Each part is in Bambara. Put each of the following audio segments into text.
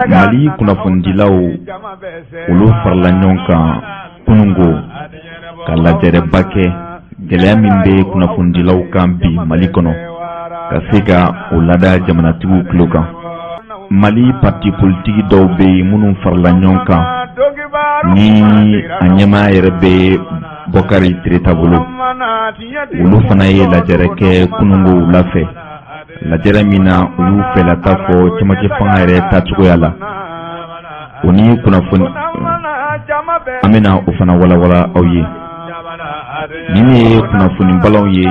Mali kunnafonidilaw olu farala ɲɔgɔn kan kunungo ka lajɛrɛba kɛ gɛlɛya min bɛ kunnafonidilaw kan bi Mali kɔnɔ ka se ka o lada jamanatigiw tulo kan. Mali parti politique dɔw bɛ minnu farala ɲɔgɔn kan ni a ɲɛmaa yɛrɛ bɛ Bɔkari Tireta bolo. Olu fana ye lajɛrɛ kɛ kunungo wula fɛ. Lajɛrɛ min na olu fɛla ta fɔ cɛmancɛ fanga yɛrɛ tacogoya la. O ni kunnafoni an bɛna o fana walawala aw ye. Nin ye kunnafoni balaw ye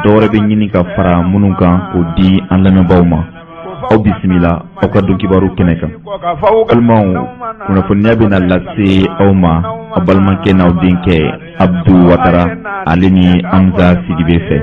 dɔwɛrɛ bɛ ɲini ka fara minnu kan k'o di an lamɛnbaaw ma. Aw bisimila aw ka don kibaru kɛnɛ kan. Balimaw, kunnafoniya bɛna lase aw ma a balimakɛ n'aw denkɛ Abdu Watara ale ni Hamza Sidibe fɛ.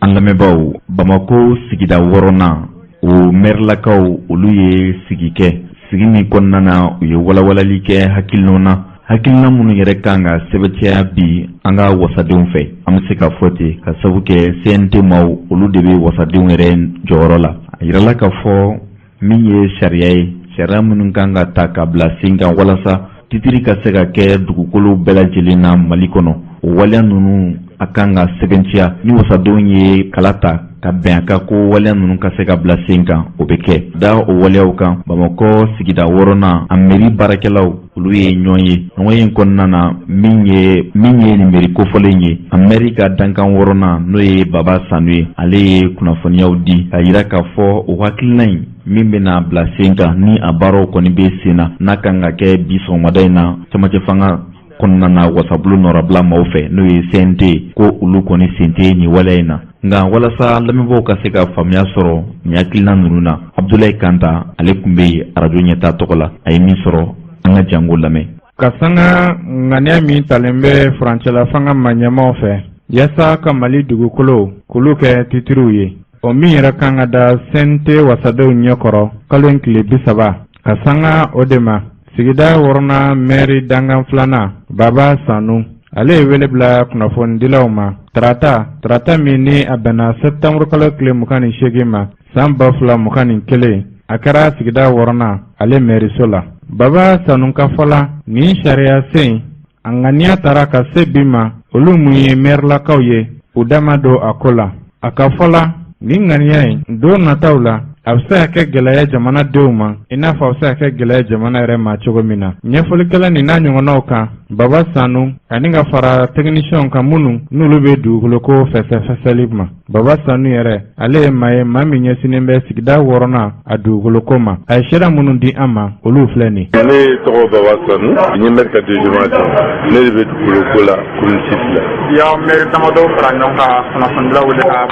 An lamɛnbaaw, Bamako sigida 6nan o mɛrilakaw olu ye sigi kɛ. Sigi min kɔnɔna na u ye walawalali kɛ hakilinaw na. Hakilina minnu yɛrɛ kan ka sɛbɛntiya bi an ka wasadenw fɛ. An bɛ se ka fɔ ten ka sabu kɛ CNT maaw olu de bɛ wasadenw yɛrɛ jɔyɔrɔ la. A yirala ka fɔ min ye sariya ye, sariya minnu kan ka ta ka bila sen kan walasa titiri ka se ka kɛ dugukolo bɛɛ lajɛlen na Mali kɔnɔ. O waleya ninnu a kan ka sɛbɛntiya ni wasadenw ye kala ta ka bɛn a kan ko waleya ninnu ka se ka bila sen kan o bɛ kɛ. Da o waleyaw kan, Bamakɔ sigida 6nan a mairie baarakɛlaw olu ye ɲɔgɔn ye. Ɲɔgɔn in kɔnɔna na min ye nin mairie kofɔlen ye. A mairie ka dankan 6nan n'o ye Baba Sanu ye. Ale ye kunnafoniyaw di ka yira k'a fɔ o hakilina in min bɛna bila sen kan ni a baaraw kɔni bɛ sen na n'a kan ka kɛ bi sɔgɔmada in na cɛmancɛ fanga kɔnɔna na wasabulu nɔrabila maaw fɛ n'o ye CNT ko olu kɔni sen tɛ nin waleya in na. Nka walasa lamɛnbaaw ka se ka faamuya sɔrɔ nin hakilina ninnu na, Abdulayi Kanta ale tun bɛ radio ɲɛtaa tɔgɔ la. A ye min sɔrɔ an ka jango lamɛn. Ka sanga ŋaniya min talen bɛ furancɛla fanga ma ɲɛmaaw fɛ yaasa ka Mali dugukolo k'olu kɛ titiriw ye. O min yɛrɛ kan ka da CNT wasadenw ɲɛkɔrɔ kalo in tile 30 ka sanga o de ma. Sigida 6nan maire dangan 2nan Baba Sanu ale ye wele bila kunnafonidilaw ma tarata min ni a bɛnna septembre kalo tile 28 ma san 2021 a kɛra sigida 6nan ale mairiso la. Baba Sanu ka fɔla nin sariya sen a ŋaniya taara ka se bi ma olu mun ye mairilakaw ye u dama don a ko la. A ka fɔla nin ŋaniya in don nataw la a bɛ se ka kɛ gɛlɛya jamanadenw ma i n'a fɔ a bɛ se ka kɛ gɛlɛya jamana yɛrɛ ma cogo min na. Ɲɛfɔlikɛla nin n'a ɲɔgɔnnaw kan Baba Sanu ani ka fara technicienw kan minnu n'olu bɛ dugukoloko fɛsɛfɛsɛli ma. Baba Sanu yɛrɛ ale ye maa ye maa min ɲɛsinnen bɛ sigida 6nan a dugukoloko ma. A ye sariya minnu di an ma olu filɛ nin. Ne tɔgɔ Baba Sanu n ye maire ka deuxième adjoint ne de bɛ dugukoloko la commune 6 la. Y'aw maire damadɔ fara ɲɔgɔn kan kunnafonidilaw wele ka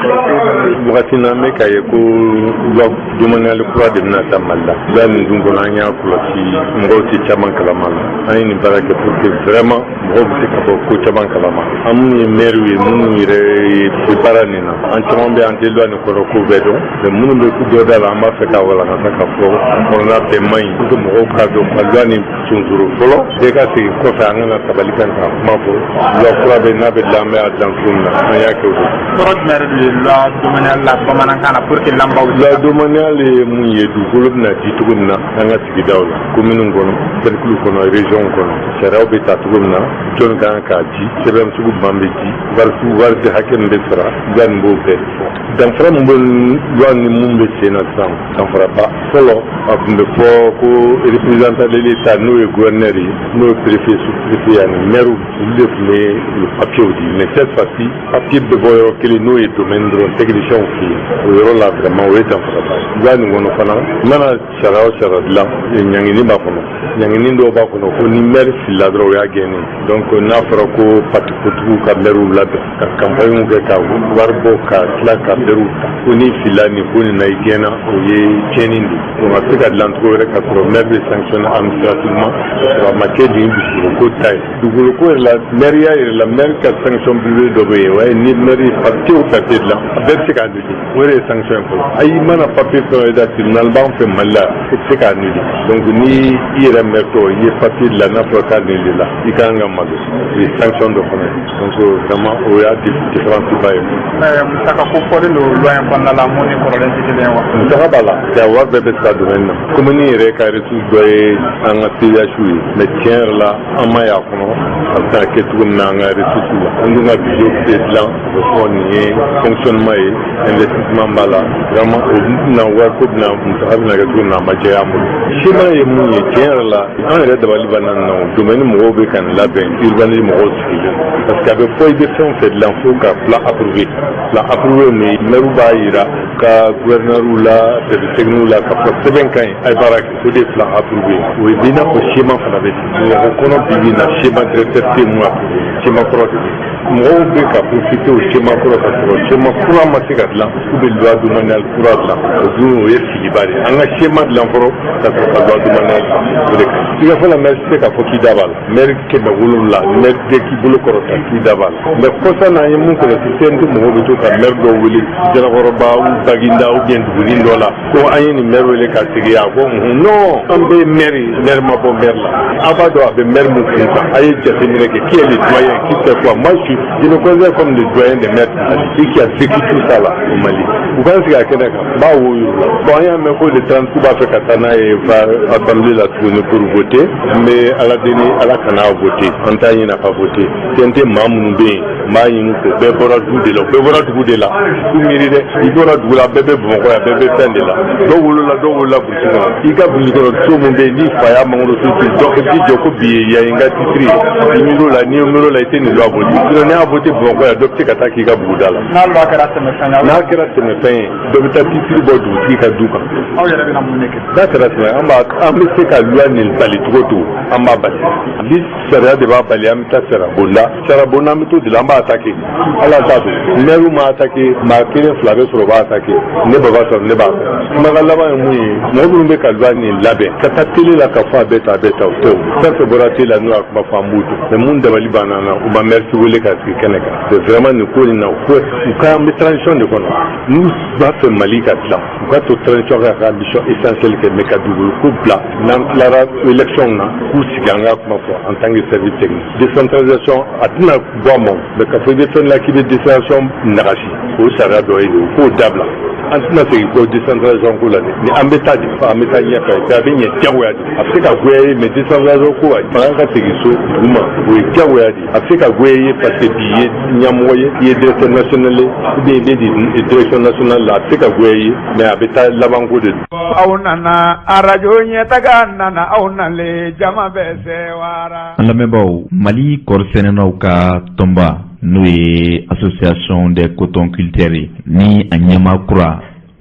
wagati na n bɛ k'a ye ko loi domaniale kura de bɛna ta Mali la. Loi nin dun kɔnɔ an y'a kɔlɔsi mɔgɔw tɛ caman kalama la. An ye nin baara kɛ pour que vraiment mɔgɔw bɛ se ka bɔ ko caman kalama. An minnu ye maire ye minnu yɛrɛ ye baara nin na an caman bɛ an tɛ loi nin kɔrɔ ko bɛɛ dɔn. Mais minnu bɛ ku dɔ da la an b'a fɛ k'a walangata k'a fɔ kɔnɔna bɛɛ man ɲi pour que mɔgɔw k'a dɔn ka loi nin sunsuru fɔlɔ bɛɛ ka segin kɔfɛ an kana sabali kan k'a kuma fɔ loi kura bɛ n'a bɛ dilan an bɛ a dilan cogo min na an y'a kɛ o de. Kɔrɔ jumɛn de ye loi domaniale la bamanankan na pour que lamɔbaaw. Loi domaniale ye mun ye dugukolo bɛna di cogo min na an ka sigidaw la commune kɔnɔ cercle kɔnɔ région kɔnɔ sariyaw bɛ ta cogo min na jɔn kan k'a di sɛbɛn sugu ban bɛ di wari tɛ hakɛ min bɛ sara loi nin b'o bɛɛ fɔ. Danfara min bɛ loi ni mun bɛ sen na sisan danfara ba fɔlɔ a tun bɛ fɔ ko représentant de l'État n'o ye gouverneur ye n'o ye préfet sous-préfet ani maire olu de tun bɛ le papier di mais cette fois-ci papier bɛ bɔ yɔrɔ kelen n'o ye domaine dɔrɔn technicien fɛ yen o yɔrɔ la vraiment o ye danfara ba ye. Loi nin kɔnɔ fana i mana sariya o sariya dilan ɲangini b'a kɔnɔ ɲangini dɔw b'a kɔnɔ ko ni maire filila dɔrɔn o y'a gɛnni donc n'a fɔra ko parti politigiw ka maires labɛn ka campagne kɛ ka wari bɔ ka tila ka maires ta ko ni filila nin ko nin na i gɛnna o ye tiɲɛni de donc a bɛ se ka dilan cogo wɛrɛ ka sɔrɔ maire bɛ sanctionner administrativement a ma kɛ nin dugukolo ta ye dugukolo ko yɛrɛ la maire yɛrɛ la maire ka sanction privée dɔ bɛ yen o ye ni maire ye papier o papier dilan a bɛɛ bɛ se k'a annulé o yɛrɛ ye sanction ye fɔlɔ ayi mana papier fɛn o da tribunal b'an fɛ Mali la o tɛ se k'a annulé donc ni i yɛrɛ maire tɔ i ye papier dilan n'a fɔra k'a annulé la i ka kan ka malo les sanctions dɔ fana donc vraiment o y'a différence ba ye. musaka ko fɔlen don loi in kɔnɔna la mun ni kɔrɔlen tɛ kelen ye wa. musaka b'a la ja wari bɛɛ bɛ se ka domaine na commune yɛrɛ ka ressource dɔ ye an ka CEDH ye mais tiɲɛ yɛrɛ la an ma y'a kɔnɔ a bɛ se ka kɛ cogo min na an ka ressource la an dun ka budget bɛ dilan a bɛ fɔ nin ye fonctionnement ye investissement b'a la vraiment o bɛna wari ko bɛna musaka bɛna kɛ cogo min na a ma diya an bolo. schéma ye mun ye tiɲɛ yɛrɛ la an yɛrɛ dabali banna nin na o domaine mɔgɔw bɛ ka nin labɛn urbanisme mɔgɔw sigilen parce que a bɛ fɔ i bɛ fɛn o fɛn dilan fo ka plan approuvé mun ye maire b'a yira ka gouverneur la service technique la ka fɔ sɛbɛn ka ɲi a ye baara kɛ o de plan approuvé o ye bina o schéma fana bɛ mɔgɔ kɔnɔ bibi na schéma directeur tɛ mun approuvé schéma kɔrɔ de mɔgɔw bɛ ka profiter o schéma kɔrɔ ka sɔrɔ schéma kura ma se ka dilan ou bien loi domaniale kura dilan o dun o ye filiba de an ka schéma dilan fɔlɔ ka sɔrɔ ka loi domaniale o de kan i ka fɔ la maire tɛ ka fɔ k'i da b'a la maire 700 maire tɛ k'i bolo kɔrɔta k'i da b'a la mais kɔsa n'an ye mun kɛlɛ système tɛ mɔgɔw bɛ to ka maire dɔw wele jalakɔrɔba ou Baginda ou bien Dugunin dɔ la ko an ye nin maire wele ka sigi a ko non an bɛ maire ma bɔ maire la a b'a dɔn a bɛ maire mun kun kan a ye jateminɛ kɛ qui est le doyen qui fait quoi moi je me considère comme le doyen des maires et qui a vécu tout ça là au Mali u ka sigi a kɛnɛ kan b'a wo yɔrɔ la bon an y'a mɛn ko le 30 b'a fɛ ka taa n'a ye assemblée la tuguni pour voter mais ala deni ala kana voter an t'a ɲin'a ka voter fɛn tɛ maa minnu bɛ yen n b'a ɲini fɛ bɛɛ bɔra dugu de la bɛɛ bɔra dugu de la u miiri dɛ i bɔra dugu la bɛɛ bɛ Bamakɔ yan bɛɛ bɛ fɛn de la dɔw wolola burusi kɔnɔ i ka burusi kɔnɔ so mun bɛ yen n'i fa y'a mangoro so ci dɔ k'i jɔ ko bi ye yan n ka titiri ye i miiri la n'i ye miiri la i tɛ nin loi voter sinon n'i y'a voter Bamakɔ yan dɔ bɛ se ka taa k'i ka buguda la n'a kɛra tɛmɛfɛn ye dɔ bɛ taa titiri bɔ dugutigi ka du kan aw yɛrɛ bɛna mun de kɛ n'a kɛra tɛmɛ an bɛ se ka loi nin bali cogo to an b'a bali ni sariya de b'a bali an bɛ taa sara bonda an bɛ to de la an b'a attaqué ala t'a to maire ma attaqué maa kelen fila bɛ sɔrɔ b'a attaqué ne baba sɔrɔ ne b'a fɛ kumakan laban ye mun ye mɔgɔ minnu bɛ ka loi nin labɛn ka taa télé la ka fɔ a bɛɛ ta o tɛ o fɛn fɛn bɔra télé la n'o y'a kuma fɔ an b'o dɔn mais mun dabali banna na u ma maire wele ka sigi kɛnɛ kan c'est vraiment nin ko in na u ka an bɛ transition de kɔnɔ n'u b'a fɛ Mali ka dilan u ka to transition ka ka ambition essentielle kɛ mais ka dugukolo ko bila n'an tilara élection na k'u sigi an ka kuma fɔ en tant que service technique décentralisation a tɛna bɔ a ma mais ka fɔ i bɛ fɛn la k'i bɛ décentralisation nagasi o sariya dɔ ye o k'o dabila an tɛna segin ko décentralisation ko la dɛ ni an bɛ taa de fa an bɛ taa ɲɛfɛ a bɛ ɲɛ diyagoya de a bɛ se ka goya ye mais décentralisation ko fanga ka segin so dugu ma o ye diyagoya de a bɛ se ka goya ye parce que bi ye ɲɛmɔgɔ ye i ye directeur national ye ou bien i bɛ di direction nationale la a bɛ se ka goya ye mais a bɛ taa laban ko de don. aw nana arajo ɲɛtaga nana aw nalen jama bɛ sɛwara. an lamɛnbaaw Mali kɔɔrisɛnɛnaw ka tɔnba n'o ye association des cotons culteurs ni a ɲɛmaa kura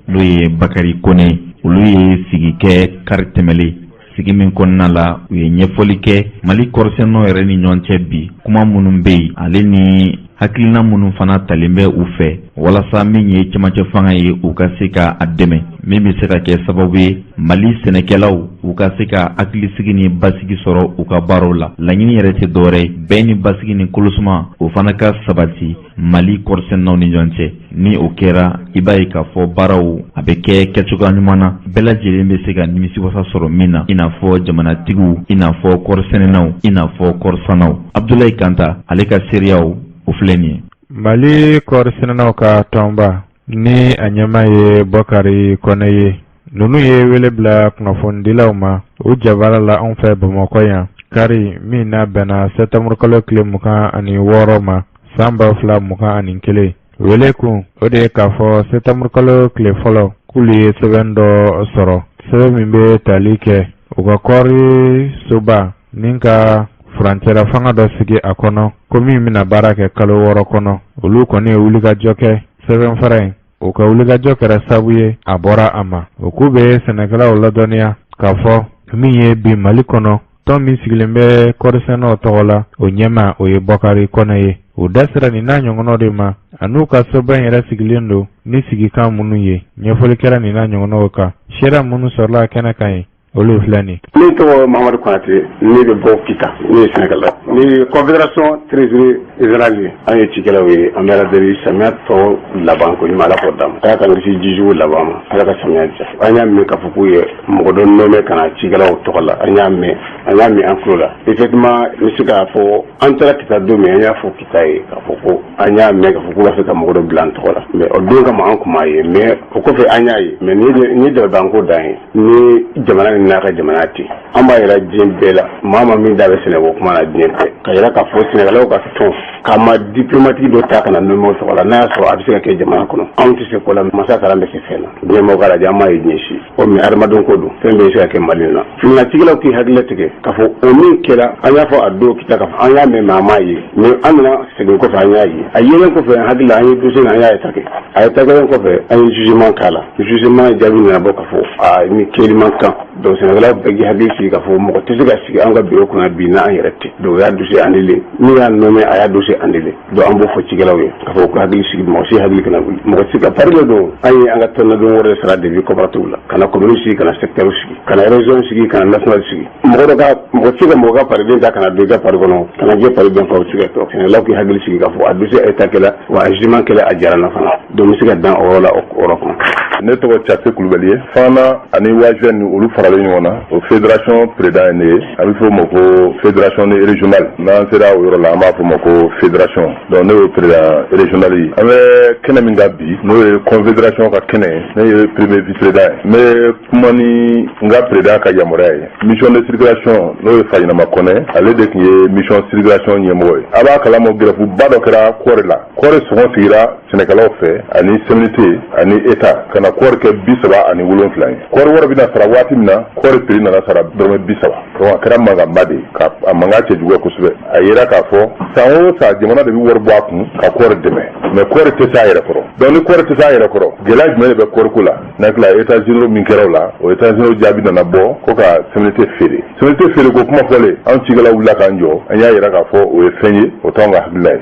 n'o ye Bakari Kone olu ye sigi kɛ kari tɛmɛlen sigi min kɔnɔna la u ye ɲɛfɔli kɛ Mali kɔɔrisɛnɛnaw yɛrɛ ni ɲɔgɔn cɛ bi kuma minnu bɛ yen ale ni hakilina minnu fana talen bɛ u fɛ walasa min ye cɛmancɛ fanga ye u ka se ka a dɛmɛ min bɛ se ka kɛ sababu ye Mali sɛnɛkɛlaw u ka se ka hakilisigi ni basigi sɔrɔ u ka baaraw la laɲini yɛrɛ tɛ dɔwɛrɛ bɛɛ ni basigi ni kolosuma o fana ka sabati Mali kɔɔrisɛnɛnaw ni ɲɔgɔn cɛ ni o kɛra i b'a ye k'a fɔ baaraw a bɛ kɛ kɛcogoya ɲuman na bɛɛ lajɛlen bɛ se ka nimisiwasa sɔrɔ min na i n'a fɔ jamanatigiw i n'a fɔ kɔɔrisɛnɛnaw i n'a fɔ kɔɔrisanaw Abdulayi Kanta ale ka seereyaw o filɛ nin ye Mali kɔɔrisɛnɛnaw ka tɔnba ni a ɲɛmaa ye Bakari Kone ye ninnu ye wele bila kunnafonidilaw ma u jabala la anw fɛ Bamakɔ yan kari min n'a bɛnna sɛtamuru kalo tile 26 ma san 2021 wele kun o de ye k'a fɔ sɛtamuru kalo tile fɔlɔ k'olu ye sɛbɛn dɔ sɔrɔ sɛbɛn min bɛ tali kɛ u ka kɔɔri soba nin ka furancɛra fanga dɔ sigi a kɔnɔ ko min bɛna baara kɛ kalo 6 kɔnɔ olu kɔni ye wulikajɔ kɛ sɛbɛn fara in o ka wulikajɔ kɛra sabu ye a bɔra a ma o k'u bɛ sɛnɛkɛlaw ladɔnniya k'a fɔ min ye bi Mali kɔnɔ tɔn min sigilen bɛ kɔɔrisɛnɛnaw tɔgɔ la o ɲɛma o ye Bakari Kone ye o da sera nin n'a ɲɔgɔnnaw de ma a n'u ka sɛbɛn yɛrɛ sigilen don ni sigikan minnu ye ɲɛfɔli kɛra nin n'a ɲɔgɔnnaw kan sera minnu sɔrɔla kɛnɛ kan ye olu filɛ nin ne tɔgɔ Mamadu Konate ne bɛ bɔ Kita ne ye sɛnɛkɛla ni confédération trésorier général ye an ye cikɛlaw ye an bɛ ala deli samiya tɔ laban ko ɲuman ala k'o d'a ma ala ka ngisi jijugu laban ma ala ka samiya diya an y'a mɛn k'a fɔ k'u ye mɔgɔ dɔ nɔmɛ ka na cikɛlaw tɔgɔ la an y'a mɛn an y'a min an tulo la effectivement n bɛ se k'a fɔ an taara kita don min an y'a fɔ kita ye k'a fɔ ko an y'a mɛn k'a fɔ k'u b'a fɛ ka mɔgɔ dɔ bila an tɔgɔ la mais o don kama an kun m'a ye mais o kɔfɛ an y'a ye mais ni dɛmɛbaanko dan ye ni jamana ni n'a ka jamana ten an b'a yɛrɛ diɲɛ bɛɛ la maa ma min da bɛ Sénégal kuma na diɲɛ bɛɛ ka yɛrɛ k'a fɔ Sénégalais ka tɔn k'a ma diplomatique dɔ ta ka na nommé o tɔgɔ la n'a y'a sɔrɔ a bɛ se ka kɛ jamana kɔnɔ anw tɛ se ko la masa kalan bɛ kɛ fɛn na ɲɛmɔgɔ k'a lajɛ an m'a ye diɲɛ si o mais adamadenw ko don fɛn bɛɛ bɛ se ka kɛ Mali la finatigilaw k'i hakili tigɛ k'a fɔ o min kɛra an y'a fɔ a don kita k'a fɔ an y'a mɛn mais an m'a ye mais an nana segin kɔfɛ an y'a ye a yelen kɔfɛ an hakili la an ye dossier an y'a attaqué a attaqué kɔfɛ an ye jugement k'a la jugement jaabi nana bɔ k'a fɔ ni kɛli man kan donc Sénégalais bɛɛ k'i hakili sigi k'a fɔ mɔgɔ tɛ se ka sigi an ka bureau kɔnɔ bi n'an yɛrɛ tɛ donc o y'a dossier annulé n'u y'a nommé a y'a dossier annulé donc an b'o fɔ cikɛlaw ye k'a fɔ ko hakili sigi mɔgɔ si hakili kana wuli mɔgɔ si ka pari dɔ don an ye an ka tɔnɔdon wɛrɛ sara depuis coopérative la ka na commune sigi ka na secteur sigi ka na région sigi ka na national sigi mɔgɔ si ka mɔgɔ ka pariden ta ka na don i ka pari kɔnɔ ka na jɛ pari bɛn fa o si ka tɔ Sénégalais k'i hakili sigi k'a fɔ a dossier attaqué la wa a jugement kɛla a diyara n na fana donc n bɛ se ka dan o yɔrɔ la o yɔrɔ kɔnɔ. Ne tɔgɔ Case Kulubali ye Fana ani Wajɛn ni olu faralen ɲɔgɔn na o fédération président ye ne ye a bɛ fɔ o ma ko fédération régionale n'an sera o yɔrɔ la an b'a fɔ o ma ko fédération donc ne ye président régional ye an bɛ kɛnɛ min kan bi n'o ye confédération ka kɛnɛ ye ne ye premier vice président ye n bɛ kuma ni n ka président ka yamaruya ye mission de circulation n'o ye Fayinama Kɔnɛ ale de tun ye mission circulation ɲɛmɔgɔ ye a b'a kalama gɛrɛfuba dɔ kɛra kɔɔri la kɔɔri sɔngɔ sigira Sénégalais fɛ ani CMDT ani État ka na kɔɔri kɛ 37 ye kɔɔri wɛrɛ bɛna sara waati min na kɔɔri prix nana sara dɔrɔmɛ 30 donc a kɛra mankanba de ye a mankan cɛ juguya kosɛbɛ a yera k'a fɔ san o san jamana de bɛ wari bɔ a kun ka kɔɔri dɛmɛ mais kɔɔri tɛ se a yɛrɛ kɔrɔ donc ni kɔɔri tɛ se a yɛrɛ kɔrɔ gɛlɛya jumɛn de bɛ kɔɔri ko la n'a tila état généraux min kɛra o la o état généraux jaabi nana bɔ ko ka CMDT feere CMDT feere ko kuma fɔlen an cikɛlaw wulila k'an jɔ an y'a yira k'a fɔ o ye fɛn ye o t'anw ka hakilila ye.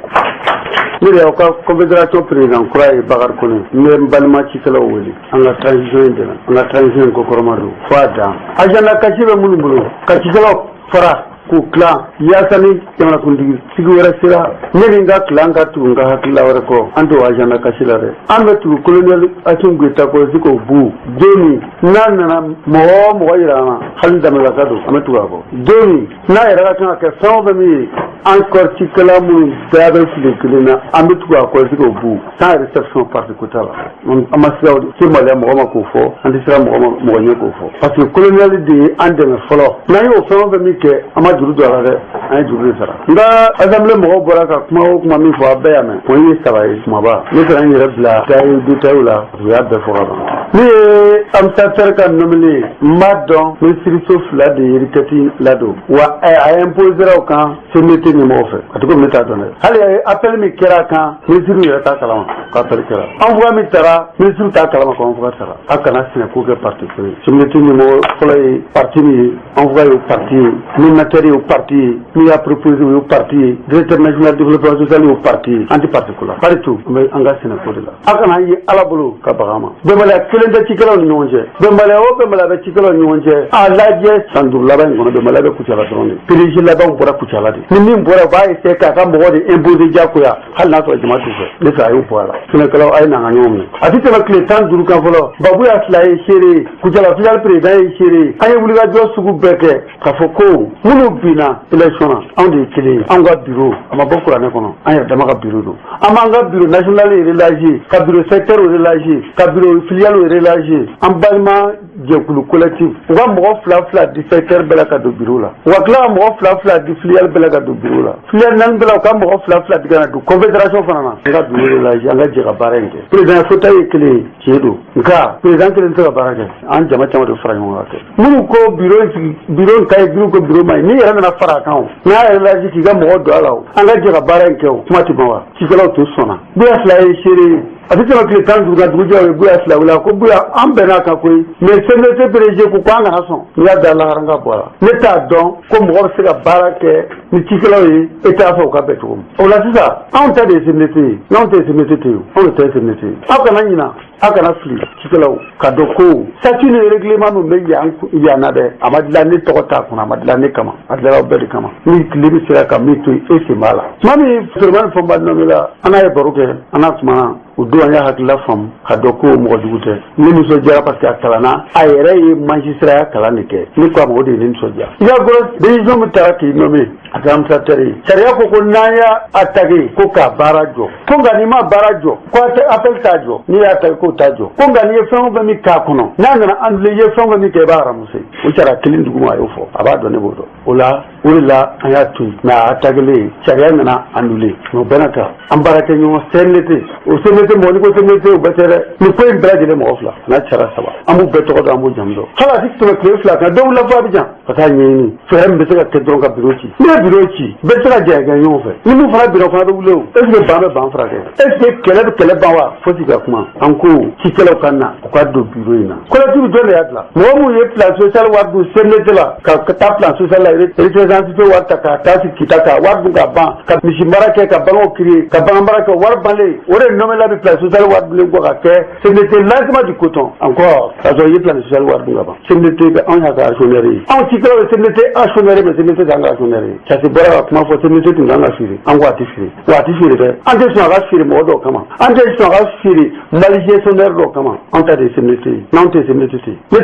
Ne de y'aw ka confédération président kura ye Bakari Kone n bɛ n balima cikɛlaw wele an ka transition in dɛmɛ an ka transition in ko kɔrɔma don fo a dan agenda kasi bɛ minnu bolo ka cikɛlaw fara k'u tila yaasa ni jamanakuntigi sigi wɛrɛ sera ne ni n ka tila an ka tugu n ka hakilila wɛrɛ kɔ an t'o agenda kasi la dɛ an bɛ tugu colonial Assimi Goïta kɔ si k'o bu don min n'a nana mɔgɔ o mɔgɔ yira an na hali danbɛlaka don an bɛ tugu a kɔ don min n'a yɛrɛ ka kan ka kɛ fɛn o fɛn min ye an kɔri cikɛla minnu bɛɛ bɛ fili kelen na an bɛ tugu a kɔ si k'o bu sans réception parti ko t'a la an ma sira se maloya mɔgɔ ma k'o fɔ an tɛ sira mɔgɔ ɲɛ k'o fɔ parce que colonial de ye an dɛmɛ fɔlɔ n'an y'o fɛn o fɛn min kɛ an ma juru don a la dɛ an ye juru de sara n ka assemblée mɔgɔw bɔra ka kuma o kuma min fɔ a bɛɛ y'a mɛn o ye 3 ye kumaba ne taara n yɛrɛ bila détail la u y'a bɛɛ fɔ ka ban ne ye administrateur ka nommé n b'a dɔn ministre 2 de ye retraite ladon wa a imposera o kan CMDT ɲɛmɔgɔ fɛ a tɔgɔ ne t'a dɔn dɛ hali appel min kɛra a kan ministre yɛrɛ t'a kalama k'appel kɛra an fɔra min taara ministre t'a kalama k'an fɔra sara a kana sinɛ k'o kɛ parti kelen CMDT ɲɛmɔgɔ fɔlɔ ye parti min ye an fɔra ye parti ye ministère ye parti ye min y'a proposé o ye parti ye directeur national développement social ye parti ye an tɛ parti ko la bari to an ka sinɛ ko de la a kana ye ala bolo ka baga ma bɛnbaliya kelen tɛ cikɛlaw ni ɲɔgɔn cɛ bɛnbaliya o bɛnbaliya bɛ cikɛlaw ni ɲɔgɔn cɛ a lajɛ san 5 laban in kɔnɔ bɛnbaliya bɛ Kucala dɔrɔn de PDG labanw bɔra Kucala de ni min bɔra u b'a essayer k'a ka mɔgɔ de imposer diyagoya hali n'a sɔrɔ jama t'u fɛ ne fɛ a y'o bɔ a la Sénégalais a ye n'an ka ɲɔgɔn minɛ a tɛ tɛmɛ tile 15 kan fɔlɔ Babu Yasila ye seere Kucala filiale président ye seere an ye wulikajɔ sugu bɛɛ kɛ k'a fɔ ko minnu binna élection na anw de ye kelen ye anw ka bureau a ma bɔ kuranɛ kɔnɔ an yɛrɛ dama ka bureau don an b'an ka bureau national relâché ka bureau secteur relâché ka bureau filiale relâché an balima jɛkulu collectif u ka mɔgɔ 2 di secteur bɛɛ la ka don bureau la u ka tila ka mɔgɔ 2 di filiale bɛɛ la ka don bureau la filiale 4 bɛɛ la u ka mɔgɔ 2 di ka na don confédération fana na an ka bureau relâché an ka jɛ ka baara in kɛ président fauteuil ye kelen ye tiɲɛ don nka président kelen tɛ se ka baara kɛ an jama caman de fara ɲɔgɔn kan kɛ minnu ko bureau ka ye bureau ko bureau ma ɲi n'i yɛrɛ nana fara a kan o n'a yɛrɛ lajɛ k'i ka mɔgɔ don a la o an ka jɛ ka baara in kɛ o kuma tɛ ban wa cikɛlaw to sɔnna Buya Sila ye seere a tɛ tɛmɛ tile 15 kan dugujɛ o ye Buya Sila wele ko Buya an bɛnna kan koyi mais CMDT PDG ko an kana sɔn n y'a da lahara n ka bɔ a la ne t'a dɔn ko mɔgɔ bɛ se ka baara kɛ ni cikɛlaw ye e t'a fɛ u ka bɛn cogo min o la sisan anw ta de ye CMDT ye n'anw tɛ CMDT tɛ yen anw de tɛ CMDT ye aw kana ɲina aw kana fili cikɛlaw ka dɔn ko statut ni règlement min bɛ yan na dɛ a ma dilan ne tɔgɔ t'a kunna a ma dilan ne kama a dilan aw bɛɛ de kama ni tile bɛ sera ka min to yen e sen b'a la tuma min Solomani Fɔnba nommé la an n'a ye baro kɛ an n'a kumana o don an y'a hakilila faamu ka dɔn ko mɔgɔ jugu tɛ ne nisɔndiyara parce que a kalanna a yɛrɛ ye magistrat kalan de kɛ ne ko a ma o de ye ne nisɔndiya i y'a gɔrɔ décision min taara k'i nommé a kɛra administrateur ye sariya ko n'an y'a attaqué ko k'a baara jɔ ko nka n'i ma baara jɔ ko appel t'a jɔ n'i y'a attaqué k'o t'a jɔ ko nka n'i ye fɛn o fɛn min k'a kɔnɔ n'a nana annulé i ye fɛn o fɛn min kɛ i b'a ramasser o sariya kelen duguma a y'o fɔ a b'a dɔn ne b'o dɔn o la an y'a to yen mais a attaqué sariya nana annulé mais o bɛɛ n'a ta an baarakɛ ɲɔgɔn CNDT o CNDT mɔgɔ n'i ko CNDT o bɛɛ tɛ dɛ nin ko in bɛɛ lajɛlen mɔgɔ fila n'a cayara 3 an b'u bɛɛ tɔgɔ dɔn an b'u jamu dɔn hali a tɛ tɛmɛ tile 2 kan dɔw la fɔ Abidjan ka taa ɲɛɲini fɛɛrɛ min bɛ se ka kɛ dɔrɔn ka bureau ci n'i ye bureau ci bɛɛ bɛ se ka jɛ ɲɔgɔn fɛ ni min fana bureau fana bɛ wuli o est ce que ban bɛ ban furakɛ est ce que kɛlɛ bɛ kɛlɛ ban wa fo sigi ka kuma an ko cikɛlaw ka na u ka don bureau in na collectif jɔn de y'a dilan mɔgɔ minnu ye plan social wari dun CNDT la ka taa plan social la représentative wari ta ka taa sigi kita ka wari dun ka ban ka misi mara kɛ ka baganw créer ka bagan mara kɛ wari banlen o de nommé la bi plan social wari dunlen kɔ ka kɛ CNDT lancement du coton encore ka sɔrɔ i ye plan social wari dun ka ban CNDT bɛ anw y'a ka actionnaire ye anw cikɛlaw ye CNDT actionnaire mais CNDT t'an ka actionnaire ye ça se bɔra ka kuma fɔ CNDT tun kan ka feere an ko a tɛ feere wa a tɛ feere dɛ an tɛ sɔn a ka feere mɔgɔ dɔw kama an tɛ sɔn a ka feere Mali gestionnaire dɔw kama anw ta de ye CNDT ye n'anw tɛ CNDT ten ne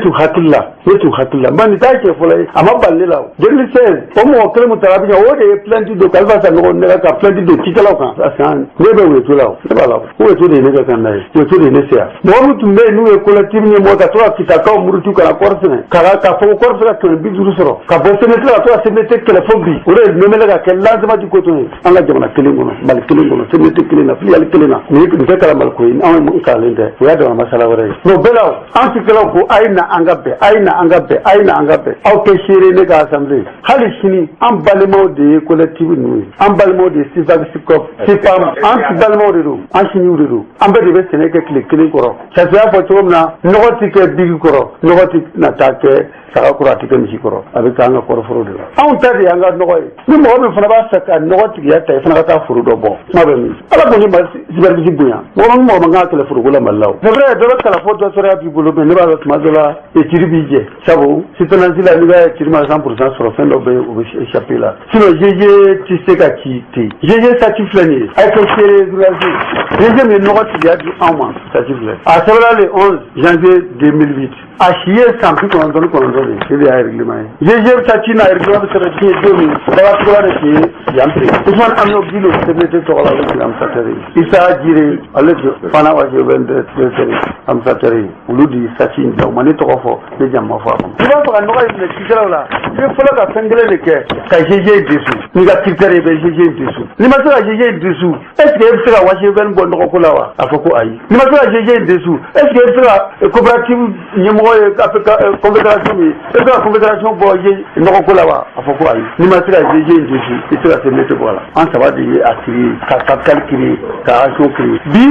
tun hakili la man nin t'a cɛ fɔlɔ ye a ma bali ne la o 2016 o mɔgɔ kelen min taara Abidjan o de ye plainte don Kalifa Sanogo nɛgɛ ka plainte don cikɛlaw kan parce que ne bɛ Weleto la o ne b'a la o Weleto de ye ne ka kan n'a ye Weleto de ye ne se yan mɔgɔ min tun bɛ yen n'u ye collectif ɲɛmɔgɔ ka to ka kitakaw murutu ka na kɔɔri sɛnɛ k'a fɔ ko kɔɔri bɛ se ka 150 sɔrɔ ka bɔ CNDT la ka to ka CNDT kɛlɛ fo bi o de ye nommé ka kɛ lancement du coton ye an ka jamana kelen kɔnɔ Mali kelen kɔnɔ CNDT kelen na filiale kelen na nin tɛ kɛra Mali ko ye anw ye mun kalanlen tɛ o y'a dama masala wɛrɛ ye mais o bɛɛ la an cikɛlaw ko a ye na an ka bɛn a ye na an ka bɛn a ye na an ka bɛn aw tɛ seere ne ka assemblée hali sini an balimaw de ye collectif ninnu ye an balimaw de ye SIVAG SICOP SIPAM an balimaw de don an siniw de don an bɛɛ de bɛ sɛnɛ kɛ tile kelen kɔrɔ sariya y'a fɔ cogo min na nɔgɔ tɛ kɛ bigi kɔrɔ nɔgɔ tɛ na taa kɛ saga kɔrɔ a tɛ kɛ misi kɔrɔ a bɛ kɛ an ka kɔrɔforo de la anw ta de y'an ka nɔgɔ ye ni mɔgɔ min fana b'a fɛ ka nɔgɔ tigiya ta i fana ka taa foro dɔ bɔ kuma bɛ min ala ko ni superficie bonya mɔgɔ min man kan ka kɛlɛ foroko la Mali la o c'est vrai dɔ bɛ kalafo dɔ sɔrɔ b'i bolo mais ne b'a dɔn tuma dɔ la étude b'i jɛ sabu soutenance la n'i ka étude ma 100% sɔrɔ fɛn dɔ bɛ yen o bɛ échapper la sinon GG tɛ se ka ci ten GG statut filɛ nin ye a ye kɛ seere journaliste GG min ye nɔgɔ tigiya di anw ma statut filɛ a sɛbɛnna le 11 janvier 2008 a si ye san 99 de ye y'a règlement ye GG statut n'a règlement bɛ sɔrɔ diɲɛ don min dagatigɛla de tun ye yan fɛ Ousmane Amino Gilo CNDT tɔgɔ la o ye administrateur ye Issa Jire ale fana wa je bɛ administrateur ye olu de ye statut in dilan o ma ne tɔgɔ fɔ ne jamu ma fɔ a kɔnɔ n'i b'a fɛ ka nɔgɔ in minɛ cikɛlaw la i bɛ fɔlɔ ka fɛn kelen de kɛ ka GG dessous n'i ka critère ye i bɛ GG dessous n'i ma se ka GG dessous est ce que i bɛ se ka Washington bɔ nɔgɔko la wa a fɔ ko ayi n'i ma se ka GG dessous est ce que i bɛ se ka coopérative ɲɛmɔgɔ ye confédération min i bɛ se ka confédération bɔ nɔgɔko la wa a fɔ ko ayi n'i ma se ka GG dessous i tɛ se ka CNDT bɔ a la an saba de ye a créer ka capital créer ka action créer bi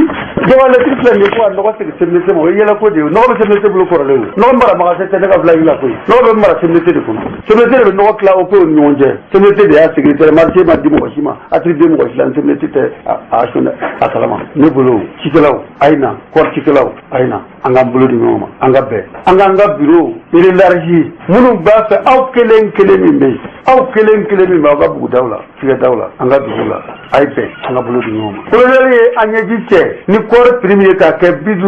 dɔgɔlɛtiri filɛ nin ye ko ka nɔgɔ segin CNDT ma o ye yɛlɛko de ye nɔgɔ bɛ CNDT bolo kɔrɔlen o nɔgɔ mara magasin tɛ ne ka village la koyi nɔgɔ bɛ mara CNDT de kɔnɔ CNDT de bɛ nɔgɔ tila o ko ni ɲɔgɔn cɛ CNDT de y'a secrétaire marché ma di mɔgɔ si ma attribué mɔgɔ si la CNDT tɛ a actionnaire a kalama ne bolo cikɛlaw a ye na kɔɔri cikɛlaw a ye na an k'an bolo di ɲɔgɔn ma an ka bɛn an k'an ka bureau élargi minnu b'a fɛ aw kelen kelen min bɛ yen aw kelen kelen min bɛ aw ka bugudaw la sigɛdaw la an ka duguw la a ye bɛn an ka bolo di ɲɔgɔn ma colonel ye an ɲɛji cɛ ni kɔɔri prix min ye k'a kɛ 56 ye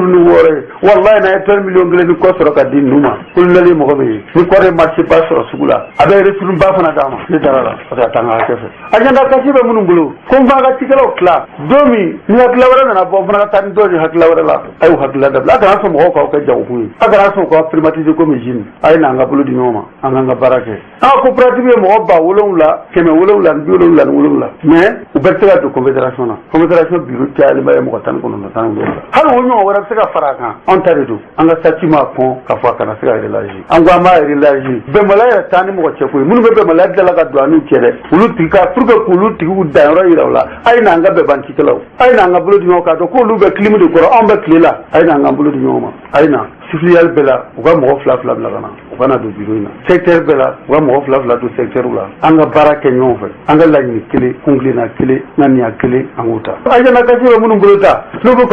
walayi n'a ye tonne miliyɔn 1 ni kɔ sɔrɔ ka di ninnu ma colonel ye mɔgɔ min ye ni kɔɔri ye marché ba sɔrɔ sugu la a bɛ retour ba fana d'a ma ne taara la parce que a t'an ka hakɛ fɛ agenda kasi bɛ minnu bolo ko n fana ka cikɛlaw tila don min ni hakilila wɛrɛ nana bɔ n fana ka taa ni dɔw ye hakilila wɛrɛ la a y'u hakilila dabila a kana sɔn mɔgɔw k'aw kɛ jagokun ye a kana sɔn k'aw privatiser comme usine a ye na an ka bolo di ɲɔgɔn ma an k'an ka baara kɛ an ka coopérative ye mɔgɔ 7,777 mais u bɛɛ bɛ se ka don confédération na confédération bureau cayalenba ye mɔgɔ 19 hali o ɲɔgɔn wɛrɛ bɛ se ka fara a kan anw ta de don an ka statut ma kɔn k'a fɔ a kana se ka élargir an ko an b'a élargir bɛnbaliya yɛrɛ t'an ni mɔgɔ cɛ koyi minnu bɛ bɛnbaliya dilanna ka don an n'u cɛ dɛ olu tigi ka pour que k'olu tigiw danyɔrɔ yira u la a ye na an ka bɛn ban cikɛlaw a ye na an ka bolo di ɲɔgɔn k'a dɔn k'olu bɛ clim de kɔrɔ anw bɛ tile la a ye na an ka bolo di ɲɔgɔn ma a ye na sifiliyal bɛɛ la u ka mɔgɔ 2 bila ka na u kana don bureau in na secteur bɛɛ la u ka mɔgɔ 2 don secteur la an ka baara kɛ ɲɔgɔn fɛ an ka laɲini kelen kunkilenna kelen ŋaniya kelen an k'o ta agenda kasi bɛ minnu bolo ta n'u bɛ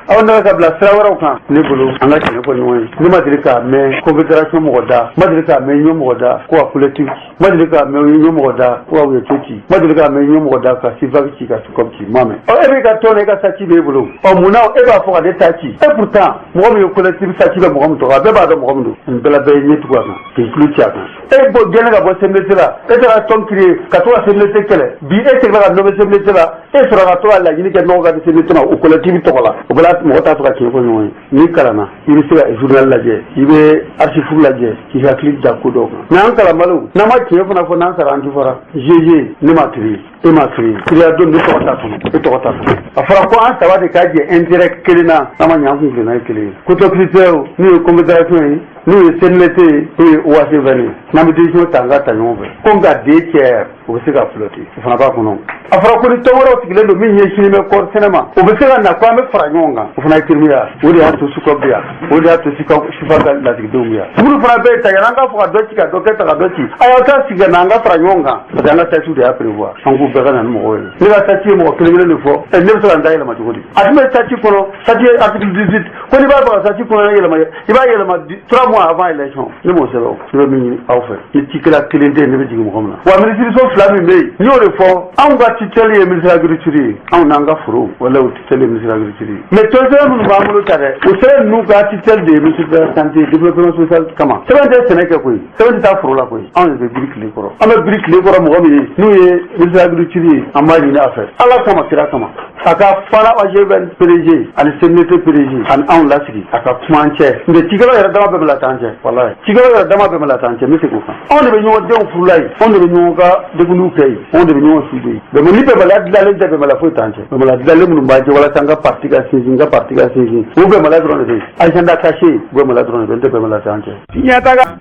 aw nana ka bila sira wɛrɛw kan ne bolo an ka tiɲɛ fɔ ɲɔgɔn ye ne ma deli k'a mɛn confédération mɔgɔ da ma deli k'a mɛn ɲɛmɔgɔ da ko ka collectif ma deli k'a mɛn ɲɛmɔgɔ da ko ka wuyeto ci ma deli k'a mɛn ɲɛmɔgɔ da ka sivaki ci ka sukɔm ci ma mɛn e bɛ ka tɔn e ka saci b'e bolo munna e b'a fɔ ka ne ta ci et pourtant mɔgɔ min ye collectif saci bɛ mɔgɔ min tɔgɔ a bɛɛ b'a dɔn mɔgɔ min don nin bɛɛ la bɛɛ ye ɲɛ tugu a kan k'i tulo ci a kan e gɛnɛ ka bɔ CMDT la e taara tɔn créer ka to ka CMDT kɛlɛ bi e seginna ka nɔbɛ CMDT la e sɔrɔ ka to ka laɲini kɛ nɔgɔ ka di CMDT ma o collectif tɔgɔ la o bɛɛ la mɔgɔ t'a fɛ ka tiɲɛ fɔ ɲɔgɔn ye n'i kalanna i bɛ se ka journal lajɛ i bɛ archive lajɛ k'i hakili da ko dɔw kan mɛ an kalanbaliw n'an ma tiɲɛ fana fɔ n'an sara an ti fɔra GG ne ma créer e ma créer kiriya don ne tɔgɔ t'a kɔnɔ e tɔgɔ t'a kɔnɔ a fɔra ko an saba de k'a jɛ intérêt kelen na an ma ɲɛ an kun tilenna ye kelen ye koto critère n'o ye confédération ye n'o ye CNLT ye n'o ye OACVN ye n'an bɛ décision ta an ka ta ɲɔgɔn fɛ ko nka den cɛ o bɛ se ka flotter o fana b'a kɔnɔ a fɔra ko ni tɔn wɛrɛw sigilen don min ɲɛsinnen bɛ kɔɔri sɛnɛ ma o bɛ se ka na ko an bɛ fara ɲɔgɔn kan o fana ye termiya o de y'a to SUCOP bɛ yan o de y'a to SUFA ka lasigidenw bɛ yan minnu fana bɛ ta yan an k'a fɔ ka dɔ ci ka dɔ kɛ ta ka dɔ ci a y'aw ta sigi ka na an ka fara ɲɔgɔn kan parce que an ka statut de y'a prévoir an k'u bɛɛ ka na ni mɔgɔw ye ne ka statut ye mɔgɔ kelen de fɔ ne bɛ se ka n da yɛlɛma cogo di a tun bɛ statut kɔnɔ statut ye article 18 ko n'i b'a fɛ ka statut kɔnɔ yɛlɛma i b'a yɛlɛma 3 mois avant élection ne m'o sɛbɛn ne bɛ min ɲini aw fɛ ni cikɛla kelen tɛ ne bɛ jigin mɔgɔ min na wa minisiriso 2 min bɛ yen n y'o de fɔ anw ka tutelle ye ministre agriculture ye anw n'an ka foro wala o tutelle ye ministre agriculture ye mais tɔnsɛbɛn minnu b'an bolo ta dɛ o sɛbɛn ninnu ka tutelle de ye ministre de la santé développement social kama sɛbɛn tɛ sɛnɛ kɛ koyi sɛbɛn tɛ taa foro la koyi anw de bɛ biri tile kɔrɔ an bɛ biri tile kɔrɔ mɔgɔ min ye n'o ye ministre agriculture ye an b'a ɲini a fɛ ala kama kira kama a ka fana AGVN PDG ani CNDT PDG ani anw lasigi a ka kuma an cɛ nka cikɛlaw yɛrɛ dama bɛɛ bɛ la taa an cɛ walayi cikɛlaw yɛrɛ dama bɛɛ bɛ la taa an cɛ n bɛ segin o kan anw de bɛ ɲɔgɔn denw furula ye anw de bɛ ɲɔgɔn ka degunniw kɛ yen anw de bɛ ɲɔgɔn sude ye mais ni bɛnbaliya dilanlen tɛ bɛnbaliya foyi t'an cɛ bɛnbaliya dilanlen minnu b'an cɛ walasa n ka parti ka sinsin n ka parti ka sinsin o bɛnbaliya dɔrɔn de bɛ yen agenda caché bɛnbaliya dɔrɔn de bɛ yen n tɛ bɛnbaliya t'an cɛ.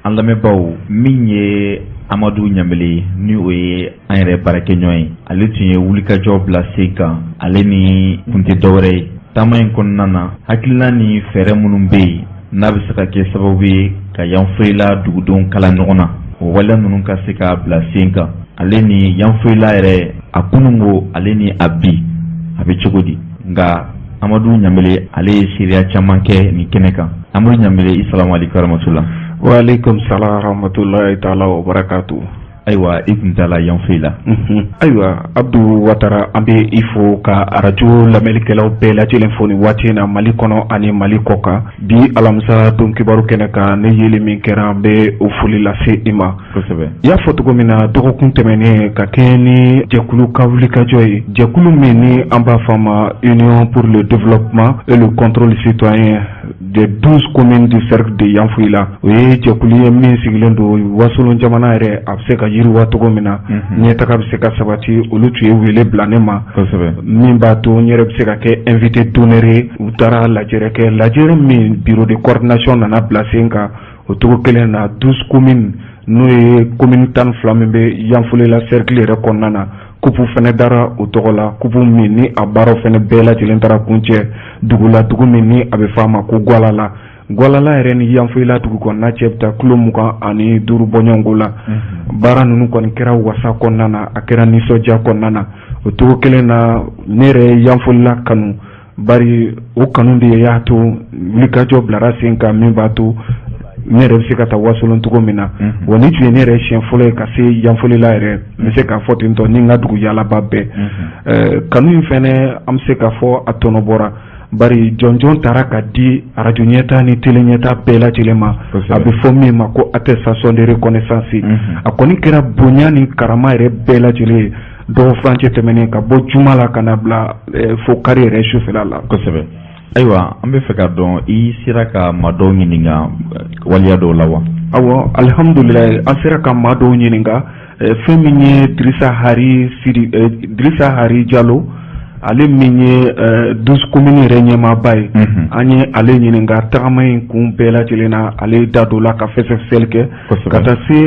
an lamɛnbaaw min ye Amadu Ɲanbele ni o ye an yɛrɛ baarakɛɲɔgɔn ye ale tun ye wulikajɔ bila sen kan ale ni kun tɛ dɔwɛrɛ ye taama in kɔnɔna na hakilina ni fɛɛrɛ minnu bɛ yen n'a bɛ se ka kɛ sababu ye ka Yanfoyila dugudenw kala ɲɔgɔn na o waleya ninnu ka se ka bila sen kan ale ni Yanfoyila yɛrɛ a kununko ale ni a bi a bɛ cogo di nka Amadu Ɲanbele ale ye seereya caman kɛ nin kɛnɛ kan Amadu Ɲanbele i salamu aleykum warahmatula. wa aleykum salam warahmatulahi taala wa barakatu. ayiwa i kun t'a la Yanfoyila. ayiwa Abdu Watara an bɛ i fo ka arajo lamɛnnikɛlaw bɛɛ lajɛlen fo nin waati in na Mali kɔnɔ ani Mali kɔ kan bi alamisa don kibaru kɛnɛ kan ne yeli min kɛra an bɛ o foli lase i ma kosɛbɛ. i y'a fɔ cogo min na dɔgɔkun tɛmɛnen ka kɛ ni jɛkulu ka wulikajɔ ye jɛkulu min ni an b'a fɔ a ma Union pour le développement et le contrôle citoyen des 12 communes du cercle de Yanfoyila o ye jɛkulu ye min sigilen don Wasolon jamana yɛrɛ a bɛ se ka yiriwa cogo min na ɲɛtaga bɛ se ka sabati olu tun ye wele bila ne ma min b'a to n yɛrɛ bɛ se ka kɛ invité d'honneur ye u taara lajɛrɛ kɛ lajɛrɛ min bureau de coordination nana bila sen kan o cogo kelen na 12 communes n'o ye commune 12 min bɛ Yanfoyila cercle yɛrɛ kɔnɔna na kupu fɛnɛ dara o tɔgɔ la kupu min ni a baaraw fɛnɛ bɛɛ lajɛlen taara kuncɛ dugu la dugu min ni a bɛ fɔ a ma ko Gwalala Gwalala yɛrɛ ni Yanfoyila dugu kɔnɔna cɛ bɛ taa kilo 25 bɔɲɔgɔnko la baara ninnu kɔni kɛra wasa kɔnɔna na a kɛra nisɔndiya kɔnɔna na o cogo kelen na ne yɛrɛ ye Yanfoyila kanu bari o kanu de y'a to wulikajɔ bilara sen kan min b'a to ne yɛrɛ bɛ se ka taa Wasolon cogo min na wa ni tun ye ne yɛrɛ siɲɛ fɔlɔ ye ka se Yanfoyila yɛrɛ n bɛ se k'a fɔ ten tɔ ni n ka dugu yaalaba bɛɛ kanu in fɛnɛ an bɛ se k'a fɔ a tɔnɔ bɔra bari jɔnjɔn taara ka di radio ɲɛta ni télé ɲɛta bɛɛ lajɛlen ma a bɛ fɔ min ma ko attestation de reconnaissance a kɔni kɛra bonya ni karama yɛrɛ bɛɛ lajɛlen ye dɔgɔ furancɛ tɛmɛnen ka bɔ juma la ka na bila fo kari yɛrɛ sufɛla la kosɛbɛ. ayiwa an bɛ fɛ ka dɔn i sera ka maa dɔw ɲininka waleya dɔw la wa. awɔ alhamdulilayi an sera ka maa dɔw ɲininka fɛn min ye Dirisa Hari Jalo ale min ye 12 communes yɛrɛ ɲɛmaaba ye an ye ale ɲininka tagama in kun bɛɛ lajɛlen na ale da don la ka fɛsɛfɛsɛli kɛ ka taa se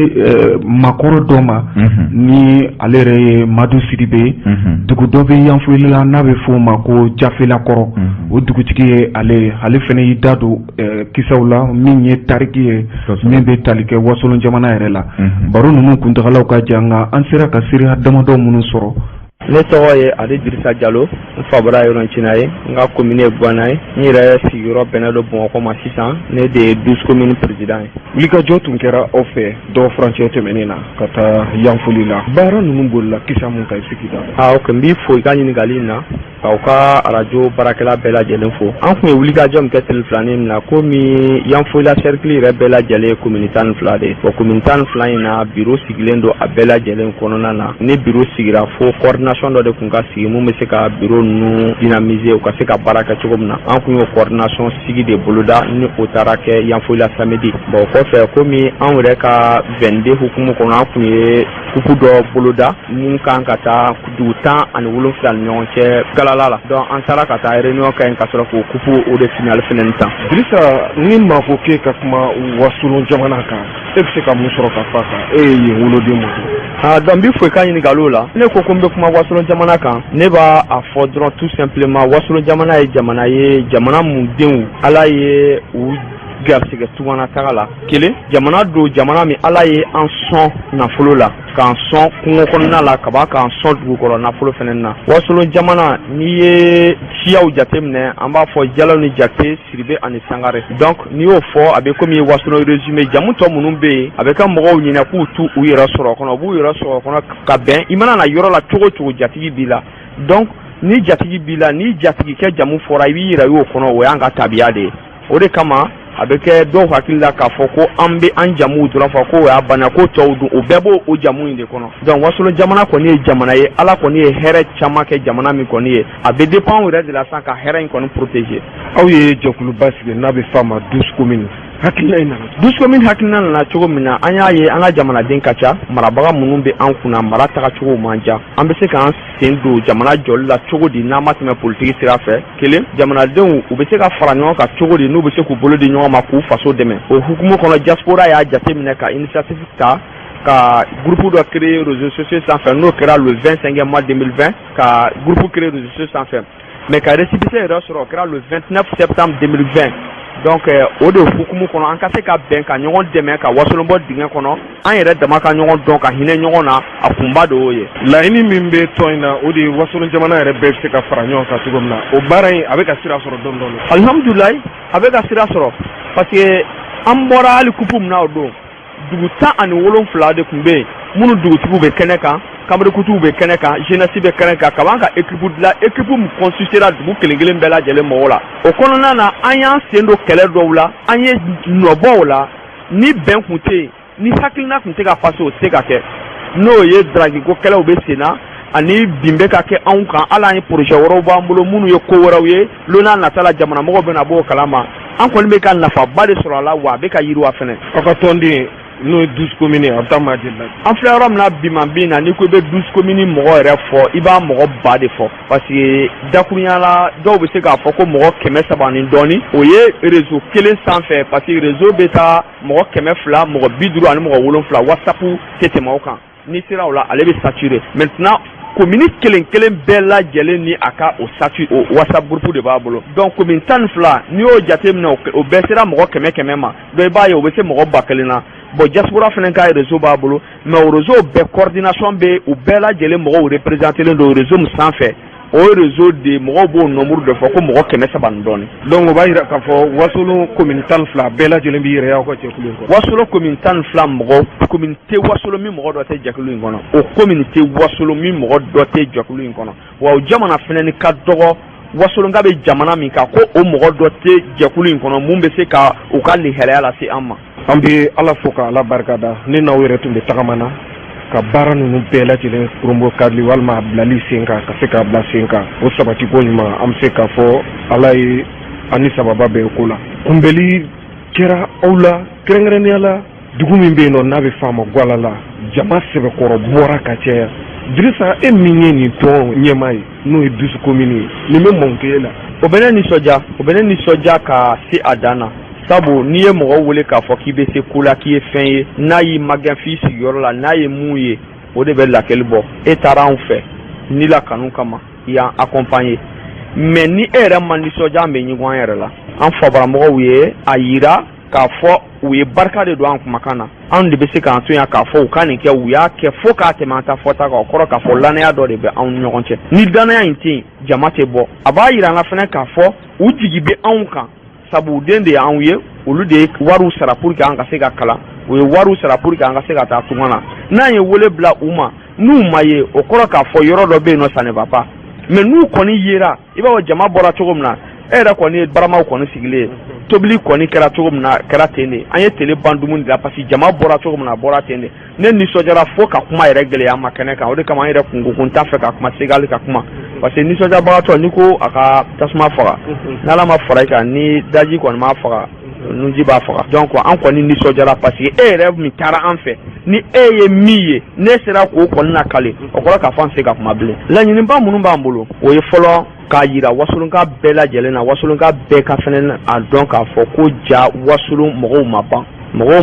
makɔrɔ dɔ ma ni ale yɛrɛ ye Madu Sidibe ye dugu dɔ bɛ Yanfoyila la n'a bɛ f'o ma ko Jafelakɔrɔ o dugutigi ye ale fana y'i da don kisɛw la min ye tariki ye min bɛ tali kɛ Wasolon jamana yɛrɛ la baro ninnu kuntagalaw ka jan nka an sera ka seereya damadɔ minnu sɔrɔ. Ne tɔgɔ ye Ali Dirisa Jalo n fa bɔra Yɔrɔncina ye n ka commune ye Guana ye n yɛrɛ sigiyɔrɔ bɛnnen don Bamakɔ ma sisan ne de ye 12 communes président ye. Wulikajɔ tun kɛra aw fɛ dɔw furancɛ tɛmɛnen na ka taa Yanfoli la baara ninnu bolila kisa mun ka sigida. Ok n b'i fo i ka ɲininkali in na k'aw ka arajo baarakɛla bɛɛ lajɛlen fo. An kun ye wulikajɔ min kɛ tile filanin min na komi Yanfolila cercle yɛrɛ bɛɛ lajɛlen ye commune 12 de ye. Bon commune 12 in na bureau sigilen don a bɛɛ lajɛlen kɔnɔna na ni bureau sigira fo coordination dɔ de kun ka sigi mun bɛ se ka bureau ninnu dynamiser u ka se ka baara kɛ cogo min na an kun y'o coordination sigi de boloda ni o taara kɛ Yanfolila samedi. Bon o kɔfɛ komi an yɛrɛ ka 22 hukumu kɔnɔ an kun ye kupu dɔ boloda mun kan ka taa dugu 17 ni ɲɔgɔn cɛ galala la donc an taara ka taa réunion kɛ yen ka sɔrɔ k'o kupu o de final fɛnɛ tan. Dirisa ni maa ko k'e ka kuma Wasolon jamana kan e bɛ se ka mun sɔrɔ ka fɔ a kan e ye yen woloden mun ye. Donc n b'i fo i ka ɲininkaliw la ne ko n bɛ kuma Wasolon jamana kan ne b'a fɔ dɔrɔn tout simplement Wasolon jamana ye jamana mun denw Ala ye u garisigɛ tungana taga la kelen jamana do jamana min Ala ye an sɔn nafolo la k'an sɔn kungo kɔnɔna la ka b'a k'an sɔn dugukɔrɔ nafolo fɛnɛ na. Wasolon jamana n'i ye siyaw jateminɛ an b'a fɔ Jalaw ni Jakite Siribe ani Sangare donc n'i y'o fɔ a bɛ komi Wasolon résumé jamu tɔ minnu bɛ yen a bɛ ka mɔgɔw ɲinɛ k'u tu u yɛrɛ sɔrɔ kɔnɔ u b'u yɛrɛ sɔrɔ kɔnɔ ka bɛn i mana na yɔrɔ la cogo cogo jatigi b'i la donc ni jatigi b'i la ni jatigi kɛ jamu fɔra i b'i yɛrɛ y'o kɔnɔ o y'an ka tabiya de ye o de kama a bɛ kɛ dɔw hakili la k'a fɔ ko an bɛ an jamuw dɔrɔn fɔ ko o y'a banna ko tɔw dun o bɛɛ b'o o jamu in de kɔnɔ donc Wasolon jamana kɔni ye jamana ye Ala kɔni ye hɛrɛ caman kɛ jamana min kɔni ye a bɛ dépend anw yɛrɛ de la sisan ka hɛrɛ in kɔni protéger. Aw ye jɛkuluba sigi n'a bɛ f'a ma 12 communes hakilina in nana 12 communes hakilina nana cogo min na an y'a ye an ka jamanaden ka ca marabaga minnu bɛ an kunna mara tagacogo man ca an bɛ se k'an sen don jamana jɔli la cogo di n'an ma tɛmɛ politiki sira fɛ kelen jamanadenw u bɛ se ka fara ɲɔgɔn kan cogo di n'u bɛ se k'u bolo di ɲɔgɔn ma k'u faso dɛmɛ o hukumu kɔnɔ diaspora y'a jateminɛ ka initiative ta ka groupe dɔ créer réseaux sociaux sanfɛ n'o kɛra le 25 mars 2020 ka groupe créer réseaux sociaux sanfɛ mais ka récépissé yɛrɛ sɔrɔ o kɛra le 29 septembre 2020 donc o de hukumu kɔnɔ an ka se ka bɛn ka ɲɔgɔn dɛmɛ ka Wasolon bɔ dingɛ kɔnɔ an yɛrɛ dama ka ɲɔgɔn dɔn ka hinɛ ɲɔgɔn na a kunba de y'o ye. Laɲini min bɛ tɔn in na o de ye Wasolon jamana yɛrɛ bɛɛ bɛ se ka fara ɲɔgɔn kan cogo min na o baara in a bɛ ka sira sɔrɔ dɔɔni dɔɔni. Alhamdulilayi a bɛ ka sira sɔrɔ parce que an bɔra hali kupu min na o don dugu 17 de tun bɛ yen minnu dugutigiw bɛ kɛnɛ kan kamarikutigiw bɛ kɛnɛ kan jeunesse bɛ kɛnɛ kan ka b'an ka équipe dilan équipe min constituera dugu kelen kelen bɛɛ lajɛlen mɔgɔw la o kɔnɔna na an y'an sen don kɛlɛ dɔw la an ye nɔbɔ o la ni bɛn kun tɛ yen ni hakilina kun tɛ ka passer o tɛ se ka kɛ n'o ye dragiko kɛlɛw bɛ sen na ani bin bɛ ka kɛ anw kan hali an ye projet wɛrɛw b'an bolo minnu ye ko wɛrɛw ye don n'a nata la jamana mɔgɔw bɛ na bɔ o kalama an kɔni bɛ ka nafaba de sɔrɔ a la wa a bɛ ka yiriwa fɛnɛ. Aw ka tɔnden n'o ye 12 communes a bɛ taa maa joli la. An filɛ yɔrɔ min na bi ma bin na n'i ko i bɛ 12 communes mɔgɔ yɛrɛ fɔ i b'a mɔgɔ ba de fɔ parce que dakurunya la dɔw bɛ se k'a fɔ ko mɔgɔ 300 ni dɔɔni o ye réseau kelen sanfɛ parce que réseau bɛ taa mɔgɔ 200 mɔgɔ 50 ani mɔgɔ 7 WhatsApp tɛ tɛmɛ o kan n'i sera o la ale bɛ saturer maintenant commune kelen kelen bɛɛ lajɛlen ni a ka o statut o WhatsApp groupe de b'a bolo donc commune 12 n'i y'o jateminɛ o bɛɛ sera mɔgɔ 100 ma donc i b'a ye o bɛ se mɔgɔ 1000 na bon diaspora fɛnɛ ka réseau b'a bolo mais o réseau bɛɛ coordination bɛ u bɛɛ lajɛlen mɔgɔw représenté don réseau min sanfɛ o réseau de mɔgɔw b'o nombre de fɔ ko mɔgɔ 300 ni dɔɔni. Donc o b'a yira k'a fɔ Wasolon commune 12 bɛɛ lajɛlen b'i yɛrɛ y'aw ka jɛkulu in kɔnɔ. Wasolon commune 12 mɔgɔ commune tɛ Wasolon min mɔgɔ dɔ tɛ jɛkulu in kɔnɔ o commune tɛ Wasolon min mɔgɔ dɔ tɛ jɛkulu in kɔnɔ wa o jamana fɛnɛ ni ka dɔgɔ Wasolon ka bɛ jamana min kan ko o mɔgɔ dɔ tɛ jɛkulu in kɔnɔ mun bɛ se ka u ka lihɛrɛya lase an ma. An bɛ Ala fo ka Ala barikada ne n'aw yɛrɛ tun bɛ tagama na ka baara ninnu bɛɛ lajɛlen kurumbo kadiri walima a bilali sen kan ka se k'a bila sen kan o sabati ko ɲuman an bɛ se k'a fɔ Ala ye ani sababa bɛɛ ko la. Kunbɛli kɛra aw la kɛrɛnkɛrɛnnenya la dugu min bɛ yen nɔ n'a bɛ f'a ma Guala la jama sɛbɛkɔrɔ bɔra ka caya Drissa e minye ni ton nyemai no e dusu komini ni me monke la obene ni soja ka si adana sabu ni ye mɔgɔ wele k'a fɔ k'i bɛ se ko la k'i ye fɛn ye n'a y'i magɛn f'i sigiyɔrɔ la n'a ye mun ye o de bɛ lakɛli bɔ e taara anw fɛ ni la kanu kama i y'an accompagner mais ni e yɛrɛ man nisɔndiya an bɛ ɲɔgɔn an yɛrɛ la an fabaramɔgɔw ye a yira k'a fɔ u ye barika de don an kumakan na anw de bɛ se k'an to yan k'a fɔ u ka nin kɛ u y'a kɛ fo k'a tɛmɛ an ta fɔta kan o kɔrɔ k'a fɔ lannaya dɔ de bɛ anw ni ɲɔgɔn cɛ ni dannaya in tɛ yen jama tɛ bɔ a b'a yira an na fana k'a fɔ u jigi bɛ anw kan sabu den de y'anw ye olu de ye wariw sara pour que an ka se ka kalan u ye wariw sara pour que an ka se ka taa tunga na n'an ye wele bila u ma n'u ma ye o kɔrɔ k'a fɔ yɔrɔ dɔ bɛ yen nɔ ça ne va pas mais n'u kɔni yera i b'a fɔ jama bɔra cogo min na e yɛrɛ kɔni ye baramaw kɔni sigilen tobili kɔni kɛra cogo min na kɛra ten de an ye tele ban dumuni de la parce que jama bɔra cogo min na a bɔra ten de ne nisɔndiyara fo ka kuma yɛrɛ gɛlɛya ma kɛnɛ kan o de kama an yɛrɛ kunko n t'a fɛ ka kuma segali ka kuma parce que nisɔndiyabagatɔ n'i ko a ka tasuma faga n'ala ma fara i kan ni daji kɔni m'a faga nunji b'a faga donc an kɔni nisɔndiyara parce que e yɛrɛ min taara an fɛ ni e ye min ye ne sera k'o kɔni na kale o kɔrɔ k'a fɔ an se ka kuma bilen laɲiniba minnu b'an bolo o ye fɔlɔ k'a yira wasolonka bɛɛ lajɛlen na wasolonka bɛɛ ka fɛnɛ a dɔn k'a fɔ ko ja wasolon mɔgɔw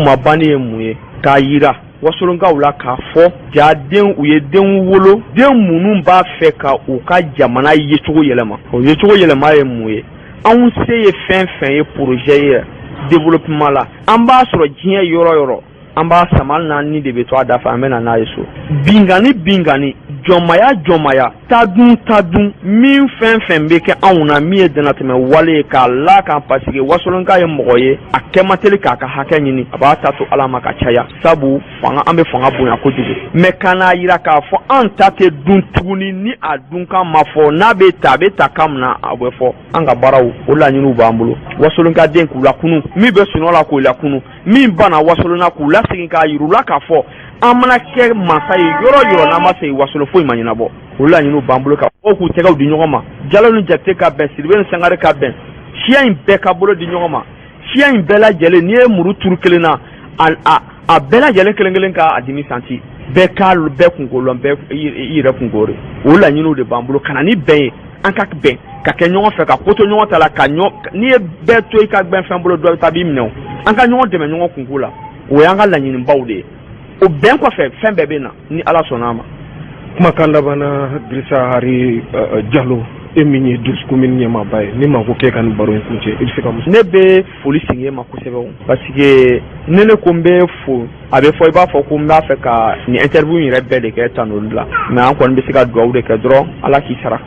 ma ban ye mun ye k'a yira wasolonkaw la k'a fɔ ja den u ye den wolo den minnu b'a fɛ ka u ka jamana yecogo yɛlɛma o yecogo yɛlɛma ye mun ye anw se ye fɛn fɛn ye projet ye développement la an b'a sɔrɔ diɲɛ yɔrɔ yɔrɔ an b'a sama naani de bɛ to a da fɛ an bɛ na n'a ye so bingani jɔnmaya ta dun min fɛn fɛn bɛ kɛ anw na min ye danatɛmɛ wale ye k'a la kan parce que wasolonka ye mɔgɔ ye a kɛ ma teli k'a ka hakɛ ɲini a b'a ta to ala ma ka caya sabu fanga an bɛ fanga bonya kojugu mais kana yira k'a fɔ an ta tɛ dun tuguni ni a dunkan ma fɔ n'a bɛ ta a bɛ ta kan min na a bɛ fɔ an ka baaraw o laɲiniw b'an bolo wasolonka den k'u lakunu min bɛ sunɔgɔ la k'u lakunu min banna wasolonna k'u lasegin k'a yir'u la k'a fɔ an mana kɛ masa ye yɔrɔ n'an ma se wasolo foyi ma ɲɛnabɔ o laɲiniw b'an bolo ka fɔ k'u tɛgɛw di ɲɔgɔn ma Jalo ni Jakite ka bɛn Sidibe ni Sangare ka bɛn siya in bɛɛ ka bolo di ɲɔgɔn ma siya in bɛɛ lajɛlen n'i ye muru turu kelen na a bɛɛ lajɛlen kelen ka a dimi santi bɛɛ ka bɛɛ kunkolo bɛɛ i yɛrɛ kunkolo o laɲiniw de b'an bolo ka na ni bɛn ye an ka bɛn ka kɛ ɲɔgɔn fɛ ka koto ɲɔgɔn ta la ka n'i ye bɛɛ to i ka bɛn fɛn bolo dɔ bɛ taa b'i minɛ o an ka ɲɔgɔn dɛmɛ ɲɔgɔn kunko la o y'an ka laɲinibaw de ye o bɛn kɔfɛ fɛn bɛɛ bɛ na ni ala sɔnna ma kumakan labanna Drissa Hari Jalo e min ye dusukun min ɲɛmaaba ye ne ma ko k'e ka nin baro in kuncɛ i bɛ se ka mun. ne bɛ foli sigi e ma kosɛbɛ parce que ne ko n bɛ fo a bɛ fɔ i b'a fɔ ko n b'a fɛ ka nin interview in yɛrɛ bɛɛ de kɛ tan n'olu la mais an kɔni bɛ se ka dugawu de kɛ dɔrɔn ala k'i sara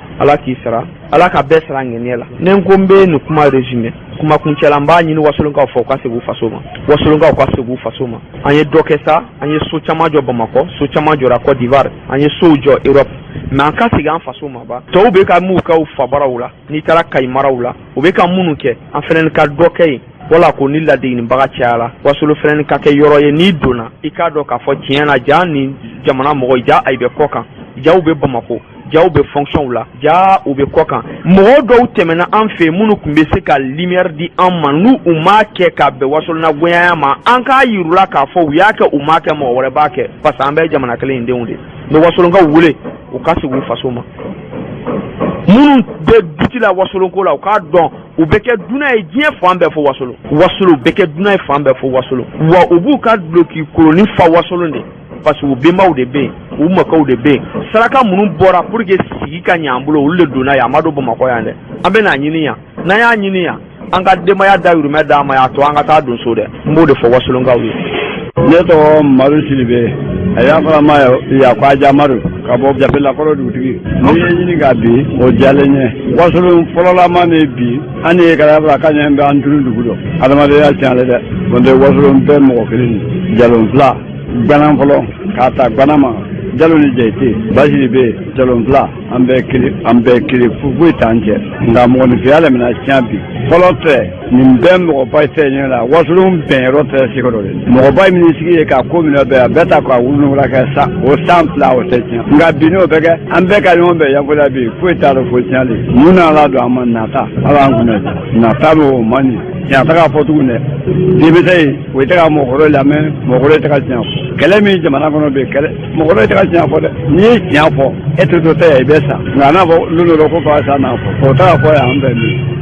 ala ka bɛɛ sara ŋɛniya la ne ko n bɛ nin kuma résumé kuma kuncɛ la n b'a ɲini wasolonkaw fɛ u ka segin u faso ma wasolonkaw ka segin u faso ma an ye dɔ kɛ sa an ye so caman jɔ Bamakɔ so caman jɔra Côte d'Ivoire an ye sow jɔ Europe mais an ka segin an faso ma ba tɔw bɛ ka mun kɛ u fabaraw la n'i taara Kayi maraw la u bɛ ka minnu kɛ an fɛnɛ ka dɔ kɛ yen wala ko ni ladeginibaga cayara wasolo fɛnɛ ka kɛ yɔrɔ ye n'i donna i k'a dɔn k'a fɔ tiɲɛ na ja ni jamana mɔgɔ ja ay bɛ kɔ kan jaw bɛ Bamakɔ jaw bɛ fonction la ja u bɛ kɔ kan mɔgɔ dɔw tɛmɛna an fɛ minnu tun bɛ se ka lumière di an ma n'u u m'a kɛ ka bɛn wasolona gonyaya ma an k'a yirula k'a fɔ u y'a kɛ u m'a kɛ mɔgɔ wɛrɛ b'a kɛ parce que an bɛ jamana kelen in denw de mais wasolonka wele u ka segin u faso ma minnu bɛ duti la wasolonko la u k'a dɔn u bɛ kɛ dunan ye diɲɛ fan bɛɛ fɔ wasolo bɛ kɛ dunan ye fan bɛɛ fɔ wasolo wa u b'u ka duloki koloni fa wasolon de parce que u benbaw de bɛ yen u mɔkɛw de bɛ yen saraka minnu bɔra pour que sigi ka ɲɛ an bolo olu de donna yan a ma don Bamakɔ yan dɛ an bɛ n'a ɲini yan n'an y'a ɲini yan an ka denbaya dayirimɛ d'a ma yan a to an ka taa don so dɛ n b'o de fɔ wasolonkaw ye. ne tɔgɔ Madu Sidibe a y'a fɔ ma Yakwaja Amadu ka bɔ Japelakɔrɔ dugutigi n'i ye ɲini ka bi o diyalen ye wasolon fɔlɔlama min bi an ye karabara ka ɲɛ bɛ an turu dugu dɔ adamadenya tiɲɛ ale dɛ o tɛ wasolon bɛɛ mɔgɔ kelen Jalon fila Gbanan fɔlɔ k'a ta Gbanan ma Jalo ni Jakite Basiri bɛ Jalon fila an bɛɛ kelen foyi t'an cɛ nka mɔgɔninfinya lamina tiɲɛ bi fɔlɔ tɛ nin bɛɛ mɔgɔba tɛ ɲɛ la wasolon bɛnyɔrɔ tɛ seko dɔ de mɔgɔba min sigi ye ka ko minɛ bɛɛ a bɛɛ ta k'a wulunwula kɛ sa o san fila o tɛ tiɲɛ nka bi n'o bɛ kɛ an bɛɛ ka ɲɔgɔn bɛɛ yafola bi foyi t'a dɔn foyi tiɲɛ de mun nana don an ma nata ala an kunna nata bɛ o man ɲi tiɲɛ tɛ k'a fɔ tuguni dɛ denmisɛn o tɛ ka mɔgɔkɔrɔ lamɛn mɔgɔkɔrɔ tɛ ka tiɲɛ fɔ kɛlɛ min jamana kɔnɔ bɛ kɛlɛ mɔgɔkɔrɔ tɛ ka tiɲɛ fɔ dɛ n'i ye tiɲɛ fɔ e tɛ to tɛ i bɛ sa nka n'a fɔ lolo dɔ ko fa sa n'a fɔ o tɛ ka fɔ yan fɛ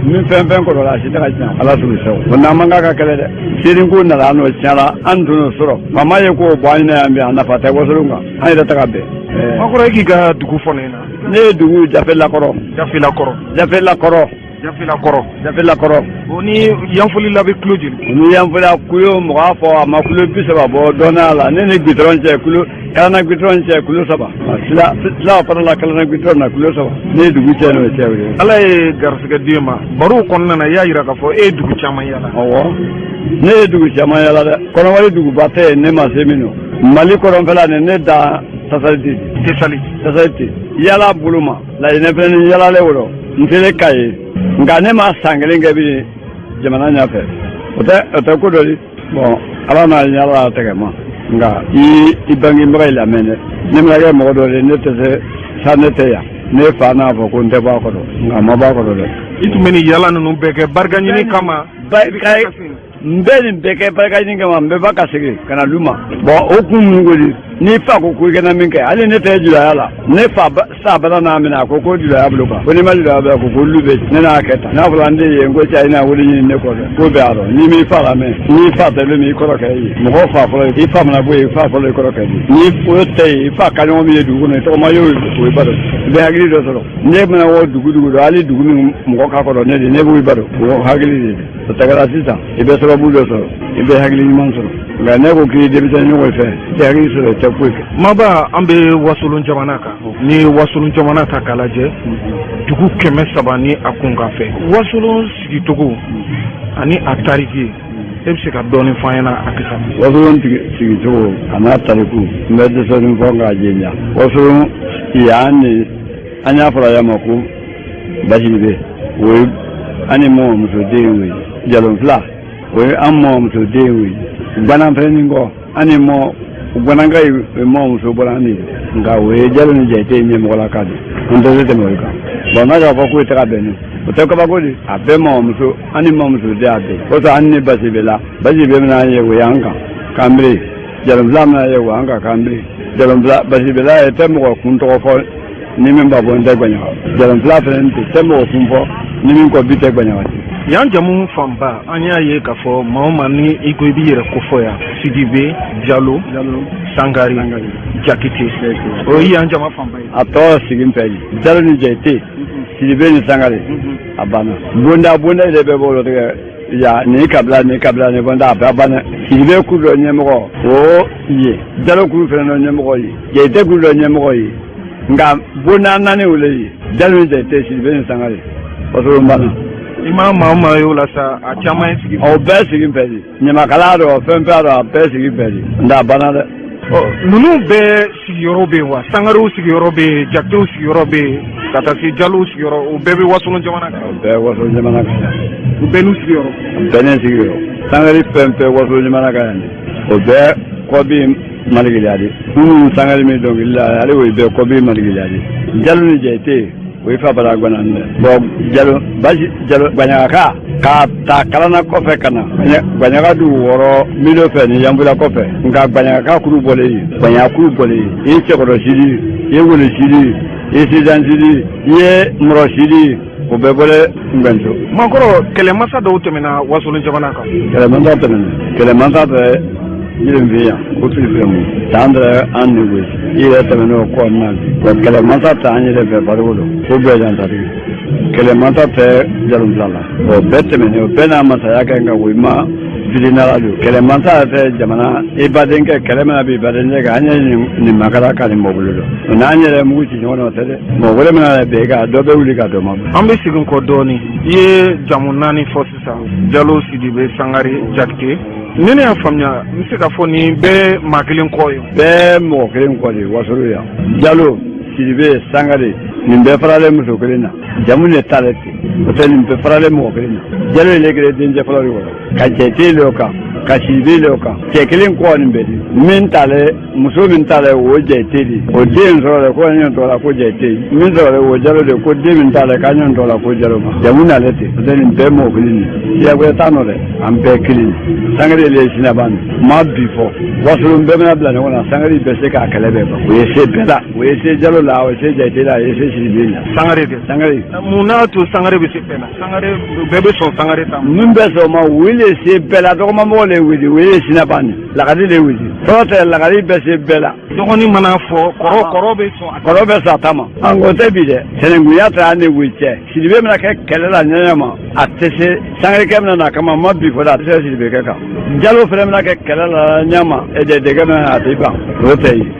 min fɛn fɛn kɔrɔ la a si tɛ ka tiɲɛ ala sɔrɔ sɛw o n'an man kan ka kɛlɛ dɛ seerin ko nana an n'o tiɲɛ la an tun n'o sɔrɔ faama ye ko bɔ an yan bi a nafa tɛ wasolon kan an yɛrɛ tɛ ka bɛn. Makɔrɔ e k'i ka dugu fɔ ne ɲɛna. Ne ye dugu Jafelakɔrɔ. Jafelakɔrɔ. O ni yanfoli la bɛ kulo joli. Ni yanfola kulo mɔgɔ fɔ a ma kulo 30 bɔ dɔnniya la ne ni goudron cɛ kulo kalana goudron cɛ kulo 3 sila fana la kalana goudron na kulo 3 ne ye dugu cɛ n'o cɛ o. Ala ye garisɛgɛ d'e ma baro kɔnɔna na i y'a yira k'a fɔ e ye dugu caman yala. Awɔ ne ye dugu caman yala dɛ kɔnɔwari duguba tɛ yen ne ma se min nɔ Mali kɔrɔnfɛla ni ne da Tasaliti yala bolo ma laɲinɛ fɛnɛ ni yala le wolo n tɛ ka ye nka ne ma san kelen kɛ bi jamana ɲɛfɛ o tɛ ko dɔ di bon ala n'a yala tɛgɛ ma nka i bangebaga yi lamɛn dɛ ne bɛna kɛ mɔgɔ dɔ de ne tɛ se sa ne tɛ yan ne fa n'a fɔ ko n tɛ bɔ a kɔrɔ nka n ma bɔ a kɔrɔ dɛ. I tun bɛ nin yala ninnu bɛɛ kɛ barika ɲini kama. N bɛ nin bɛɛ kɛ barika ɲini kama n bɛ ba ka segin ka na Luma bon o kun mun ko di ni fa ko i kana min kɛ hali ne tɛ julaya la ne fa sa bala n'a minɛ a ko julaya bolo kan ko ni ma julaya bolo ko olu bɛ ne n'a kɛ tan n'a fɔra n den ye n ko cɛ i n'a wele ɲini ne kɔ dɛ ko bɛɛ y'a dɔn ni m'i fa lamɛn n'i fa tɛ min i kɔrɔ kɛ i ye mɔgɔ fa fɔlɔ i fa mana bɔ yen i fa fɔlɔ i kɔrɔ kɛ di ni o tɛ yen i fa ka ɲɔgɔn min ye dugu kɔnɔ i tɔgɔma y'o o ba dɔn i bɛ hakili dɔ sɔrɔ ne mana wɔ dugu dɔ hali dugu min mɔgɔ ka kɔrɔ ne de ne b'o ba dɔn o hakili de o tɛgɛra sisan i bɛ sababu dɔ sɔrɔ i bɛ hakili ɲuman sɔrɔ nka ne ko k'i denmisɛn ɲɔgɔn fɛ i tɛ hakili sɔrɔ i tɛ foyi kɛ. Maba an bɛ Wasolon jamana kan ni Wasolon jamana ta k'a lajɛ dugu 300 ni a kun kan fɛ Wasolon sigicogo ani a tariki e bɛ se ka dɔɔnin fɔ an ɲɛna a kisa. Wasolon sigicogo a n'a tariku n bɛ dɛsɛnin fɔ k'a jɛnya Wasolon yan de an y'a fɔra yan ma ko Basibe o ye an ni mɔgɔ musoden ye Jalonfila o ye an mɔgɔ musoden ye Gbanafɛn kɔ an ni Gbananka ye mɔgɔ muso bɔra an de nka o ye Jalo ni Jayite ɲɛmɔgɔla ka di an tɛ se tɛmɛ o kan bon n'a y'a fɔ k'o tɛ ka bɛn ne o tɛ kabako di a bɛɛ mɔgɔ muso an ni mɔgɔ muso de y'a bɛn o an ni Basibe la Basibe bɛna ye o y'an kan k'an bere Jalonfila bɛna ye o y'an kan k'an bere Jalonfila Basibe la ye tɛ mɔgɔ kun tɔgɔ fɔ ni min b'a fɔ n tɛ Gbanyaga Jalonfila fɛnɛ tɛ mɔgɔ kun fɔ ni min kɔ bi tɛ Gbanyaga. Yan jamu fanba an y'a ye k'a fɔ maa o maa ni i ko i b'i yɛrɛ kofɔ yan Sidibe Jalo Sangare Jakite o ye yan jama fanba ye. A tɔ sigi fɛ Jalo ni Jayite Sidibe ni Sangare a banna bonda de bɛ bɔ o tigɛ ya ni kabila ni bonda a bɛɛ banna Sidibe kuru dɔ ɲɛmɔgɔ o ye Jalo kuru fɛnɛ dɔ ɲɛmɔgɔ ye Jayite kuru dɔ ɲɛmɔgɔ ye nka bonda 4 wele ye Jalo ni Jayite Sidibe ni Sangare Wasolon banna. I ma maa o maa ye o la sa a caman ye sigi. O bɛɛ sigi fɛ di ɲamakala dɔ fɛn fɛn dɔ a bɛɛ sigi fɛ di nka a banna dɛ. Ninnu bɛɛ sigiyɔrɔ bɛ yen wa Sangarew sigiyɔrɔ bɛ yen Jakitew sigiyɔrɔ bɛ yen ka taa se Jalow sigiyɔrɔ o bɛɛ bɛ Wasolon jamana kan. O bɛɛ Wasolon jamana kan. O bɛɛ n'u sigiyɔrɔ. Bɛɛ n'u sigiyɔrɔ Sangare fɛn Wasolon jamana kan yan de o bɛɛ kɔ bɛ Maligiliya de minnu Sangare min dɔnkili la ale o bɛɛ kɔ bɛ Maligiliya de Jalo ni Jayite o ye fa bara Gbanan dɛ bon Jalo Gbanyaga k'a ta kalana kɔfɛ ka na Gbanyaga du 6 milieu fɛ ni Yanfɔlila kɔfɛ nka Gbanyaga kuru bɔlen yen Gbanyaga kuru bɔlen yen i ye Cɛkɔrɔ Sidi i ye Wolo Sidi i ye Sidan Sidi i ye Mɔrɔ Sidi o bɛɛ bɔlen Ngbɛnso. Makɔrɔ kɛlɛmasa dɔw tɛmɛna Wasolon jamana kan. Kɛlɛmasa tɛmɛna kɛlɛmasa tɛ Yirim fɛ yan ko fili mun san tɛ an ni gosi i yɛrɛ tɛmɛn'o kɔ na bi kɛlɛmasa tɛ an yɛrɛ fɛ farikolo ko bɛɛ jantatigi kɛlɛmasa tɛ Jalonfila la o bɛɛ tɛmɛnen o bɛɛ n'a masaya kɛ nka o ma filinala don kɛlɛmasa tɛ jamana i badenkɛ kɛlɛ mana bi badenkɛ kan an ye nin makala ka nin mɔgɔ bolo dɔn n'an yɛrɛ mugu ci ɲɔgɔn na o tɛ dɛ mɔgɔ wɛrɛ mana bɛn kan dɔ bɛ wuli ka dɔ ma bɔ. An bɛ segin kɔ dɔɔnin i ye jamu 4 fɔ sisan Jalo Sidibe Sangare Jakite ni ne y'a faamuya n bɛ se ka fɔ nin bɛɛ maa kelen kɔ ye. Bɛɛ mɔgɔ kelen kɔ de Wasolon yan Jalo Sidibe Sangare nin bɛɛ faralen muso kelen na jamu de t'ale ten o tɛ nin bɛɛ faralen mɔgɔ kelen na Jalo ye kelen dencɛ fɔlɔ de wɔrɔ ka Jayite le kan ka sidibe le kan cɛ kelen kɔ nin bɛ di min t'ale muso min t'ale o jɛ te di o den sɔrɔ le ko ɲɔ tɔ la ko jɛ te min sɔrɔ o jalo de ko den min t'ale ka ɲɔ tɔ la ko jalo ma jamu n'ale te parce que nin bɛɛ mɔgɔ kelen nin siyagoya t'a nɔ dɛ an bɛɛ kelen sangare le ye sinaba ma bi fɔ wasolon bɛɛ bɛna bila ɲɔgɔn na sangare bɛ se k'a kɛlɛ bɛɛ ban o ye se bɛɛ la o ye se jalo la o ye se jate la o ye se sidibe la sangare de sangare mun n'a to sangare bɛ se bɛɛ la sangare bɛɛ bɛ sɔn sangare ta min bɛ sɔn ma wele se bɛɛ la dɔgɔmamɔgɔ le wele o ye sinaba nin lagadi le wele fɔlɔ tɛ lagadi bɛ se bɛɛ la dɔgɔnin mana fɔ kɔrɔ bɛ sɔn kɔrɔ bɛ sɔn a ta ma an ko tɛ bi dɛ sɛnɛngunya ta ne wuli cɛ sidibe bɛna kɛ kɛlɛ la ɲɛɲɛ ma a tɛ se sangarekɛ bɛna na kama ma bi fɔ la a tɛ se sidibe kɛ kan jalo fana bɛna kɛ kɛlɛ la ɲɛ ma dɛgɛ bɛna a tɛ ban o tɛ yen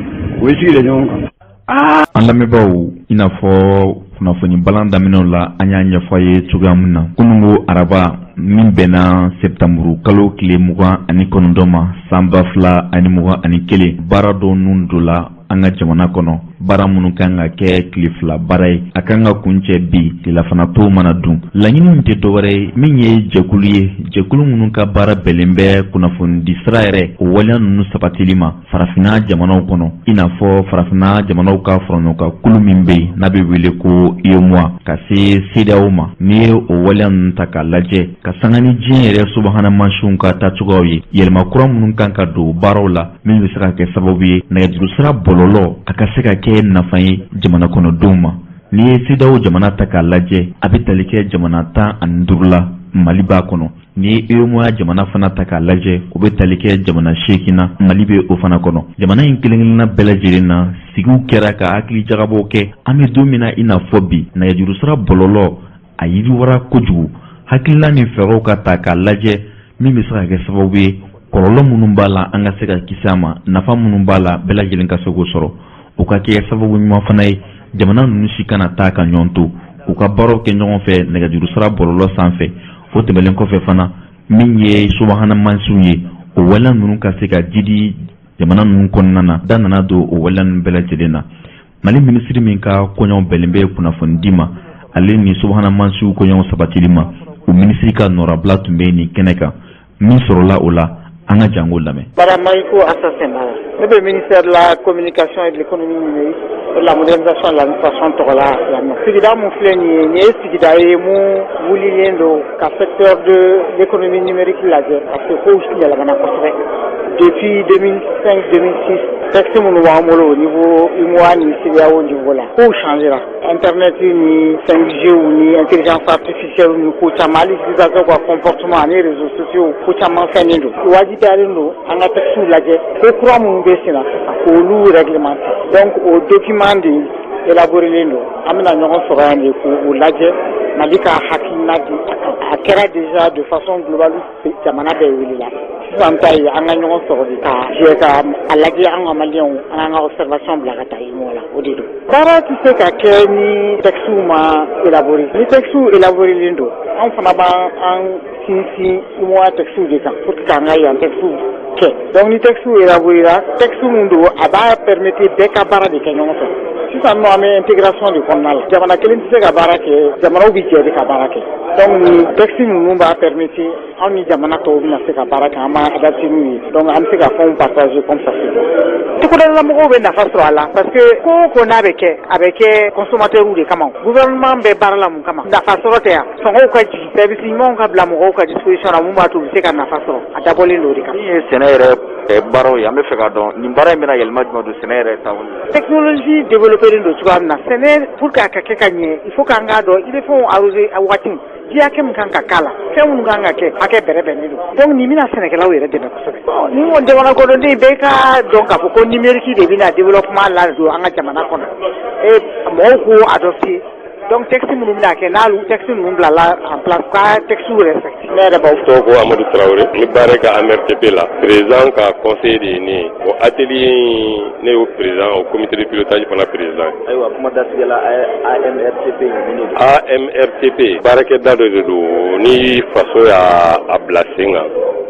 o ye sigilen ɲɔgɔn kan. An lamɛnbaaw i n'a fɔ kunnafoni balan daminɛw la an y'a ɲɛfɔ ye cogoya min na kunungo araba min bɛnna septanburu kalo tile 29 ma san 2021 baara dɔ nun dɔ la an ka jamana kɔnɔ baara minnu kan ka kɛ tile 2 baara ye a kan ka kuncɛ bi tilafana to mana dun laɲiniw tɛ dɔwɛrɛ ye min ye jɛkulu ye jɛkulu minnu ka baara bɛlen bɛ kunnafoni di sira yɛrɛ o waleya ninnu sabatili ma farafina jamanaw kɔnɔ i n'a fɔ farafina jamanaw ka faraɲɔgɔnka kulu min bɛ yen n'a bɛ wele ko UEMOA ka se CEDEAO ma n'i ye o waleya ninnu ta k'a lajɛ ka sanga ni diɲɛ yɛrɛ subahana mansinw ka taacogoyaw ye yɛlɛma kura minnu kan ka don baaraw la min bɛ se ka kɛ sababu ye nɛgɛjuru sira bɔlɔlɔ a ka se ka kɛ nafa ye jamana kɔnɔdenw ma n'i ye CEDEAO jamana ta k'a lajɛ a bɛ tali kɛ jamana 15 la Mali b'a kɔnɔ n'i ye UEMOA jamana fana ta k'a lajɛ o bɛ tali kɛ jamana 8 na Mali bɛ o fana kɔnɔ jamana in kelen-kelenna bɛɛ lajɛlen na sigiw kɛra ka hakili jagabɔw kɛ an bɛ don min na i n'a fɔ bi nɛgɛjuru sira bɔlɔlɔ a yiriwara kojugu hakilina ni fɛɛrɛw ka ta k'a lajɛ min bɛ se ka kɛ sababu ye kɔlɔlɔ minnu b'a la an ka se ka kisi a ma nafa minnu b'a la bɛɛ lajɛlen ka se k'o sɔrɔ o ka kɛ sababu ɲuman fana ye jamana ninnu si kana taa ka ɲɔgɔn to u ka baaraw kɛ ɲɔgɔn fɛ nɛgɛjuru sira bɔlɔlɔ sanfɛ o tɛmɛlen kɔfɛ fana min ye subahana mansinw ye o waleya ninnu ka se ka didi jamana ninnu kɔnɔna na da nana don o waleya ninnu bɛɛ lajɛlen na Mali minisiri min ka kɔɲɔw bɛlen bɛ kunnafoni di ma ale ni subahana mansinw kɔɲɔw sabatili ma o minisiri ka nɔrabila tun bɛ nin kɛnɛ kan min sɔrɔla o la an ka jango lamɛn. Baramayiko Assassin Mara. Ne bɛ ministère de la communication et de l'économie numérique et de la modernisation de l'administration tɔgɔ la yan nɔ. Sigida mun filɛ nin ye sigida ye mun wulilen don ka secteur de l'économie numérique lajɛ parce que kow yɛlɛmana kosɛbɛ. Depuis 2005-2006 texte minnu b'an bolo au niveau UEMOA ni CEDEAO niveau la kow changera. Internet ni 5G ni intelligence artificielle ni ko caman hali utilisateur ka comportement ani réseaux sociaux ko caman fɛnnen don. Wajibiyalen don an ka texte lajɛ ko kura minnu bɛ sen na k'olu réglementer. Donc o document de élaboré don an bɛna ɲɔgɔn sɔrɔ yan de k'o lajɛ Mali ka hakilina di a kɛra déjà de façon globale jamana bɛɛ wulila sisan ta ye an ka ɲɔgɔn sɔrɔ de ka jɛ ka a lajɛ an ka maliyɛnw an k'an ka observation bila ka taa UEMOA la o de don. Baara tɛ se ka kɛ ni textes ma élaboré ni textes élaboré don an fana b'an sinsin UEMOA textes de kan pour que k'an ka yan textes kɛ donc ni textes élaboré la textes mun don a b'a permettre bɛɛ ka baara de kɛ ɲɔgɔn fɛ sisan nɔ an bɛ intégration de kɔnɔna la jamana kelen tɛ se ka baara kɛ jamanaw bɛ jɛ de ka baara kɛ donc ni texte ninnu b'a permettre anw ni jamana tɔw bɛna se ka baara kɛ an b'a adapter n'u ye donc an bɛ se ka fɛnw partager comme ça c'est bon. Togodalamɔgɔw bɛ nafa sɔrɔ a la parce que ko o ko n'a bɛ kɛ a bɛ kɛ consommateurs de kama gouvernement bɛ baara la mun kama nafa sɔrɔ tɛ yan sɔngɔw ka jigin service ɲumanw ka bila mɔgɔw ka disposition la mun b'a to u bɛ se ka nafa sɔrɔ a dabɔlen don o de kan. Min ye sɛnɛ yɛrɛ baaraw ye an bɛ fɛ ka dɔn nin baara in bɛna yɛlɛma jumɛn don sɛnɛ yɛrɛ taabolo la. Technologie développée don cogoya min na sɛnɛ pour que a ka kɛ ka ɲɛ il faut k'an k'a dɔn i bɛ fɛnw arroser a wagati min ji hakɛ min kan ka k'a la fɛn minnu kan ka kɛ hakɛ bɛrɛbɛnnen don donc nin bɛna sɛnɛkɛlaw yɛrɛ dɛmɛ kosɛbɛ. Ni ko jamana kɔnɔden bɛɛ ka dɔn k'a fɔ ko numérique de bɛna développement la don an ka jamana kɔnɔ mɔgɔw k'o adopter donc texte minnu bɛna kɛ n'olu texte ninnu bilala en place ka texte respecté. Ne yɛrɛ b'aw tɔgɔ ko Amadou Traoré n bɛ baara kɛ AMRTP la président ka conseil de ye ne ye o atelier ne y'o président o comité de pilotage fana président. Ayiwa kuma datigɛ la AMRTP ɲinini don. AMRTP baarakɛda dɔ de don ni faso y'a bila sen kan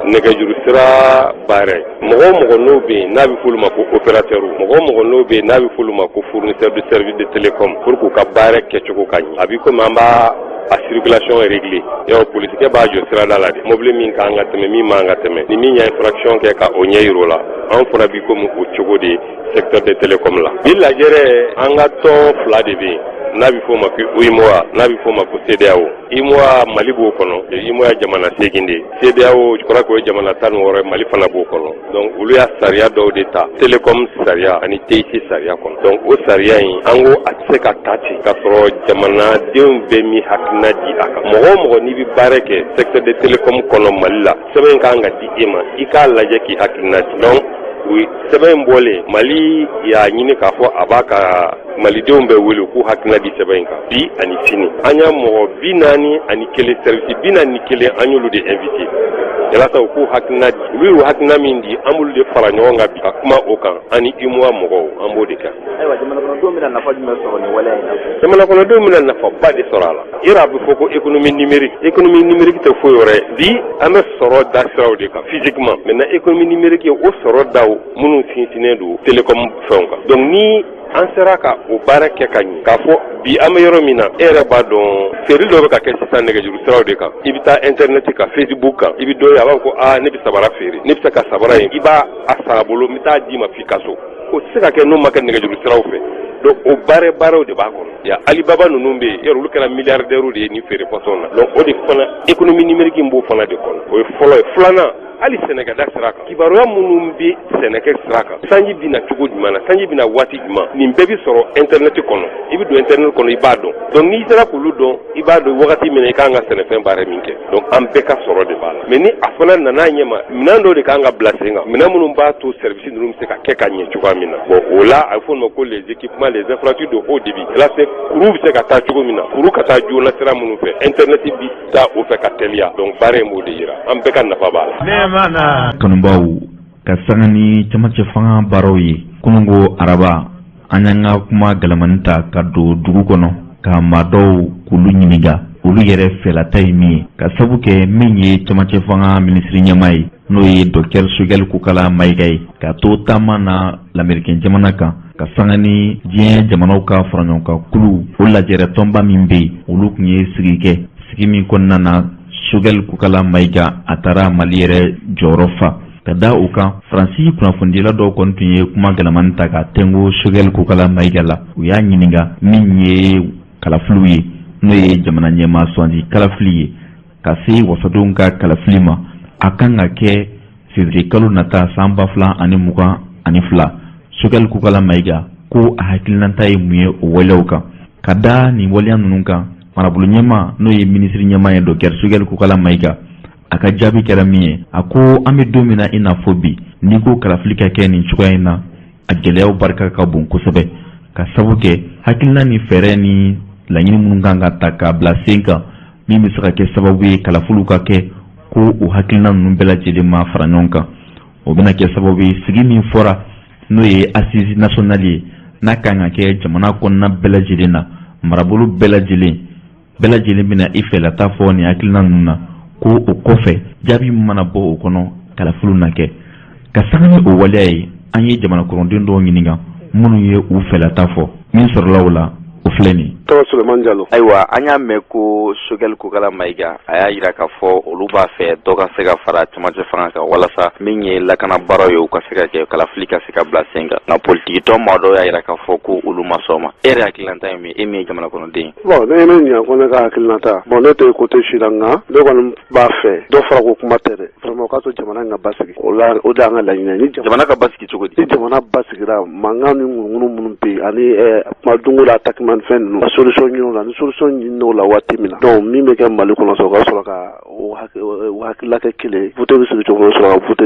nɛgɛjuru sira baara mɔgɔ o mɔgɔ n'o bɛ yen n'a bɛ f'olu ma ko opérateur mɔgɔ o mɔgɔ n'o bɛ yen n'a bɛ f'olu ma ko fournisseur de service de télécom pour k'u ka baara kɛcogo ka ɲɛ a b'i komi an b'a a circulation est réglée yo politique b'a jɔ sirada la de mobile min kan ka tɛmɛ min man ka tɛmɛ ni min y'a infraction kɛ ka o ɲɛ yir'o la an fana bi komi o cogo de secteur de télécom la ni lajɛrɛ an ka tɔn fila de bɛ yen n'a bɛ f'o ma ko UEMOA n'a bɛ f'o ma ko CEDEAO UEMOA Mali b'o kɔnɔ UEMOA jamana 8 de CEDEAO je crois que o ye jamana 16 Mali fana b'o kɔnɔ donc olu y'a sariya dɔw de ta télécom sariya ani TIC sariya kɔnɔ donc o sariya in an ko a tɛ se ka ta ten k'a sɔrɔ jamanadenw bɛ min hakilina di a kan mɔgɔ o mɔgɔ n'i bɛ baara kɛ secteur de télécom kɔnɔ Mali la sɛbɛn kan ka di e ma i k'a lajɛ k'i hakilina di donc oui sɛbɛn in bɔlen Mali y'a ɲini k'a fɔ a b'a ka malidenw bɛ wele k'u hakilina di sɛbɛn in kan bi ani sini an y'a mɔgɔ 41 service 41 an y'olu de invité yalasa u k'u hakilina di olu y'u hakilina min di an b'olu de fara ɲɔgɔn kan bi ka kuma o kan ani UEMOA mɔgɔw an b'o de kɛ. Ayiwa jamana kɔnɔdenw bɛna nafa jumɛn sɔrɔ nin waleya in na. Jamana kɔnɔdenw bɛna nafaba de sɔrɔ a la yɔrɔ a bɛ fɔ ko économie numérique tɛ foyi wɛrɛ bi an bɛ sɔrɔ da siraw de kan physiquement maintenant économie numérique o sɔrɔ daw minnu sinsinnen don télécom fɛnw kan donc ni an sera ka o baara kɛ ka ɲɛ k'a fɔ bi an bɛ yɔrɔ min na e yɛrɛ b'a dɔn feereli dɔ bɛ ka kɛ sisan nɛgɛjuru siraw de kan i bɛ taa internet kan Facebook kan i bɛ dɔ ye a b'a fɔ ko ne bɛ sabara feere ne bɛ se ka sabara in i b'a a sara bolo n bɛ taa d'i ma f'i ka so o tɛ se ka kɛ n'o ma kɛ nɛgɛjuru siraw fɛ donc o baaraw de b'a kɔnɔ ya Alibaba ninnu bɛ yen yɔrɔ olu kɛra milliardaires de ye ni feere pɔsɔn na donc o de fana économie numérique in b'o fana de kɔnɔ o ye fɔlɔ ye filanan hali sɛnɛkɛda sira kan kibaruya minnu bɛ sɛnɛkɛ sira kan sanji bɛna cogo jumɛn na sanji bɛna waati jumɛn nin bɛɛ bɛ sɔrɔ internet kɔnɔ i bɛ don internet kɔnɔ i b'a dɔn donc n'i sera k'olu dɔn i b'a dɔn wagati min na i kan ka sɛnɛfɛn baara min kɛ donc an bɛɛ ka sɔrɔ de b'a la mais ni a fana nana ɲɛma minɛn dɔw de kan ka bila sen kan minɛn minnu b'a to service ninnu bɛ se ka kɛ ka ɲɛ cogoya min na bon o la a bɛ fɔ o ma ko les équipements les infrastructures de haut débit là c'est kuru bɛ se ka taa cogo min na kuru ka taa joona sira minnu fɛ internet bɛ taa o fɛ ka teliya donc baara in b'o de yira an bɛɛ ka nafa b'a la. Kanubaw ka sanga ni camancɛ fanga baaraw ye kunungo araba an y'an ka kuma gɛlɛmani ta ka don dugu kɔnɔ ka maa dɔw k'olu ɲininka olu yɛrɛ fɛlata ye min ye ka sabu kɛ min ye camancɛ fanga minisiri ɲɛma ye n'o ye Dr Sogɛl Kokala Mayiga ye ka to taama na lamɛrikɛn jamana kan ka sanga ni diɲɛ jamanaw ka fara ɲɔgɔn kan kulu o lajɛrɛ tɔnba min bɛ yen olu tun ye sigi kɛ sigi min kɔnɔna na Sogɛl Kokala Mayiga a taara Mali yɛrɛ jɔyɔrɔ fa ka da o kan Faransi kunnafonidila dɔw kɔni tun ye kuma gɛlɛmani ta ka tɛngo Sogɛl Kokala Mayiga la u y'a ɲininka min ye kalafiliw ye n'o ye jamana ɲɛmaa sɔnji kalafili ye ka se wasadenw ka kalafili ma a kan ka kɛ février kalo nata san 2022 Sogɛl Kokala Mayiga ko a hakilinata ye mun ye o waleyaw kan ka da nin waleya ninnu kan marabolo ɲɛma n'o ye minisiri ɲɛma ye Dr Sogɛl Kokala Mayiga a ka jaabi kɛra min ye a ko an bɛ don min na i n'a fɔ bi n'i ko kalafili ka kɛ nin cogoya in na a gɛlɛyaw barika ka bon kosɛbɛ ka sabu kɛ hakilina ni fɛɛrɛ ni laɲini minnu kan ka ta k'a bila sen kan min bɛ se ka kɛ sababu ye kalafiliw ka kɛ ko o hakilina ninnu bɛɛ lajɛlen ma fara ɲɔgɔn kan o bɛna kɛ sababu ye sigi min fɔra n'o ye assise nationale ye n'a kan ka kɛ jamana kɔnɔna bɛɛ lajɛlen na marabolo bɛɛ lajɛlen bɛna i fɛlata fɔ nin hakilina ninnu na ko o kɔfɛ jaabi mana bɔ o kɔnɔ kalafiliw na kɛ ka sanga ni o waleya ye an ye jamana kɔnɔden dɔw ɲininka minnu ye u fɛlata fɔ min sɔrɔla o la o filɛ nin tɔgɔ Suleman Jalo. Ayiwa an y'a mɛn ko Sogɛl Kokala Mayiga a y'a jira k'a fɔ olu b'a fɛ dɔ ka se ka fara camancɛ fanga kan walasa min ye lakana baaraw ye u ka se ka kɛ kalafili ka se ka bila sen kan nka politikitɔ maa dɔw y'a jira k'a fɔ ko olu ma sɔn ma e yɛrɛ hakilinata ye min e min ye jamana kɔnɔden ye. Bon ne ye ne ɲininka ko ne ka hakilinata bon ne tɛ côté si la nka ne kɔni b'a fɛ dɔ fara ko kuma tɛ dɛ vraiment o k'a to jamana in ka basigi o de y'an ka laɲini ye. Jamana ka basigi cogo di? Ni jamana basigira mankan ni ŋunuŋunu minnu bɛ yen ani kuma dongo la attaquement fɛn ninnu ka solution ɲini la ni solution ɲini la waati min na donc min bɛ kɛ Mali kɔnɔ sɔrɔ o ka sɔrɔ ka o hakilila kɛ kelen vote bɛ sigi cogo sɔrɔ ka vote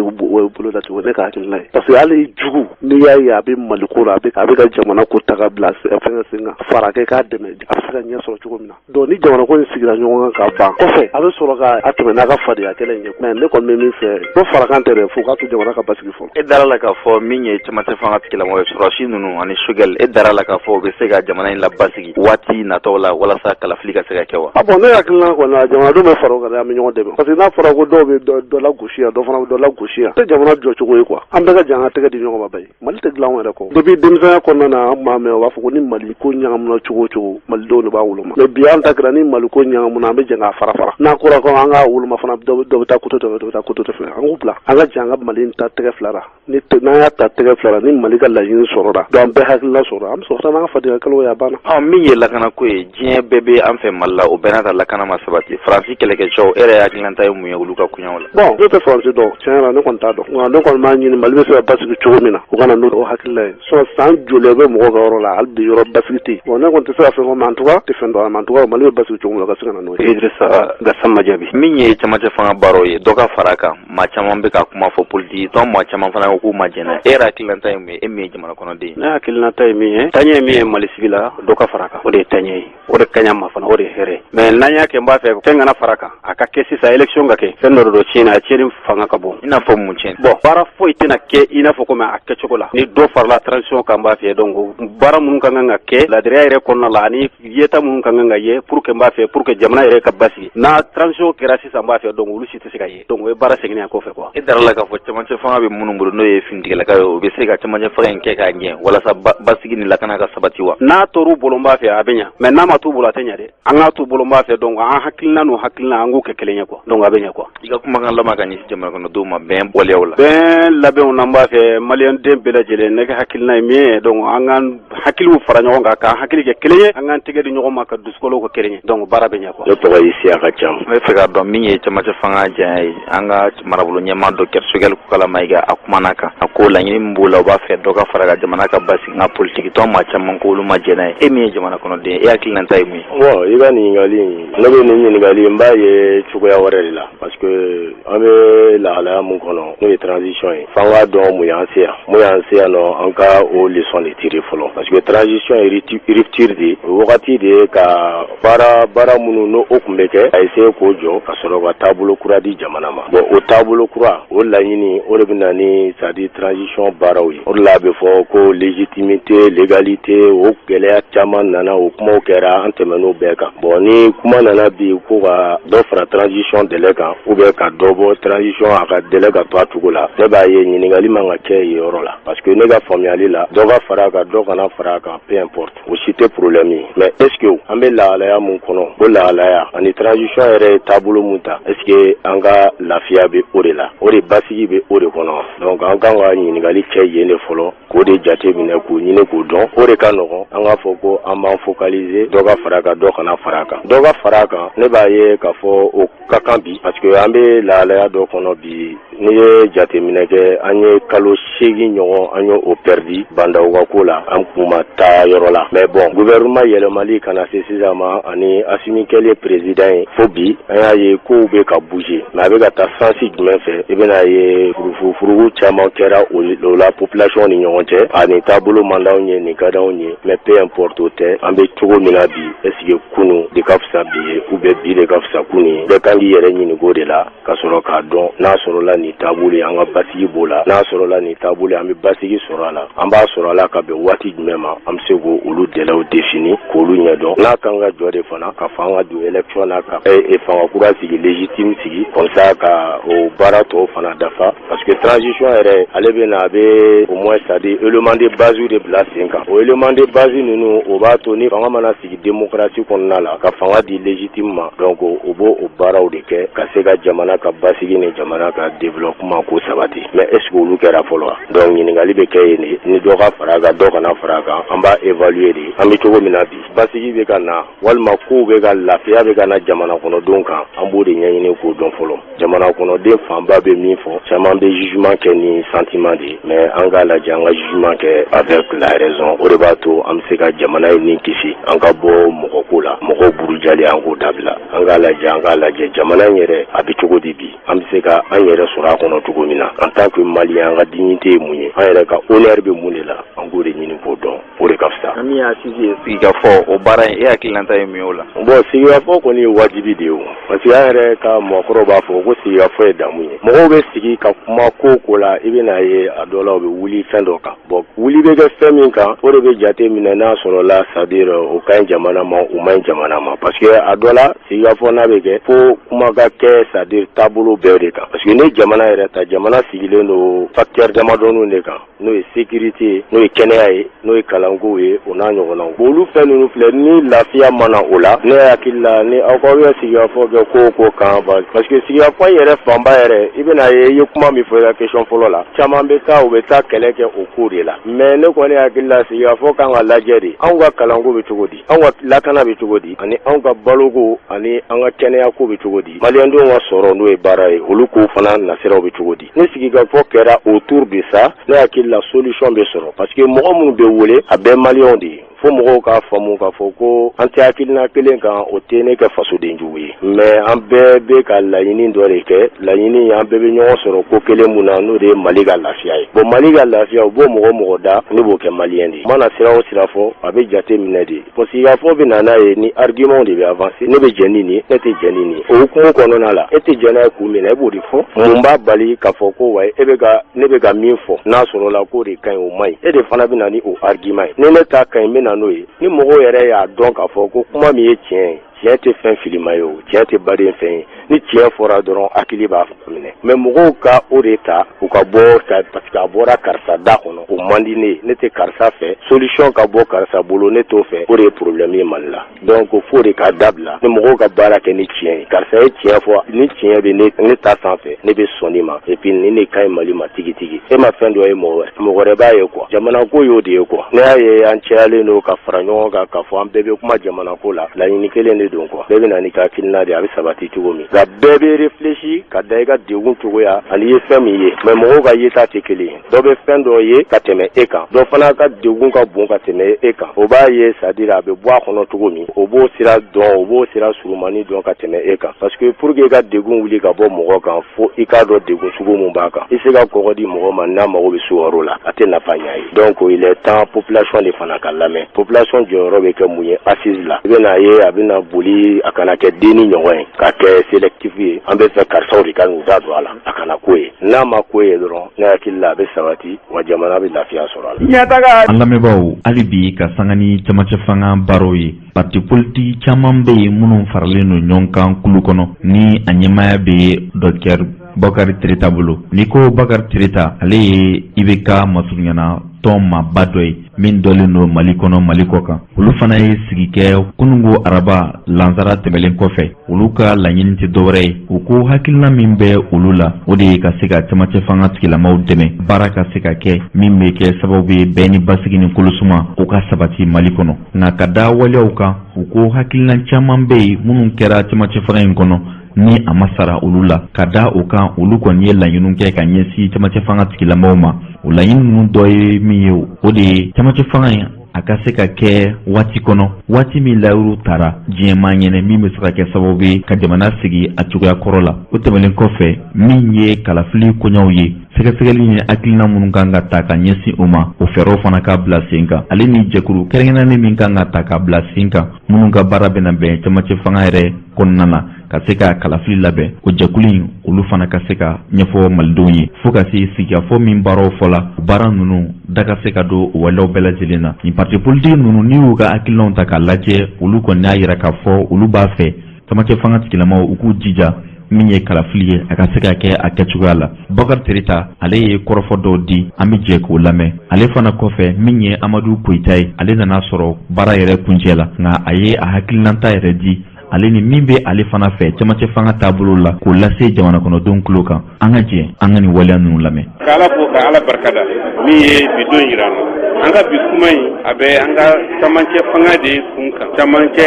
bolo da cogo ne ka hakilina ye parce que hali jugu n'i y'a ye a bɛ Mali ko la a bɛ ka jamana ko ta ka bila fɛn sen kan fara kɛ k'a dɛmɛ a bɛ se ka ɲɛ sɔrɔ cogo min na donc ni jamana ko in sigira ɲɔgɔn kan ka ban kɔfɛ a bɛ sɔrɔ ka tɛmɛ n'a ka fadenya kɛlɛ in ye mais ne kɔni bɛ min fɛ ko fara kan tɛ dɛ fo k'a to jamana ka basigi fɔlɔ. E dara la k'a fɔ min ye camancɛ fanga tigilamɔgɔ ye sɔrɔsi ninnu ani Sogɛl e dara la k'a fɔ u bɛ se ka jamana in la basigi waati natɔw la walasa kalafili ka se ka kɛ wa? Bon ne hakilina kɔni jamanadenw bɛ fara o kan ɲɔgɔn dɛmɛ parce que n'a fɔra ko dɔw bɛ dɔ la gosi yan dɔ fana bɛ dɔ la gosi yan tɛ jamana jɔ cogo ye quoi an bɛɛ ka jan an ka tɛgɛ di ɲɔgɔn ma bayi Mali tɛ dilan yɛrɛ kɔ depuis denmisɛnya kɔnɔna na an maa mɛn u b'a fɔ ko ni Mali ko ɲagamuna cogo o cogo malidenw de b'a woloma mais bi an ta kɛra ni Mali ko ɲagamuna an bɛ jɛn k'a fara fara n'a kɔrɔ ko an k'a woloma fana dɔ bɛ taa koto tɛ dɔ bɛ taa koto tɛ fɛ an k'u bila an ka jan an ka Mali ta tɛgɛ fila la n'an y'a ta tɛgɛ fila la ni Mali ka laɲini sɔrɔla donc an bɛɛ hakilila sɔrɔ an bɛ sɔrɔ n'an ka fadenya kalo ye a banna min ye lakana ko ye diɲɛ bɛɛ bɛ an fɛ Mali la o bɛɛ n'a ta lakana ma sabati Faransi kɛlɛkɛcɛw e yɛrɛ hakilina ta ye mun ye olu ka kuɲaw la bon ne tɛ Faransi dɔn tiɲɛ yɛrɛ ne kɔni t'a dɔn nka ne kɔni b'a ɲini Mali bɛ se ka basigi cogo min na u kana n'o hakilila ye san joli bɛ mɔgɔw ka yɔrɔ la hali bi yɔrɔ basigi tɛ yen bon ne kɔni tɛ se ka fɛn fɔ mais en tout cas tɛ fɛn dɔn a ma en tout cas Mali bɛ basigi cogo min na ka se ka na n'o ye Idrissa Gassama Jaabi min ye camancɛ fanga baaraw ye dɔ ka fara kan maa caman bɛ ka kuma fɔ politique tɔn maa caman fana ko k'u ma jɛnɛ e yɛrɛ hakilina ta ye mun ye e min ye jamana kɔnɔden ne hakilina ta ye min ye taɲɛ ye min ye Mali sigi la dɔ ka fara kan o de ye taɲɛ ye o de kaɲa ma fana o de ye hɛrɛ mais n'an y'a kɛ n b'a fɛ fɛn kana fara kan a ka kɛ sisan élection ka kɛ fɛn dɔ de tiɲɛna a tiɲɛni fanga ka bon i n'a fɔ mun tiɲɛ bon baara foyi tɛna kɛ i n'a fɔ komi a kɛcogo la ni dɔ farala transition kan b'a fɛ donc baara minnu ka kan ka kɛ ladiriya yɛrɛ kɔnɔna la ani yeta minnu ka kan ka ye pour que n b'a fɛ pour que jamana yɛrɛ ka basigi n'a transition kɛra sisan n b'a fɛ donc olu si tɛ se ka ye donc o ye baara segin a kɔfɛ quoi e dara la k'a fɔ camancɛ fanga bɛ minnu bolo n'o ye finitigilakaw ye o bɛ se ka camancɛ fanga in kɛ k'a ɲɛ walasa basigi ni lakana ka sabati wa n'a tor'u bolo n b'a fɛ a bɛ ɲɛ mais n'a ma t'u bolo a tɛ ɲɛ dɛ an k'a t'u bolo n b'a fɛ donc an hakilina n'o hakilina an k'u kɛ kelen ye quoi donc a bɛ ɲɛ quoi i ka kumakan laban ka ɲɛsin jamana kɔnɔdenw ma bɛn bɔliyaw la bɛn labɛnw na n b'a fɛ maliyɛnden bɛɛ lajɛlen ne ka hakilina ye min ye donc an k'an hakiliw fara ɲɔgɔn kan k'an hakili kɛ kelen ye an k'an tɛgɛ di ɲɔgɔn ma ka dusukolo kɛ kelen ye donc baara bɛ ɲɛ quoi ne tɔgɔ ye Isia ka ca n bɛ fɛ k'a dɔn min ye camancɛ fanga janya ye an ka marabolo ɲɛmaa Dr Sogɛl Kokala Mayiga a kumana kan a ko laɲini min b'o la u b'a fɛ dɔ ka fara ka jamana ka basigi nka politique tɔn maa caman ko olu ma jɛn'a ye e min ye jamana kɔnɔden e hakilina ta ye mun ye bon i ka ɲininkali ne bɛ nin ɲininkali n b'a ye cogoya wɛrɛ de la parce que an bɛ lahalaya mun kɔnɔ n'o ye transition ye f'an k'a dɔn mun y'an se yan nɔ an ka o leçon de tirer fɔlɔ parce que transition ye rupture de o wagati de ye ka baara minnu n'o o tun bɛ kɛ a essayer k'o jɔ ka sɔrɔ ka taabolo kura di jamana ma bon o taabolo kura o laɲini o de bɛ na ni c'est à dire transition baaraw ye o de la a bɛ fɔ ko légitimité légalité o gɛlɛya caman nana o kumaw kɛra an tɛmɛn'o bɛɛ kan bon ni kuma nana bi ko ka dɔ fara transition délai kan ou bien ka dɔ bɔ transition a ka délai ka to a cogo la ne b'a ye ɲininkali man ka kɛ yen yɔrɔ la parce que ne ka faamuyali la dɔ ka fara a kan dɔ kana fara a kan peu importe o si tɛ problème ye mais est ce que an bɛ lahalaya mun kɔnɔ o lahalaya ani transition yɛrɛ ye taabolo mun ta est ce que an ka lafiya bɛ o de la o de basigi bɛ o de kɔnɔ donc an kan ka ɲininkali kɛ yen de fɔlɔ k'o de jate minɛ k'o ɲini k'o dɔn o de ka nɔgɔn an k'a fɔ ko an b'an focaliser dɔ ka fara a kan dɔ kana fara a kan dɔ ka fara a kan ne b'a ye k'a fɔ o ka kan bi parce que an bɛ lahalaya dɔ kɔnɔ bi n'i ye jateminɛ kɛ an ye kalo 8 ɲɔgɔn an y'o perdi bandaw ka ko la an kun ma taa yɔrɔ la mais bon gouvernement yɛlɛmali kana se sisan ma ani Asimi kɛlen président ye fo bi an y'a ye kow bɛ ka bouger mais a bɛ ka taa sansi jumɛn fɛ i bɛna ye furugu caman kɛra o la population ni ɲɔgɔn cɛ a nin taabolo man d'anw ye nin ka d'anw ye mais peu importe o tɛ an bɛ cogo min na bi est ce que kunu de ka fisa bi ye ou bien bi de ka fisa kunu ye bɛɛ kan k'i yɛrɛ ɲininko de la ka sɔrɔ k'a dɔn n'a sɔrɔla nin taabolo ye an ka basigi b'o la n'a sɔrɔla nin taabolo ye an bɛ basigi sɔrɔ a la an b'a sɔrɔ a la ka bɛn waati jumɛn ma an bɛ se k'olu délaiw défini k'olu ɲɛdɔn n'a kan ka jɔ de fana ka fɔ an ka don élection na ka fanga kura sigi légitime sigi comme ça ka o baara tɔw fana dafa parce que transition yɛrɛ ale bɛ na a bɛ au moins c'est à dire élément de base de bila sen kan o élément de base ninnu o b'a to ni fanga mana sigi démocratie kɔnɔna la ka fanga di légitime ma donc o b'o o baaraw de kɛ ka se ka jamana ka basigi ni jamana ka développement ko sabati mais est ce que olu kɛra fɔlɔ wa donc ɲininkali bɛ kɛ yen de ni dɔ ka fara a kan dɔ kana fara a kan an b'a évaluer de an bɛ cogo min na bi basigi bɛ ka na walima kow bɛ ka lafiya bɛ ka na jamana kɔnɔdenw kan an b'o de ɲɛɲini k'o dɔn fɔlɔ jamana kɔnɔden fanba bɛ min fɔ caman bɛ jugement kɛ ni sentiment de mais an k'a lajɛ an ka jugement kɛ avec la raison o de b'a to an bɛ se ka jamana ye ni kisi an ka bɔ mɔgɔko la mɔgɔw burujali an k'o dabila an k'a lajɛ jamana in yɛrɛ a bɛ cogo di bi an bɛ se ka an yɛrɛ sɔrɔ a kɔnɔ cogo min na en tant que malien an ka dignité ye mun ye an yɛrɛ ka honneur bɛ mun de la an k'o de ɲini k'o dɔn o de ka fisa. Min y'a sisi sigikafɔ o baara in e hakilinata ye mun ye o la. bon sigikafɔ kɔni ye wajibi de ye o parce que an yɛrɛ ka mɔgɔkɔrɔw b'a fɔ ko sigikafɔ ye damu ye mɔgɔw bɛ sigi ka kuma ko la i bɛna ye a dɔ la u bɛ wuli fɛn dɔ kan bon wuli bɛ kɛ fɛn min kan o de bɛ jate minɛ n'a sɔrɔ la c'est-à-dire o ka ɲi jamana ma o man ɲi jamana ma parce que a dɔ la sigikafɔ n'a bɛ kɛ fo kuma ka kɛ c'est-à-dire taabolo bɛɛ de kan parce que ni jamana yɛrɛ ta jamana sigilen don facteur damadɔninw de kan n'o ye sécurité ye n'o ye kɛnɛya ye n'o ye kalanko ye o n'a ɲɔgɔnnaw bon olu fɛn ninnu filɛ ni lafiya mana o la ne hakili la ni aw ka bɛ sigikafɔ kɛ ko o ko kan parce que sigikafɔ yɛrɛ fanba yɛrɛ i bɛna ye i ye kuma min fɔ i ka question fɔlɔ la caman bɛ taa u bɛ taa kɛlɛ kɛ o ko de la mais ne kɔni hakili la sigikafɔ kan ka lajɛ de anw ka kalanko bɛ cogo di anw ka lakana bɛ cogo di ani anw ka baloko ani an ka kɛnɛyako bɛ cogo di maliyɛndenw ka sɔrɔ n'o ye baara ye olu ko fana nasiraw bɛ cogo di ni sigikafɔ kɛra autour de ça ne hakili la solution bɛ sɔrɔ parce que mɔgɔ minnu bɛ wele a bɛɛ maliyɛnw de ye fo mɔgɔw k'a faamu k'a fɔ ko an tɛ hakilina kelen kan o tɛ ne kɛ fasoden jugu ye mais an bɛɛ bɛ ka laɲini dɔ de kɛ laɲini an bɛɛ bɛ ɲɔgɔn sɔrɔ ko kelen mun na n'o de ye Mali ka lafiya ye bon Mali ka lafiya o b'o mɔgɔ da ne b'o kɛ maliyɛn de mana sira o sira fɔ a bɛ jate minɛ de parce que sigikafɔ bɛ na n'a ye ni argument de bɛ avancer ne bɛ jɛn ni nin ne tɛ jɛn ni nin o hukumu kɔnɔna la e tɛ jɛn n'a ye kun min na e b'o de fɔ mun b'a bali k'a fɔ ko wayi ne bɛ ka min fɔ n'a sɔrɔ la k'o de ka ɲi o man ɲi e de fana bɛ na ni o argument ye ni ne ta ka ɲi n bɛ na n'o ye ni mɔgɔw yɛrɛ y'a dɔn k'a fɔ ko kuma min ye tiɲɛ ye tiɲɛ tɛ fɛn filima ye o tiɲɛ tɛ baden fɛn ye ni tiɲɛ fɔra dɔrɔn hakili b'a minɛ mais mɔgɔw ka o de ta u ka bɔ parce que a bɔra karisa da kɔnɔ o man di ne tɛ karisa fɛ solution ka bɔ karisa bolo ne t'o fɛ o de ye problème ye Mali la donc fo de ka dabila ni mɔgɔw ka baara kɛ ni tiɲɛ ye karisa ye tiɲɛ fɔ ni tiɲɛ bɛ ne ta sanfɛ ne bɛ sɔn ma et puis ni ne ka ɲi Mali ma tigitigi e ma fɛn dɔ ye mɔgɔ wɛrɛ b'a ye quoi jamana ko y'o de ye quoi ne y'a ye an cɛyalen don ka fara ɲɔgɔn kan k'a fɔ an bɛɛ bɛ kuma jamana ko la laɲini kelen de don quoi bɛɛ bɛ na n'i ka hakilina de a bɛ sabati cogo min nka bɛɛ bɛ réfléchi ka da i ka degun cogoya ani i ye fɛn min ye mais mɔgɔw ka yeta tɛ kelen ye dɔ bɛ fɛn dɔ ye ka tɛmɛ e kan dɔ fana ka degun ka bon ka tɛmɛ e kan o b'a ye c'est-à-dire a bɛ bɔ a kɔnɔ cogo min o b'o sira dɔn o b'o sira surumani dɔn ka tɛmɛ e kan parce que pour que i ka degun wuli ka bɔ mɔgɔ kan fo i k'a dɔn degun sugu mun b'a kan i se ka kɔgɔ di mɔgɔ ma n'a mago bɛ s'o la a tɛ nafa ɲa ye donc il est temps population de fana ka lamɛn population jɔyɔrɔ bɛ kɛ mun ye assise la i bɛna ye a bɛna boli a kana kɛ den ni ɲɔgɔn ye ka kɛ sélectif ye an bɛ fɛ karisaw de ka n'u da don a la a kana ko ye n'a ma ko ye dɔrɔn ne hakili la a bɛ sabati wa jamana bɛ lafiya sɔrɔ a la. An lamɛnbaaw hali bi ka sanga ni camancɛ fanga baaraw ye parti politique caman bɛ yen minnu faralen don ɲɔgɔn kan kulu kɔnɔ ni a ɲɛmaaya bɛ Dr Bakari Tirita bolo n'i ko Bakari Tirita ale ye IBK masurunyana tɔn maba dɔ ye min dɔlen don Mali kɔnɔ Mali kɔ kan olu fana ye sigi kɛ kunungo araba lansara tɛmɛlen kɔfɛ olu ka laɲini tɛ dɔwɛrɛ ye u ko hakilina min bɛ olu la o de ye ka se ka camancɛ fanga tigilamaw dɛmɛ baara ka se ka kɛ min bɛ kɛ sababu ye bɛɛ ni basigi ni kolosuma o ka sabati Mali kɔnɔ nka ka da waleyaw kan u ko hakilina caman bɛ yen minnu kɛra camancɛ fanga in kɔnɔ ni a ma sara olu la ka da o kan olu kɔni ye laɲiniw kɛ ka ɲɛsin camancɛ fanga tigilamaw ma o laɲini ninnu dɔ ye min ye o de ye camancɛ fanga in a ka se ka kɛ waati kɔnɔ waati min layiru taara diɲɛma ɲɛnɛ min bɛ se ka kɛ sababu ye ka jamana sigi a cogoya kɔrɔ la o tɛmɛnen kɔfɛ min ye kalafili koɲaw ye sɛgɛsɛgɛli ni hakilina minnu kan ka ta ka ɲɛsin o ma o fɛɛrɛw fana ka bila sen kan ale ni jɛkuru kɛrɛnkɛrɛnnen min kan ka ta ka bila sen kan minnu ka baara bɛna bɛn camancɛ fanga yɛrɛ kɔnɔna na ka se ka kalafili labɛn o jɛkulu in olu fana ka se ka ɲɛfɔ malidenw ye fo ka se sigikafɔ min baaraw fɔla baara ninnu da ka se ka don o waleyaw bɛɛ lajɛlen na ni parti politique ninnu n'i y'u ka hakilinaw ta k'a lajɛ olu kɔni y'a yira k'a fɔ olu b'a fɛ camancɛ fanga tigilamaw u k'u jija min ye kalafili ye a ka se ka kɛ a kɛcogoya la Bakari Tirita ale ye kɔrɔfɔ dɔw di an bɛ jɛ k'o lamɛn ale fana kɔfɛ min ye Amadu Koyita ye ale nana sɔrɔ baara yɛrɛ kuncɛ la nka a ye a hakilinata yɛrɛ di ale ni min bɛ ale fana fɛ camancɛ fanga taabolo la k'o lase jamana kɔnɔdenw tulo kan an ka jɛ an ka nin waleya ninnu lamɛn. Ka Ala fo ka Ala barikada min ye bi don jira an na an ka bi kuma in a bɛ an ka camancɛ fanga de kun kan camancɛ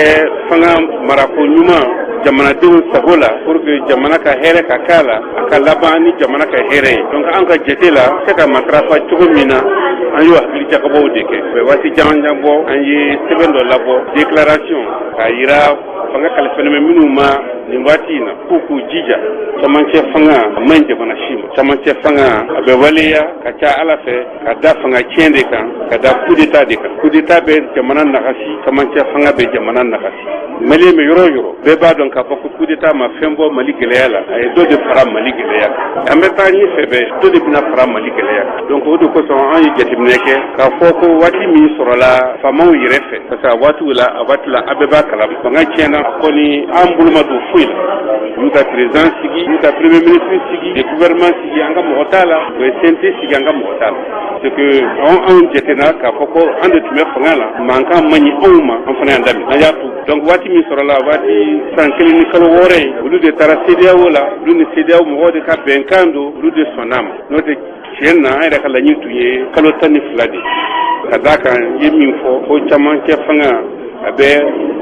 fanga marako ɲuman jamanadenw sago la pour que jamana ka hɛrɛ ka k'a la a ka laban ni jamana ka hɛrɛ ye donc an ka jate la se ka matarafa cogo min na an y'o hakili jagabaw de kɛ waati jan bɔ an ye sɛbɛn dɔ labɔ déclaration k'a yira fanga kalifalen bɛ minnu ma nin waati in na k'u jija camancɛ fanga a man jamana si ma camancɛ fanga a bɛ waleya ka ca ala fɛ ka da fanga tiɲɛ de kan ka da coup d'état de kan coup d'état bɛ jamana nagasi camancɛ fanga bɛ jamana nagasi maliyɛn bɛ yɔrɔ o yɔrɔ bɛɛ b'a dɔn k'a fɔ ko coup d'état ma fɛn bɔ mali gɛlɛya la a ye dɔ de fara mali gɛlɛya kan an bɛ taa ɲɛfɛ bɛɛ dɔ de bɛna fara mali gɛlɛya kan donc o de kosɔn an ye jateminɛ kɛ k'a fɔ ko waati min sɔrɔla faamaw yɛrɛ fɛ parce que a waatiw la a bɛɛ b'a kalama fanga tiɲɛna a kɔni an bolo ma don foyi la u y'u ka président sigi u y'u ka premier ministre sigi le gouvernement sigi an ka mɔgɔ t'a la u ye CNT sigi an ka mɔgɔ t'a la c'est que anw jatena k'a fɔ ko an de tun bɛ fanga la mankan man ɲi anw ma an fana y'an daminɛ an y'a to donc waati min sɔrɔla waati san 1 ni kalo 6 ye olu de taara CEDEAO la olu ni CEDEAO mɔgɔw de ka bɛnkan don olu de sɔnn'a ma n'o tɛ tiɲɛ na an yɛrɛ ka laɲini tun ye kalo 12 de ka d'a kan ye min fɔ ko camancɛ fanga a bɛ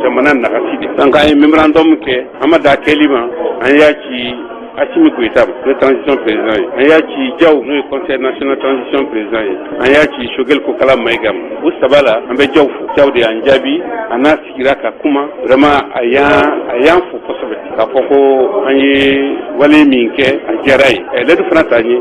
jamana nagasi de donc an ye memorandum kɛ an ma da kɛli ma an y'a ci Assimi Goïta n'o ye transition président ye an y'a ci Diaw n'o ye conseil national transition président ye an y'a ci Choguel Kokala Maïga ma o saba la an bɛ Diaw fo Diaw de y'an jaabi a n'a sigira ka kuma vraiment a y'an fo kosɛbɛ k'a fɔ ko an ye wale min kɛ a diyara ye lɛdu fana t'an ye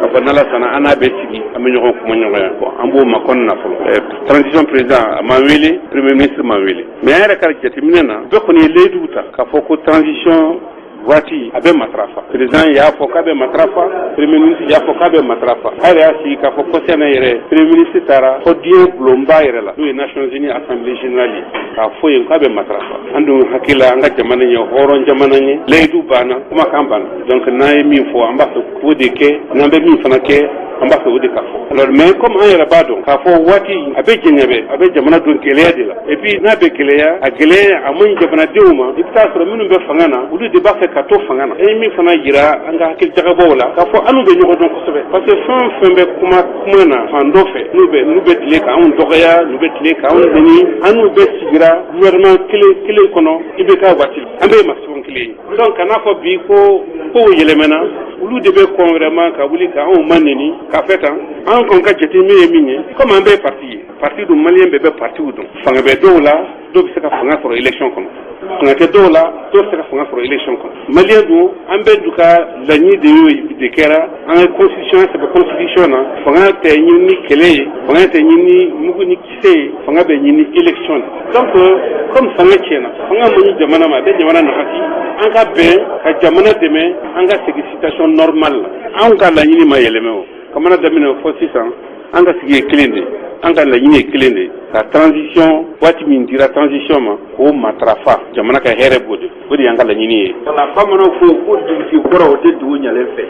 ka fɔ n'Ala sɔnna an n'a bɛ sigi an bɛ ɲɔgɔn kuma ɲɔgɔn ye bon an b'o makɔnɔ na fɔlɔ transition président a m'an wele premier ministre m'an wele mais an yɛrɛ ka jateminɛ na bɛɛ kɔni ye leyiduw ta k'a fɔ ko transition waati a bɛ matarafa président y'a fɔ k'a bɛ matarafa premier ministre y'a fɔ k'a bɛ matarafa a yɛrɛ y'a sigi k'a fɔ kɔsɛnɛ yɛrɛ premier ministre taara fɔ diɲɛ bulonba yɛrɛ la n'o ye Nations Unies assemblée générale ye k'a fɔ yen k'a bɛ matarafa an dun hakili la an ka jamana ye hɔrɔn jamana ye layidu banna kumakan banna donc n'an ye min fɔ an b'a fɛ k'o de kɛ n'an bɛ min fana kɛ an b'a fɛ o de ka fɔ alors mais comme an yɛrɛ b'a dɔn k'a fɔ waati a bɛ jɛɲɛbɛ a bɛ jamana don gɛlɛya de la et puis n'a bɛ gɛlɛya a gɛlɛya a man ɲi jamanadenw ma i bɛ taa sɔrɔ minnu bɛ fanga na olu de b'a fɛ ka to fanga na e ye min fana yira an ka hakili jagabɔw la k'a fɔ an n'u bɛ ɲɔgɔn dɔn kosɛbɛ parce que fɛn o fɛn bɛ kuma na fan dɔ fɛ n'u bɛ tile k'anw dɔgɔya n'u bɛ tile k'anw nɛni an n'u bɛ sigira gouvernement kelen kɔnɔ i bɛ k'a waati an bɛ masɔn kelen ye donc kan'a fɔ bi ko kow yɛlɛmɛna olu de bɛ kɔn vraiment ka wuli k'anw ma nɛni k'a fɛ tan an kɔni ka jateminɛ ye min ye comme an bɛɛ parti ye parti dun maliyɛn bɛɛ bɛ partiw dɔn fanga bɛ dɔw la dɔw bɛ se ka fanga sɔrɔ élection kɔnɔ fanga tɛ dɔw la dɔw bɛ se ka fanga sɔrɔ élection kɔnɔ maliyɛn dun an bɛɛ dun ka laɲini de kɛra an ka constitution sɛbɛn constitution na fanga tɛ ɲini ni kɛlɛ ye fanga tɛ ɲini ni mugu ni kisɛ ye fanga bɛ ɲini élection de donc comme fanga tiɲɛna fanga ma ɲi jamana ma a bɛ jamana nagasi an ka bɛn ka jamana dɛmɛ an ka segin situation normale la anw ka laɲini ma yɛlɛmɛ o kamana daminɛ fɔ sisan an ka sigi ye kelen de an ka laɲini ye kelen de ka transition waati min dira transition ma k'o matarafa jamana ka hɛrɛ b'o de o de y'an ka laɲini ye. wala bamananw ko ko dugutigi kɔrɔ o tɛ dugu ɲalen fɛ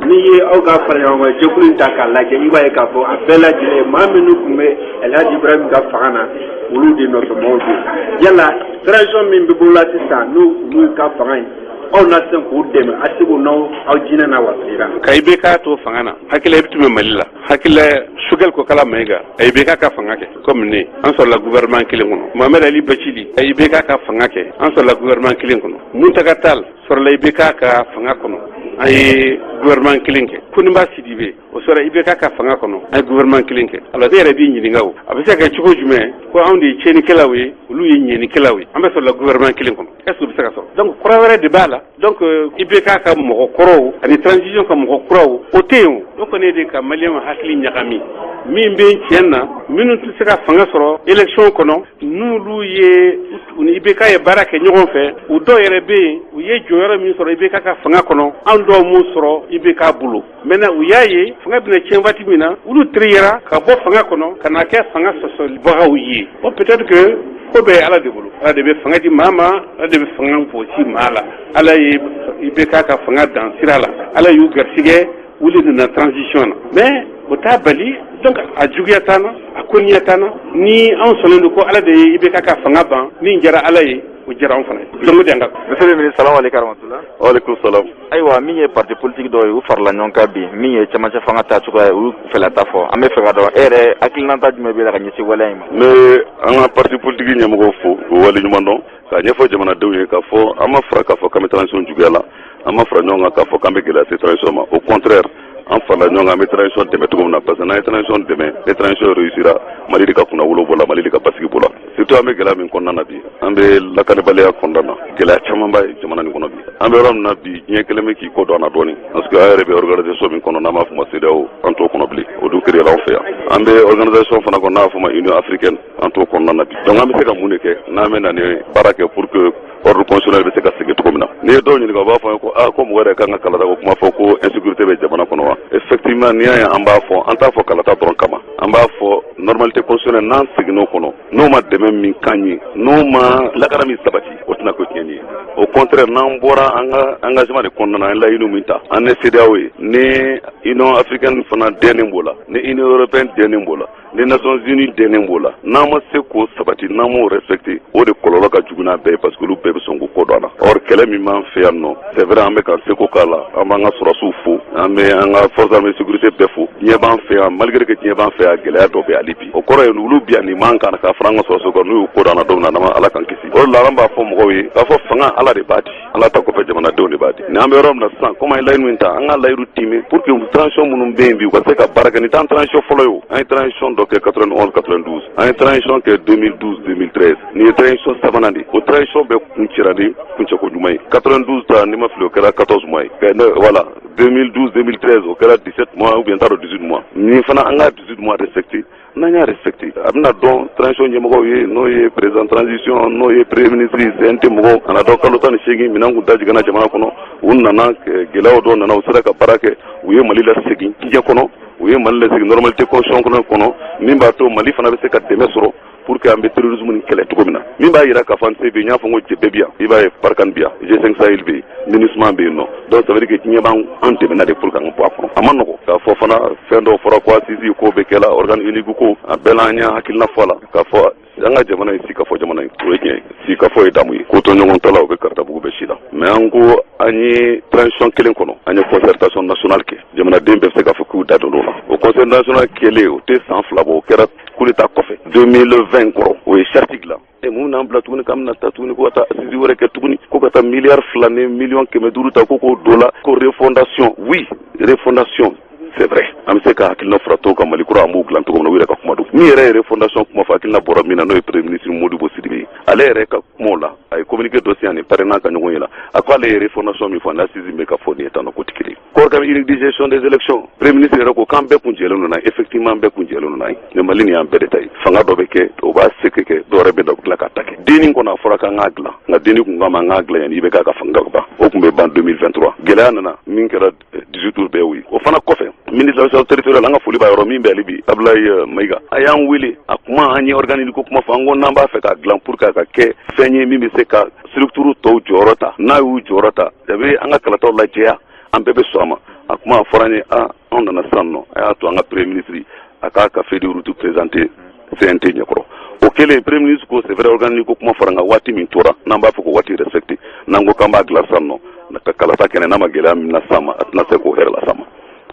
n'i ye aw ka fara ɲɔgɔn kan jɛkulu in ta k'a lajɛ i b'a ye k'a fɔ a bɛɛ lajɛlen maa minnu tun bɛ Elhaji Ibrahim ka fanga na olu de nɔfɛmɔgɔw don yala transition min bɛ bolola sisan n'olu ka fanga ye aw na se k'u dɛmɛ a se k'o n'aw jinɛ na wasira. ka IBK to fanga na hakili i bɛ tɛmɛ Mali la hakili Choguel Kokala Maïga a IBK ka fanga kɛ comme ne an sɔrɔla gouvernement kelen kɔnɔ Mohamed Ali Bachili a IBK ka fanga kɛ an sɔrɔla gouvernement kelen kɔnɔ Muntaka Tall sɔrɔla IBK ka fanga kɔnɔ an ye gouvernement kelen kɛ Koniba Sidibe o sɔrɔ IBK ka fanga kɔnɔ an ye gouvernement kelen kɛ alors ne yɛrɛ b'i ɲininka o a bɛ se ka kɛ cogo jumɛn ko anw de ye tiɲɛnikɛlaw ye olu ye ɲɛnikɛlaw ye an bɛ sɔrɔla gouvernement kelen kɔnɔ est-ce que o bɛ se ka sɔrɔ donc kɔrɔ wɛrɛ de b'a la donc IBK ka mɔgɔ kɔrɔw ani transition ka mɔgɔ kuraw o tɛ yen o kɔni ye de ka maliyɛnw hakili ɲagami min bɛ tiɲɛ na minnu tɛ se ka fanga sɔrɔ élection kɔnɔ n'olu ye ni IBK ye baara kɛ ɲɔgɔn fɛ u dɔw yɛrɛ bɛ yen u ye jɔyɔrɔ min sɔrɔ IBK ka fanga kɔnɔ an dɔw m'o sɔrɔ IBK bolo maintenant u y'a ye fanga bɛna tiɲɛ waati min na olu teriyara ka bɔ fanga kɔnɔ ka na kɛ fanga sɔsɔlibagaw ye o peut-être que ko bɛɛ ye Ala de bolo Ala de bɛ fanga di maa ma Ala de bɛ fanga bɔsi maa la Ala ye IBK ka fanga dan sira la Ala y'u garisɛgɛ wuli nana transition na mais o t'a bali donc a juguya t'an na a koniya t'an na ni anw sɔnnen don ko Ala de ye IBK ka fanga ban min jara Ala ye o jara anw fana ye donc o de y'an ka. monsieur le ministre salamu aleykum rahmatulah. waaleykum salam. ayiwa min ye parti politique dɔw ye u farala ɲɔgɔn kan bi min ye cɛmancɛ fanga ta cogoya ye u fɛla ta fɔ an bɛ fɛ ka dɔn e yɛrɛ hakilinata jumɛn bɛ la ka ɲɛsin waleya in ma. n bɛ an ka parti politique ɲɛmɔgɔw fo o wale ɲuman dɔn k'a ɲɛfɔ jamanadenw ye k'a fɔ an ma fara k'a fɔ k'an bɛ transition juguya la an ma fara ɲɔgɔn kan k'a fɔ k'an bɛ gɛlɛya se transition ma au contraire an farala ɲɔgɔn kan an bɛ transition dɛmɛ cogo min na parce que n'an ye transition dɛmɛ ni transition réussira Mali de ka kunna wolo bɔ la Mali de ka basigi bɔ la surtout an bɛ gɛlɛya min kɔnɔna na bi an an bɛ lakanabaliya kɔnɔna na gɛlɛya caman b'a jamana nin kɔnɔ bi an bɛ yɔrɔ min na bi diɲɛ kelen bɛ k'i kɔ don an na dɔɔni parce que an yɛrɛ bɛ organisation min kɔnɔ n'an b'a fɔ ma CEDEAO an t'o kɔnɔ bilen o dun créé la an fɛ yan an bɛ organisation fana kɔnɔ n'a b'a fɔ ma Union africaine an t'o kɔnɔna na bi donc an bɛ se ka mun de kɛ n'an bɛ na ni baara kɛ pour que ordre constitutionnel bɛ se ka segin cogo min na n'i ye dɔw ɲininka u b'a fɔ ko ko mɔgɔ yɛrɛ kan ka kalata ko kuma fɔ ko insécurité bɛ jamana kɔnɔ wa effectivement n'i y'a ye an b'a fɔ an t'a fɔ kalata dɔrɔn kama an b'a fɔ normalité constitutionnelle n'an seginn'o kɔnɔ n'o ma dɛmɛ min kan ye n'o ma lakana min sabati o tɛna ko tiɲɛni ye au contraire n'an bɔra an ka engagement de kɔnɔna na an ye laɲiniw min ta an ni CEDEAO ye ni Union africaine fana dɛnnen b'o la ni Union européenne dɛnnen b'o la ni Nations unies dɛnnen b'o la n'an ma se k'o sabati n'an m'o respecté o de kɔlɔlɔ ka jugu n'a bɛɛ ye parce que olu bɛɛ bɛ sɔn k'u kɔ don a la or kɛlɛ min b'an fɛ yan nɔ c'est vrai an bɛ ka seko k'a la an b'an ka sɔrɔsiw fo an bɛ an ka forces armées de sécurité bɛɛ fo diɲɛ b'an fɛ yan malgré que diɲɛ b'an fɛ yan gɛlɛya dɔ bɛ hali bi o kɔrɔ ye olu bi yan nin man kan k'a fara an ka sɔrɔsiw kan n'u y'u kɔ don an na don min na n'an ma ala kan kisi o de la an b'a fɔ mɔgɔw ye k'a fɔ fanga ala de b'a di ala ta kɔfɛ jamanadenw de b'a di ni an bɛ yɔrɔ min na sisan comme an ye layidu min ta an ka layidu tiimɛ pour que transition minnu bɛ yen bi u ka se ka baara kɛ nin t'an transition fɔlɔ ye o an ye transition dɔ kɛ 91 92 an ye transition kɛ 2012 2013 nin ye transition sabanan de o transition bɛɛ kun cira ni kuncɛko ɲuman ye 92 ta ni ma fili o kɛra 14 mois ye voilà 2012 2013 o kɛra 17 mois ou bien t'a dɔn 18 mois nin fana an ka 18 mois respecté n'an y'a respecté a bɛna dɔn transition ɲɛmɔgɔw ye n'o ye président transition n'o ye premier ministre CNT mɔgɔw a na dɔn kalo 18 minɛn kun da jiginna jamana kɔnɔ u nana gɛlɛyaw dɔw nana u sera ka baara kɛ u ye Mali lasegin diɲɛ kɔnɔ u ye Mali lasegin normalité constitution kɔnɔ min b'a to Mali fana bɛ se ka dɛmɛ sɔrɔ pour que an bɛ terrorisme ni kɛlɛ cogo min na min b'a jira k'a fɔ an se bɛ yen n y'a fɔ n ko bɛɛ bɛ yan i b'a ye Barkhane bɛ yan G5 Sahel bɛ yen MINUSMA bɛ yen nɔ donc ça veut dire que diɲɛ b'an dɛmɛna de pour que an ka bɔ a kɔnɔ a ma nɔgɔn k'a fɔ fana fɛn dɔw fɔra ko Assisi ko bɛ kɛla organe unique ko a bɛɛ la an y'a hakilina fɔ a la k'a fɔ an ka jamana ye sikafɔ jamana ye o ye tiɲɛ ye sikafɔ ye damu ye ko to ɲɔgɔn ta la o bɛ karatabugu bɛ si la mais an ko an ye transition kelen kɔnɔ an ye concertation nationale kɛ jamanaden bɛɛ bɛ se k'a fɔ k'u da don o la o conseil national kɛlen o tɛ san fila bɔ o kɛra coup d'état kɔfɛ 2020 kɔrɔ o ye charte dilan mun n'an bila tuguni k'an bɛna taa tuguni ko ka taa assise wɛrɛ kɛ tuguni ko ka taa miliyari 2 ni miliyɔn 500 ta ko k'o dɔ la ko refondation oui refondation c'est vrai an bɛ se ka hakilina fara tɔw kan Mali kura an b'o dilan cogo min na u yɛrɛ ka kuma don min yɛrɛ ye refondation kuma fɔ hakilina bɔra min na n'o ye premier ministre Modibo Sidibe ye ale yɛrɛ ka kumaw la a ye communiqué dɔ signé parrainant ka ɲɔgɔn ye la a ko ale ye refondation min fɔ n'a assise bɛ ka fɔ nin ye tan nɔ ko tɛ kelen ye corps unique de gestion des élections premier ministre yɛrɛ ko k'an bɛɛ kun jɛlen don n'a ye effectivement an bɛɛ kun jɛlen don n'a ye mais Mali nin y'an bɛɛ de ta ye fanga dɔ bɛ kɛ o b'a se kɛ dɔ wɛrɛ bɛ dɔ dilan k'a ta kɛ denni kɔnɔ a fɔra k'an k'a dilan nka denni kun k'a ma an k'a dilan yanni i bɛ k'a ka fanga ban o kun bɛ ban 2023 gɛlɛya nana min kɛra 18 jours bɛɛ y'o ye o fana kɔfɛ ministre de la territorial an ka foli b'a yɔrɔ min bɛ hali bi Abdoulaye Mayiga a y'an wele a kuma an ye organiser ko kuma fɔ an ko n'an b'a fɛ k'a dilan pour que a ka kɛ fɛn ye min bɛ se ka structure tɔw jɔyɔrɔ ta n'a y'u jɔyɔrɔ ta a bɛ an ka kalataw lajɛya an bɛɛ bɛ sɔn a ma a kuma a fɔra an ye anw nana sisan nɔ a y'a to an ka premier ministre a k'a ka feuille de route présenter CNT ɲɛkɔrɔ o kɛlen premier ministre ko c'est vrai organiser ko kuma fɔra nka waati min tora n'an b'a fɔ ko waati respecté n'an ko k'an b'a dilan sisan nɔ ka kalata kɛnɛ n'a ma gɛlɛya min na sisan ma a tɛna se k'o hɛrɛ las'a ma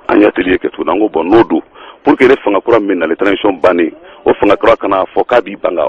an y'a atelier kɛ tuguni an ko bon n'o don pour que ne fanga kura min nalen transition bannen o fanga kura kana fɔ k'a b'i ban ka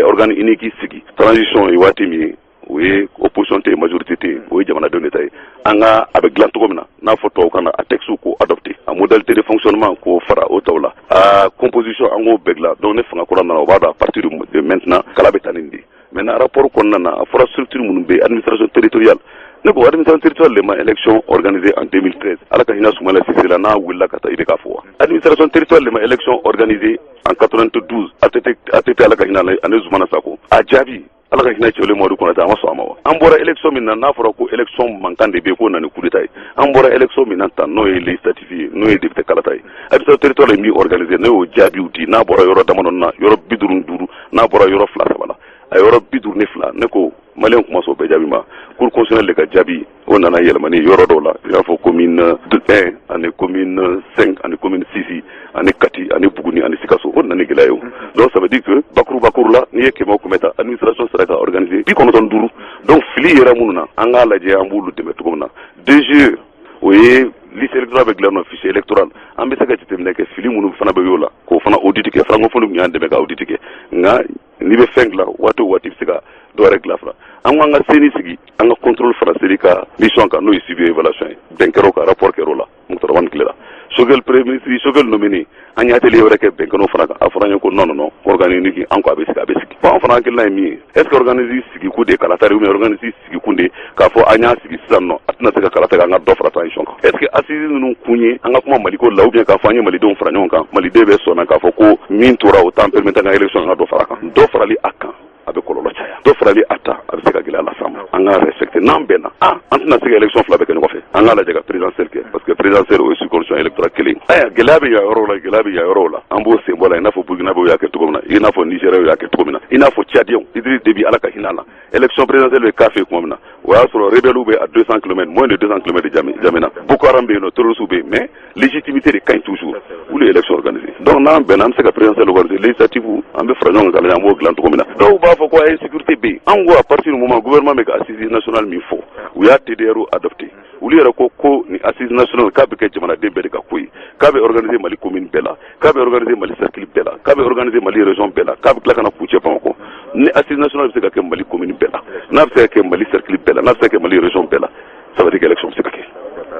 organe unique sigi transition ye waati min ye o ye opposition tɛ yen majorité tɛ yen o ye jamanadenw de ta ye an ka a bɛ dilan cogo min na n'a fɔ tubabu kan na a texte ko adopté a modalité de fonctionnement k'o fara o taw la a composition an k'o bɛɛ dilan donc ne fanga kura nana o b'a dɔn à partir de maintenant kala bɛ taa nin de maintenant rapport kɔnɔna na a fɔra structure minnu bɛ administration territoriale ne ko administration territoriale le ma élection organisée en 2013 ala ka hinɛ Sumala Sise la n'a wulila ka taa i bɛ k'a fɔ wa administration territoriale le ma élection organisée en 92 ATT ala ka hinɛ ani Zumana Sako a jaabi ala ka hinɛ Cɛwole Mɔdu Konate a ma sɔn a ma wa an bɔra élection min na n'a fɔra ko élection mankan de bɛ ko na ni coup d'état ye an bɔra élection min na tan n'o ye législatif ye n'o ye député kalata ye administration territoriale ye min organisé ne y'o jaabiw di n'a bɔra yɔrɔ damadɔ na yɔrɔ 55 n'a bɔra yɔrɔ 2 la a yɔrɔ 52 ne ko maliyɛn kuma sɔn bɛɛ jaabi ma cour constitutionnelle de ka jaabi o nana yɛlɛmani yɔrɔ dɔw la i y'a fɔ commune 1 ani commune 5 ani commune 6 ani Kati ani Buguni ani Sikaso o nana ni gɛlɛya ye o donc ça veut dire que bakuru la n'i ye kɛmɛ o kɛmɛ ta administration sera ka organiser 95 donc fili yɛrɛ minnu na an k'a lajɛ an b'olu dɛmɛ cogo min na DGE o ye liste électorale bɛ dilan nɔ fichier électoral an bɛ se ka jateminɛ kɛ fili minnu fana bɛ y'o la k'o fana audit kɛ francophone kun y'an dɛmɛ ka audit kɛ nka n'i bɛ fɛn dilan waati o waati bɛ se ka dɔ wɛrɛ dilan fana an ko an ka CENI sigi an ka contrôle fara CENI ka mission kan n'o ye suivi évaluation ye bɛn kɛr'o kan rapport kɛr'o la Mukutara tilela Choguel premier ministre Choguel nominé an ye atelier wɛrɛ kɛ bɛnkɛnɛw fana kan a fɔra an ye ko non organe unique an ko a bɛ sigi bon an fana hakilina ye min ye est ce que organiser sigi ku de kala tari ou organiser sigi kunde k'a fɔ an y'a sigi sisan nɔ a tɛna se ka kala tari an ka dɔ fara transition kan est ce que assise ninnu kun ye an ka kuma maliko la ou bien k'a fɔ an ye malidenw fara ɲɔgɔn kan maliden bɛ sɔnna k'a fɔ ko min tora o temps permettant an ka élection an ka dɔ fara kan dɔ farali a kan a bɛ kɔlɔlɔ caya dɔ farali a ta a bɛ se ka gɛlɛya las'an ma an ka respecter n'an bɛnna an tɛna se ka élection fila bɛ kɛ ɲɔgɔn fɛ an k'a lajɛ ka présidentielle kɛ parce que présidentielle o ye circonscription électorale kelen aya gɛlɛya bɛ yan yɔrɔ la gɛlɛya bɛ yan yɔrɔ la an b'o sen bɔ la i n'a fɔ burkinabé y'a kɛ cogo min na i n'a fɔ nigériens y'a kɛ cogo min na i n'a fɔ tchadiens Idriss Déby ala ka hinɛ la élection présidentielle bɛ k'a fɛ tuma min na o y'a sɔrɔ rebelles bɛ à 200 km moins de 200 km de Djamena Boko Haram bɛ yen nɔ terroristes bɛ yen mais légitimité de kaɲi toujours olu ye élection organisée donc n'an bɛnna an bɛ se ka présidentielle organiser législative an bɛ fara ɲɔgɔn kan an b'o dilan cogo min na dɔw b'a fɔ ko a ye sécurité bɛ yen an ko à partir du moment gouvernement bɛ ka assise nationale min fɔ u y'a TDR adopté olu yɛrɛ ko ni assise nationale k'a bɛ kɛ jamanaden bɛɛ de ka ko ye k'a bɛ organiser Mali commune bɛɛ la k'a bɛ organiser Mali cercle bɛɛ la k'a bɛ organiser Mali région bɛɛ la k'a bɛ tila ka na kuncɛ Bamakɔ ni assise nationale bɛ se ka kɛ Mali commune bɛɛ la n'a bɛ se ka kɛ Mali cercle bɛɛ la n'a bɛ se ka kɛ Mali région bɛɛ la ça veut dire que élection bɛ se ka kɛ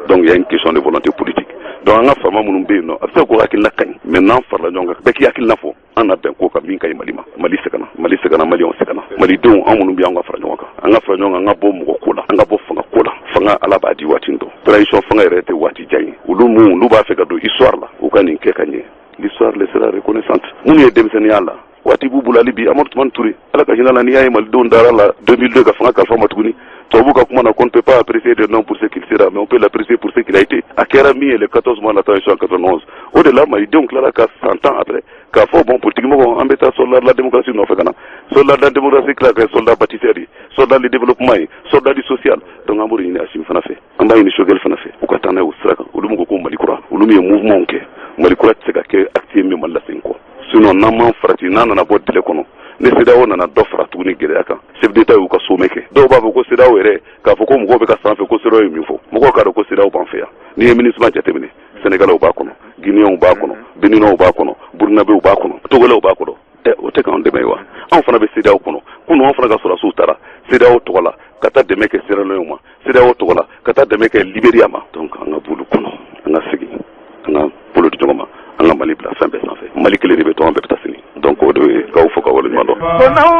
donc il y a une question de volonté politique donc an ka faama minnu bɛ yen nɔ a bɛ se k'o hakilina ka ɲi mais n'an farala ɲɔgɔn kan bɛɛ k'i hakilina fɔ an na bɛn ko kan min ka ɲi Mali ma Mali sɛgɛnna maliyɛnw sɛgɛnna malidenw an minnu bɛ an ka fara ɲɔgɔn kan an ka fara ɲɔgɔn kan an ka bɔ mɔgɔ ko la an ka bɔ fanga ko la fanga ala b'a di waati dɔn transition fanga yɛrɛ tɛ waati jan ye olu b'a fɛ ka don histoire la u ka nin kɛ ka ɲɛ l'histoire les sera reconnaissante minnu ye denmisɛnninya la waati b'u bolo hali bi Amadu Tumani Ture ala ka hinɛ la n'i y'a ye malidenw dara la 2002 ka fanga kalifa ma tuguni tubabu ka kuma na qu'on ne peut pas apprécier de nom pour ce qu'il sera mais on peut l'apprécier pour ce qu'il a été a kɛra min ye le 14 mois de la transition en 91 o de la malidenw tilara ka 100 ans après k'a fɔ bon politique mɔgɔw an bɛ taa soldat de la démocratie nɔfɛ ka na soldat de la démocratie tila ka kɛ soldat bâtisseur ye soldat du développement ye soldat du social donc an b'o de ɲini Assimi fana fɛ an b'a ɲini Choguel fana fɛ u ka taa n'a ye o sira kan olu min ko Mali kura olu min ye mouvement kɛ Mali kura tɛ se ka kɛ acte ye min Mali lase kɔ sinon n'an m'an farati n'an nana bɔ délai kɔnɔ ni CEDEAO nana dɔ fara tuguni gɛlɛya kan chef d'État y'u ka sommet kɛ dɔw b'a fɔ ko CEDEAO yɛrɛ k'a fɔ ko mɔgɔw bɛ ka sanfɛ ko CEDEAO ye min fɔ mɔgɔw k'a dɔn ko CEDEAO b'an fɛ yan n'i ye MINUSMA jateminɛ Sénégalais b'a kɔnɔ Guinéens b'a kɔnɔ Béninois b'a kɔnɔ Burkinabés b'a kɔnɔ Togolais b'a kɔnɔ o tɛ k'an dɛmɛ wa anw fana bɛ CEDEAO kɔnɔ kunun anw fana ka sɔrɔsiw taara CEDEAO tɔgɔ la ka taa dɛmɛ kɛ Sierra Leone ma CEDEAO tɔgɔ la ka taa dɛmɛ kɛ Libéria ma donc an ka b'olu kɔnɔ an ka segin an ka bolo di ɲɔgɔn ma an ka Mali bila fɛn bɛɛ sanfɛ Mali kelen de bɛ to an bɛɛ bɛ taa sini donc o de ye k'aw fɔ ka waleɲuman dɔn.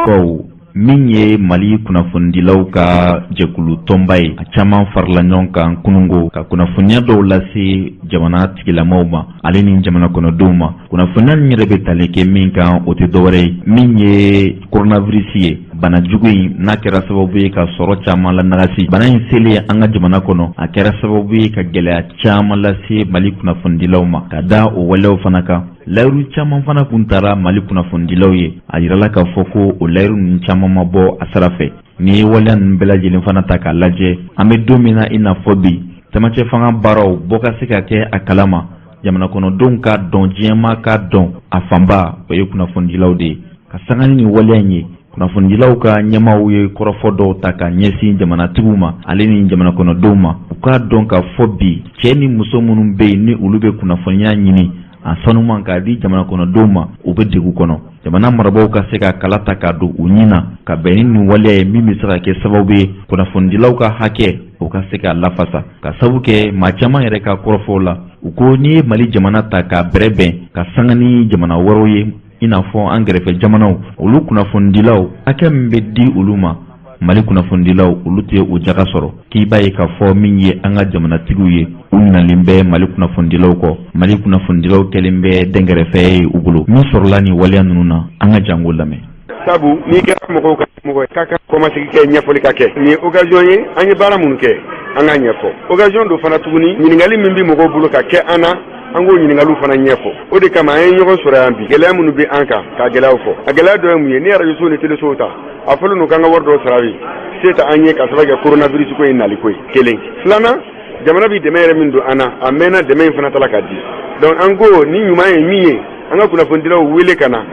Kow min ye Mali kunnafonidilaw ka jɛkulu tɔnba ye a caman farala ɲɔgɔn kan kunungo ka kunnafoniya dɔw lase jamana tigilamaw ma ale ni jamana kɔnɔdenw ma kunnafoniya nin yɛrɛ bɛ tali kɛ min kan o tɛ dɔwɛrɛ ye min ye coronavirus ye bana jugu in n'a kɛra sababu ye ka sɔrɔ caman lanagasi bana in selen an ka jamana kɔnɔ a kɛra sababu ye ka gɛlɛya caman lase Mali kunnafonidilaw ma ka da o waleyaw fana kan layiru caman fana kun taara Mali kunnafonidilaw ye a yirala k'a fɔ ko o layiru ninnu caman ma bɔ a sira fɛ ni ye waleya ninnu bɛɛ lajɛlen fana ta k'a lajɛ an bɛ don min na i n'a fɔ bi camancɛ fanga baaraw bɔ ka se ka kɛ a kalama jamana kɔnɔdenw ka dɔn diɲɛma ka dɔn a fanba o ye kunnafonidilaw de ye ka sanga ni waleya in ye kunnafonidilaw ka ɲɛmaaw ye kɔrɔfɔ dɔw ta ka ɲɛsin jamanatigiw ma ale ni jamana kɔnɔdenw ma u k'a dɔn k'a fɔ bi cɛ ni muso minnu bɛ yen ni olu bɛ kunnafoniya ɲini a sanuman k'a di jamana kɔnɔdenw ma u bɛ degun kɔnɔ jamana marabaaw ka se ka kala ta k'a don u ɲin na ka bɛn ni nin waleya ye min bɛ se ka kɛ sababu ye kunnafonidilaw ka hakɛ o ka se k'a lafasa ka sabu kɛ maa caman yɛrɛ ka kɔrɔfɔw la u ko n'i ye Mali jamana ta k'a bɛrɛbɛn ka sanga ni jamana wɛrɛw ye i n'a fɔ an kɛrɛfɛ jamanaw olu kunnafonidilaw hakɛ min bɛ di olu ma Mali kunnafonidilaw olu tɛ o jaga sɔrɔ k'i b'a ye k'a fɔ min ye an ka jamanatigiw ye u nalen bɛ Mali kunnafonidilaw kɔ Mali kunnafonidilaw kɛlen bɛ dɛnkɛrɛfɛ ye u bolo min sɔrɔla nin waleya ninnu na an ka jango lamɛn. sabu n'i kɛra mɔgɔw ka mɔgɔ k'a ka kɔmasegi kɛ ɲɛfɔli ka kɛ nin ye occasion ye an ye baara minnu kɛ an ka ɲɛfɔ occasion do fana tuguni ɲininkali min bɛ mɔgɔw bolo ka kɛ an na an k'o ɲininkaliw fana ɲɛfɔ o de kama an ye ɲɔgɔn sɔrɔ yan bi gɛlɛya minnu bɛ an kan ka gɛlɛyaw fɔ a gɛlɛya dɔ ye mun ye ni arajosow ni telesow ta a fɔlen don k'an ka wari dɔ sara bi se ta an ye ka sababu kɛ coronavirus ko in nali ko ye kelen filanan jamana bɛ dɛmɛ yɛrɛ min don an na a mɛnna dɛmɛ in fana tala ka di donc an ko ni ɲuman ye min ye an ka kunnafonidilaw wele ka na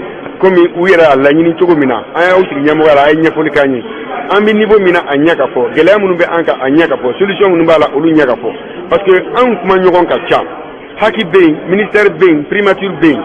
komi u yɛrɛ a laɲini cogo min na an y'aw sigi ɲɛmɔgɔya la a ye ɲɛfɔli k'an ye an bɛ niveau min na a ɲɛ ka fɔ gɛlɛya minnu bɛ an kan a ɲɛ ka fɔ solution minnu b'a la olu ɲɛ ka fɔ parce que an kuma ɲɔgɔn ka ca haki bɛ yen ministère bɛ yen primature bɛ yen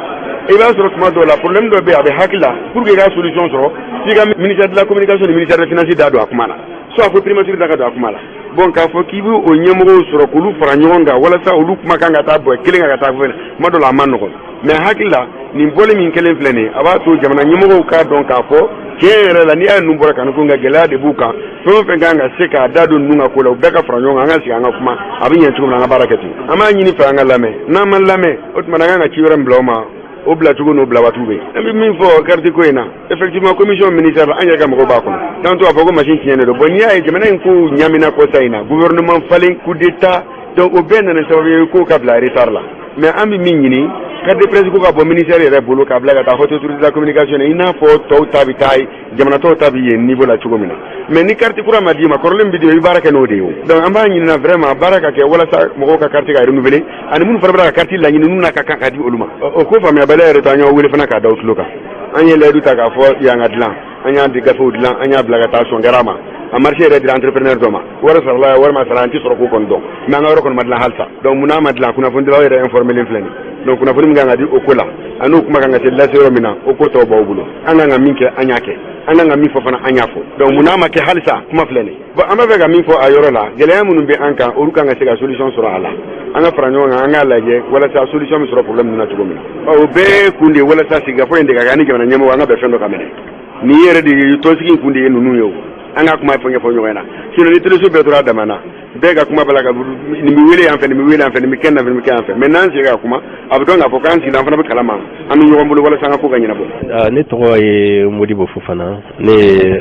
i b'a sɔrɔ tuma dɔw la problème dɔ bɛ yen a bɛ haki la pour que i ka solution sɔrɔ f'i ka ministère de la communication ni ministère de finance da don a kuma na soit fo primature da ka don a kuma la bon k'a fɔ k'i bɛ o ɲɛmɔgɔw sɔrɔ k'olu fara ɲɔgɔn kan walasa olu kuma kan ka taa bɔ kelen kan ka taa fɛn kuma dɔ la a ma nɔgɔn mais hakili la nin bɔli min kelen filɛ nin a b'a to jamana ɲɛmɔgɔw k'a dɔn k'a fɔ tiɲɛ yɛrɛ la n'i y'a ninnu bɔra ka ko nka gɛlɛya de b'u kan fɛn o fɛn kan ka se k'a da don ninnu ka ko la u bɛɛ ka fara ɲɔgɔn kan an ka sigi an ka kuma a bɛ ɲɛ cogo min na an ka baara kɛ ten an b'a ɲini fɛ an ka lamɛn n'an ma lamɛn o tuma na an kan ka ci wɛrɛ min bila o ma o bila cogo n'o bila waati bɛ an bɛ min fɔ carte ko in na effectivement commission ministère an yɛrɛ ka mɔgɔw b'a kɔnɔ tant to a fɔ ko machine tiɲɛnen don bon n'i y'a ye jamana in ko ɲamina kɔsa in na gouvernement falen coup d'état donc o bɛɛ nana sababu ye ko ka bila retard la mais an bɛ min ɲini carte de presse ko ka bɔ ministère yɛrɛ bolo k'a bila ka taa haute autorité de la communication i n'a fɔ tɔw ta bɛ taa jamana tɔw ta bɛ yen niveau la cogo min na mais ni carte kura ma d'i ma kɔrɔlen bɛ di i baara kɛ n'o de ye o donc an b'a ɲinina vraiment baara ka kɛ walasa mɔgɔw ka carte ka renouveler ani minnu fana bɛ ka carte laɲini n'u n'a ka kan ka di olu ma o ko faamuyabaliya yɛrɛ to an y'aw wele fana k'a da o tulo kan an ye layidu ta k'a fɔ yan ka dilan an y'a di gafew dilan an y'a bila ka taa sɔngɛra ma a marché yɛrɛ dira entrepreneur dɔ ma wari sarala wari ma sara an tɛ sɔrɔ ko kɔni dɔn mais an ka yɔrɔ kɔni ma dilan halisa donc mun n'a ma dilan kunnafonidilaw yɛrɛ informelen filɛ nin donc kunnafoni min kan ka di o ko la a n'o kuma kan ka se lase yɔrɔ min na o ko tɔw b'aw bolo an kan ka min kɛ an y'a kɛ an kan ka min fɔ fana an y'a fɔ donc mun n'a ma kɛ halisa kuma filɛ nin bon an b'a fɛ ka min fɔ a yɔrɔ la gɛlɛya minnu bɛ an kan olu kan ka se ka solution sɔrɔ a la an ka fara ɲɔgɔn kan an k'a lajɛ walasa solution bɛ sɔrɔ problème ninnu na cogo min na o bɛɛ kun de ye walasa sigikafɔ in de ka kɛ ani jamana ɲɛmɔgɔ an ka bɛn fɛn dɔ ka minɛ nin yɛrɛ de ye tɔnsigi kun de ye ninnu ye o an ka kuma fɔ ɲɔgɔn na sinon ni téléso bɛɛ tora a dama na bɛɛ ka kuma bala ka nin bɛ wele yan fɛ nin bɛ wele yan fɛ nin bɛ kɛ yan fɛ nin bɛ kɛ yan fɛ mais n'an sigi ka kuma a bɛ dɔn k'a fɔ k'an sigilen an fana bɛ kalama an bɛ ɲɔgɔn bolo walasa an ka ko ka ɲɛnabɔ. Ne tɔgɔ ye Modibo Fofana ne ye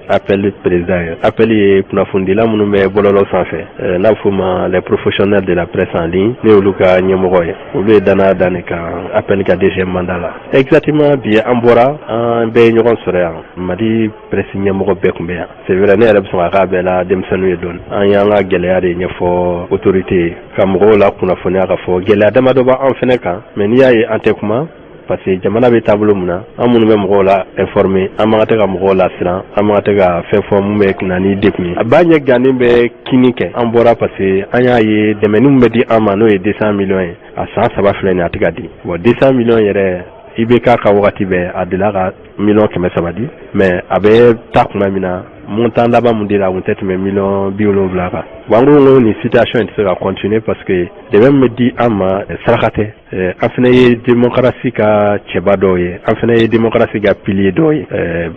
appel président ye appel ye kunnafondila minnu bɛ bɔlɔlɔ sanfɛ n'a bɛ f'o ma les professionnels de la presse en ligne ne y'olu ka ɲɛmɔgɔ ye olu ye danaya da ne kan appel ka deuxième mandat la exactement bi an bɔra an bɛɛ ye ɲɔgɔn sɔrɔ yan Mali presse ɲɛmɔgɔ bɛɛ tun bɛ yan c'est vrai ne yɛrɛ bɛ sɔn k'a bɛɛ la denmisɛnninw ye dɔɔni an y'an ka gɛlɛya de ɲɛfɔ autorité ka mɔgɔw la kunnafoniya ka fɔ gɛlɛya damadɔ b'an fɛnɛ kan mais n'i y'a ye an tɛ kuma parce que jamana bɛ taabolo min na an minnu bɛ mɔgɔw la informer an man ka tɛ ka mɔgɔw lasiran an man ka tɛ ka fɛn fɔ mun bɛ na ni degun ye a b'a ɲɛ gannen bɛ kini kɛ an bɔra parce que an y'a ye dɛmɛni min bɛ di an ma n'o ye 200 millions ye a san 3 filɛ nin a tɛ ka di bon 200 millions yɛrɛ i bɛ k'a ka wagati bɛɛ a delila ka miliyɔn 300 di mais a bɛ taa kuma min na montant laban mun dira a kun tɛ tɛmɛ miliyɔn 70 kan bon an ko nin situation in tɛ se ka continuer parce que dɛmɛ min bɛ di an ma saraka tɛ an fana ye démocratie ka cɛba dɔw ye an fana ye démocratie ka pilier dɔw ye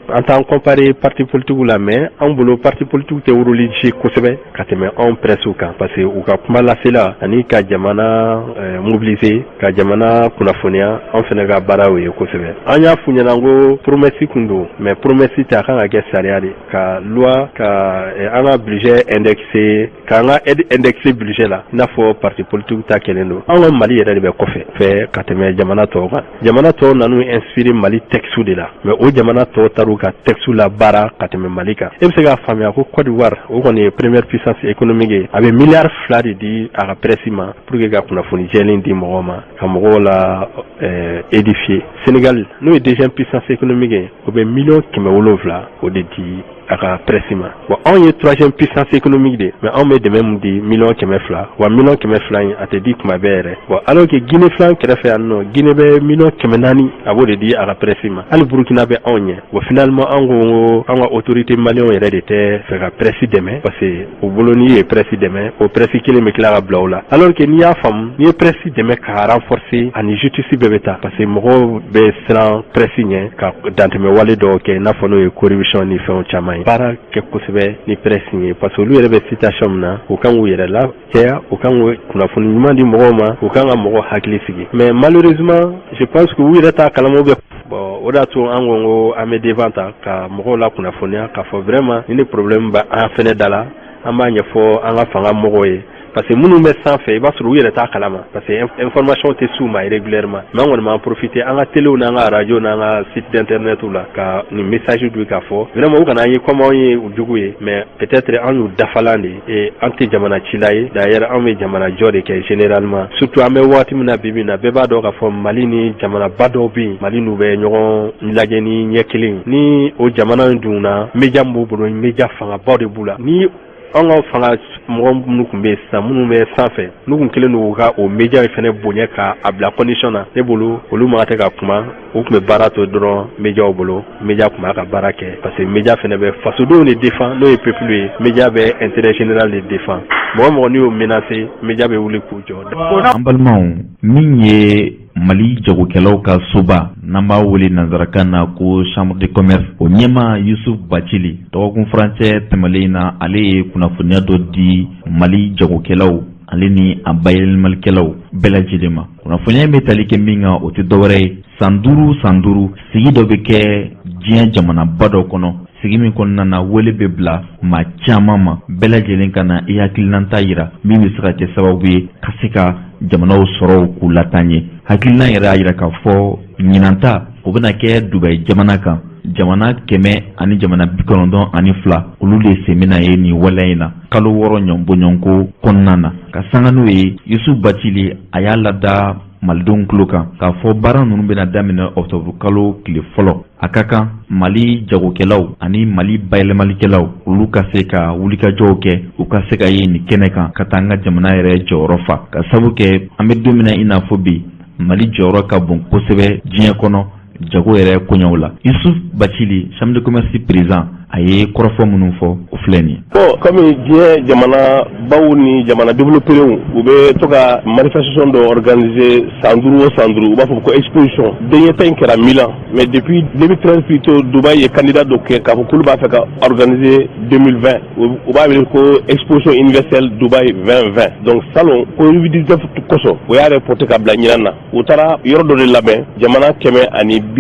an t'an comparer parti politique la mais an bolo parti politique tɛ wuruli ji kosɛbɛ ka tɛmɛ anw presse kan parce que u ka kuma lasela ani ka jamana mobiliser ka jamana kunnafoniya an fana ka baara ye kosɛbɛ an y'a f'u ɲɛna ko promesse kun don mais promesse tɛ a kan ka kɛ sariya de ka loi ka an ka budget indexé k'an ka aide indexé budget la i n'a fɔ parti politique ta kɛlen don an ka Mali yɛrɛ de bɛ kɔfɛ fɛ ka tɛmɛ jamana tɔw kan jamana tɔw nanu inspiré Mali texte de la mais o jamana tɔw taru ka texte la baara ka tɛmɛ Mali kan e bɛ se k'a faamuya ko Côte d'Ivoire o kɔni ye première puissance économique ye a bɛ miliyari 2 de di a ka presse ma pour que ka kunnafoni jɛlen di mɔgɔw ma ka mɔgɔw la édifier Sénégal n'o ye deuxième puissance économique ye o bɛ miliyɔn 700 o de di a ka presse ma bon anw ye troisième puissance économique de mais anw bɛ dɛmɛ mun di miliyɔn 200 wa miliyɔn 200 in a tɛ di kuma bɛɛ yɛrɛ bon alors que Guinée filan kɛrɛfɛ yan nɔ Guinée bɛ miliyɔn 400 a b'o de di a ka presse ma hali Burkina bɛ anw ɲɛ bon finalement an ko an ka autorité maliyɛnw yɛrɛ de tɛ fɛ ka presse dɛmɛ parce que u bolo n'i ye presse dɛmɛ o presse kelen bɛ tila ka bila o la alors que n'i y'a faamu n'i ye presse dɛmɛ ka renforcer ani justice bɛɛ bɛ taa parce que mɔgɔw bɛ siran presse ɲɛ ka dantɛmɛ wale dɔw kɛ i n'a fɔ n'o ye corruption ni fɛnw caman ye baara kɛ kosɛbɛ ni presse ye parce que olu yɛrɛ bɛ situation min na u kan k'u yɛrɛ lacɛya u kan k'u kunnafoni ɲuman di mɔgɔw ma u kan ka mɔgɔw hakili sigi mais malheureusement je pense que u yɛrɛ t'a kalamaw bɛ bon o de y'a to an ko an bɛ devant ta ka mɔgɔw la kunnafoniya k'a fɔ vraiment ni problème bɛ an fɛnɛ da la an b'a ɲɛfɔ an ka fanga mɔgɔw ye parce que minnu bɛ sanfɛ i b'a sɔrɔ u yɛrɛ t'a kalama parce que information tɛ s'u ma régulièrement mais an kɔni b'an profiter an ka téléw n'an ka radio n'an ka site d'internet la ka nin message d'u k'a fɔ vraiment u kana an ye comme anw ye u jugu ye mais peut-être an y'u dafalan de et an tɛ jamana cila ye d'ailleurs an bɛ jamana jɔ de kɛ généralement surtout an bɛ waati min na bi bi in na bɛɛ b'a dɔn k'a fɔ Mali ni jamanaba dɔw bɛ yen Mali n'u bɛ ɲɔgɔn lajɛ ni ɲɛ kelen ni o jamana in dun na média min b'u bolo média fangabaw de b'u la ni an ka fanga mɔgɔ minnu tun bɛ yen sisan minnu bɛ sanfɛ n'u tun kɛlen don ka o média fana bonya ka a bila condition na ne bolo olu ma tɛ ka kuma u tun bɛ baara to dɔrɔn médiaw bolo média tun b'a ka baara kɛ parce que média fana bɛ fasodenw de défend n'o ye peuple ye média bɛ intérêt général de défend mɔgɔ mɔgɔ n'i y'o menacer média bɛ wuli k'u jɔ. an balimaw min ye Mali jagokɛlaw ka soba n'an b'a wele nanzarakan na ko chambre de commerce o ɲɛma Yusuf Bacili dɔgɔkun furancɛ tɛmɛlen na ale ye kunnafoniya dɔ di Mali jagokɛlaw ale ni a bayɛlɛmalikɛlaw bɛɛ lajɛlen ma. Kunnafoniya bɛ tali kɛ min kan o tɛ dɔwɛrɛ ye san duuru sigi dɔ bɛ kɛ diɲɛ jamanaba dɔ kɔnɔ. Sigi min kɔnɔna na wele bɛ bila maa caman ma bɛɛ lajɛlen ka na i hakilinata yira min bɛ se ka kɛ sababu ye ka se ka jamanaw sɔrɔ k'u lataa ɲɛ. Hakilina yɛrɛ y'a yira k'a fɔ ɲinanta o bɛna kɛ Dubayi jamana kan jamana 100 ani jamana 92 olu de semina ye nin waleya in na kalo 6 ɲɔnbɔɲɔnko kɔnɔna na ka sanga n'o ye Yusuf Bacili a y'a lada malidenw tulo kan k'a fɔ baara ninnu bɛna daminɛ octobre kalo tile fɔlɔ a ka kan Mali jagokɛlaw ani Mali bayɛlɛmalikɛlaw olu ka se ka wulikajɔw kɛ u ka se ka ye nin kɛnɛ kan ka taa an ka jamana yɛrɛ jɔyɔrɔ fa ka sabu kɛ an bɛ don min na i n'a fɔ bi Mali jɔyɔrɔ ka bon kosɛbɛ diɲɛ kɔnɔ jago yɛrɛ koɲɛw la. Yusuf Bacili chambre de commerce président a ye kɔrɔfɔ minnu fɔ o filɛ nin ye. Bon comme diɲɛ jamana baw ni jamana développerenw u bɛ to ka manifestation dɔ organiser san duuru o san duuru u b'a fɔ ko exposition dernier temps in kɛra Milan mais depuis 2013 plutôt Dubaï ye candidat dɔ kɛ k'a fɔ k'olu b'a fɛ ka organiser 2020 u b'a wele ko exposition universelle Dubaï 2020 donc salon Covid-19 kosɔn o y'a reporté ka bila ɲinan na u taara yɔrɔ dɔ de labɛn jamana 192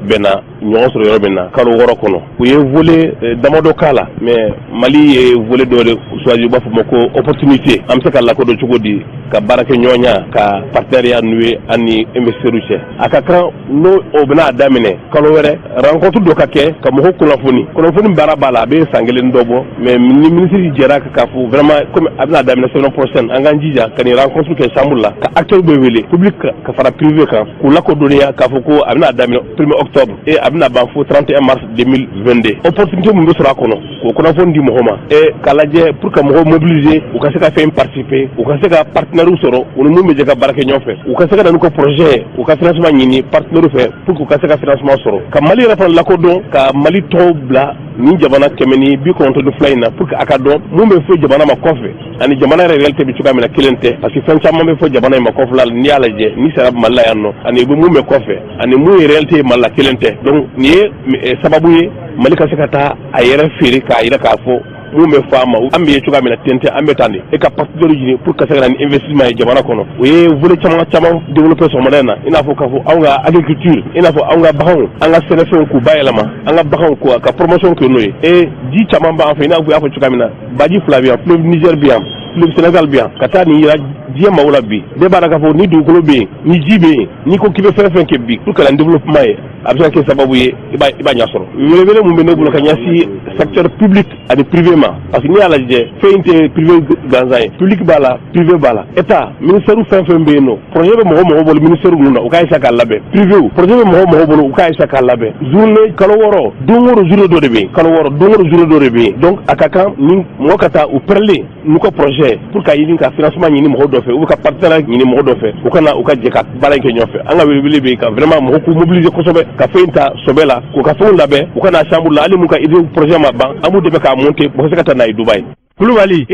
bɛnna ɲɔgɔn sɔrɔ yɔrɔ min na kalo 6 kɔnɔ u ye volet damadɔ k'a la mais Mali ye volet dɔ de choisi u b'a fɔ ma ko opportunité an bɛ se ka lakodɔn cogo di ka baarakɛ ɲɔgɔnya ka partenariat noué an ni investisseurs cɛ a ka kan n'o o bɛna daminɛ kalo wɛrɛ rencontre dɔ ka kɛ ka mɔgɔw kunnafoni baara b'a la a bɛ san 1 dɔ bɔ mais ni ministre jɛra k'a fɔ vraiment comme a bɛna daminɛ semaine prochaine an k'an jija ka nin rencontre kɛ chambre la ka acteurs bɛ wele public ka fara privé kan k'u lakodɔnniya k'a fɔ ko a bɛna daminɛ 1er octobre et a bɛna ban fo 31 mars 2022 opportunité mun bɛ sɔrɔ a kɔnɔ k'o kunnafoni di mɔgɔ ma et k'a lajɛ pour que mɔgɔw mobiliser u ka se ka fɛn participer u ka se ka partenaires sɔrɔ u ni mun bɛ jɛ ka baara kɛ ɲɔgɔn fɛ u ka se ka na n'u ka projet u ka financement ɲini partenaires fɛ pour que u ka se ka financement sɔrɔ ka Mali yɛrɛ fana lakodɔn ka Mali tɔw bila ni jamana 192 in na pour que a ka dɔn mun bɛ fɔ jamana ma kɔfɛ ani jamana yɛrɛ réalité bɛ cogoya min na kelen tɛ parce que fɛn caman bɛ fɔ jamana in ma kɔfɛ la n'i y'a lajɛ n'i sera Mali la yan nɔ ani mun bɛ kɔfɛ ani mun ye réalité ye Mali la kelen tɛ donc nin ye sababu ye Mali ka se ka taa a yɛrɛ feere k'a yira k'a fɔ mun bɛ fɔ a ma an bɛ ye cogoya min na ten tɛ an bɛ tan de e ka partenaires ɲini pour que ka se ka na ni investissement ye jamana kɔnɔ o ye volet caman développer sɔgɔmada in na i n'a fɔ k'a fɔ anw ka agriculture i n'a fɔ anw ka baganw an ka sɛnɛfɛnw k'u bayɛlɛma an ka baganw ka promotion kɛ n'o ye et ji caman b'an fɛ i n'a fɔ y'a fɔ cogoya min na baji 2 bɛ yan fleuve Niger bɛ yan fleuve Sénégal bɛ yan ka taa nin yira diɲɛ maaw la bi bɛɛ b'a la k'a fɔ ni dugukolo bɛ yen ni ji bɛ yen n'i ko k'i bɛ fɛn fɛn kɛ bi pour que la développement ye a bɛ se ka kɛ sababu ye i b'a ɲɛ sɔrɔ welewele mun bɛ ne bolo ka ɲɛsin secteur public ani privé ma parce que n'i y'a lajɛ fɛn in tɛ privé gansan ye public b'a la privé b'a la état ministère fɛn fɛn bɛ yen nɔ projet bɛ mɔgɔ bolo ministère ninnu na u k'a essayer k'a labɛn privé projet bɛ mɔgɔ bolo u k'a essayer k'a labɛn journée kalo 6 don o don journée dɔ de bɛ yen kalo 6 don o don journée dɔ de bɛ yen donc a ka kan ni mɔgɔ ka taa u pɛrɛlen n'u ka projet pour ka ɲini ka financement ɲini mɔgɔ dɔ fɛ ou ka partenaire ɲini mɔgɔ dɔ fɛ u ka na u ka jɛ ka baara in kɛ ɲɔgɔn fɛ an ka welewele bɛ ka vraiment mɔgɔ k'u mobiliser kosɛbɛ ka fɛn ta sɔbɛ la k'u ka fɛnw labɛn u ka na chambre la hali mun ka idée projet ma ban an b'u dɛmɛ k'a monter u ka se ka taa n'a ye Dubaï. Kulubali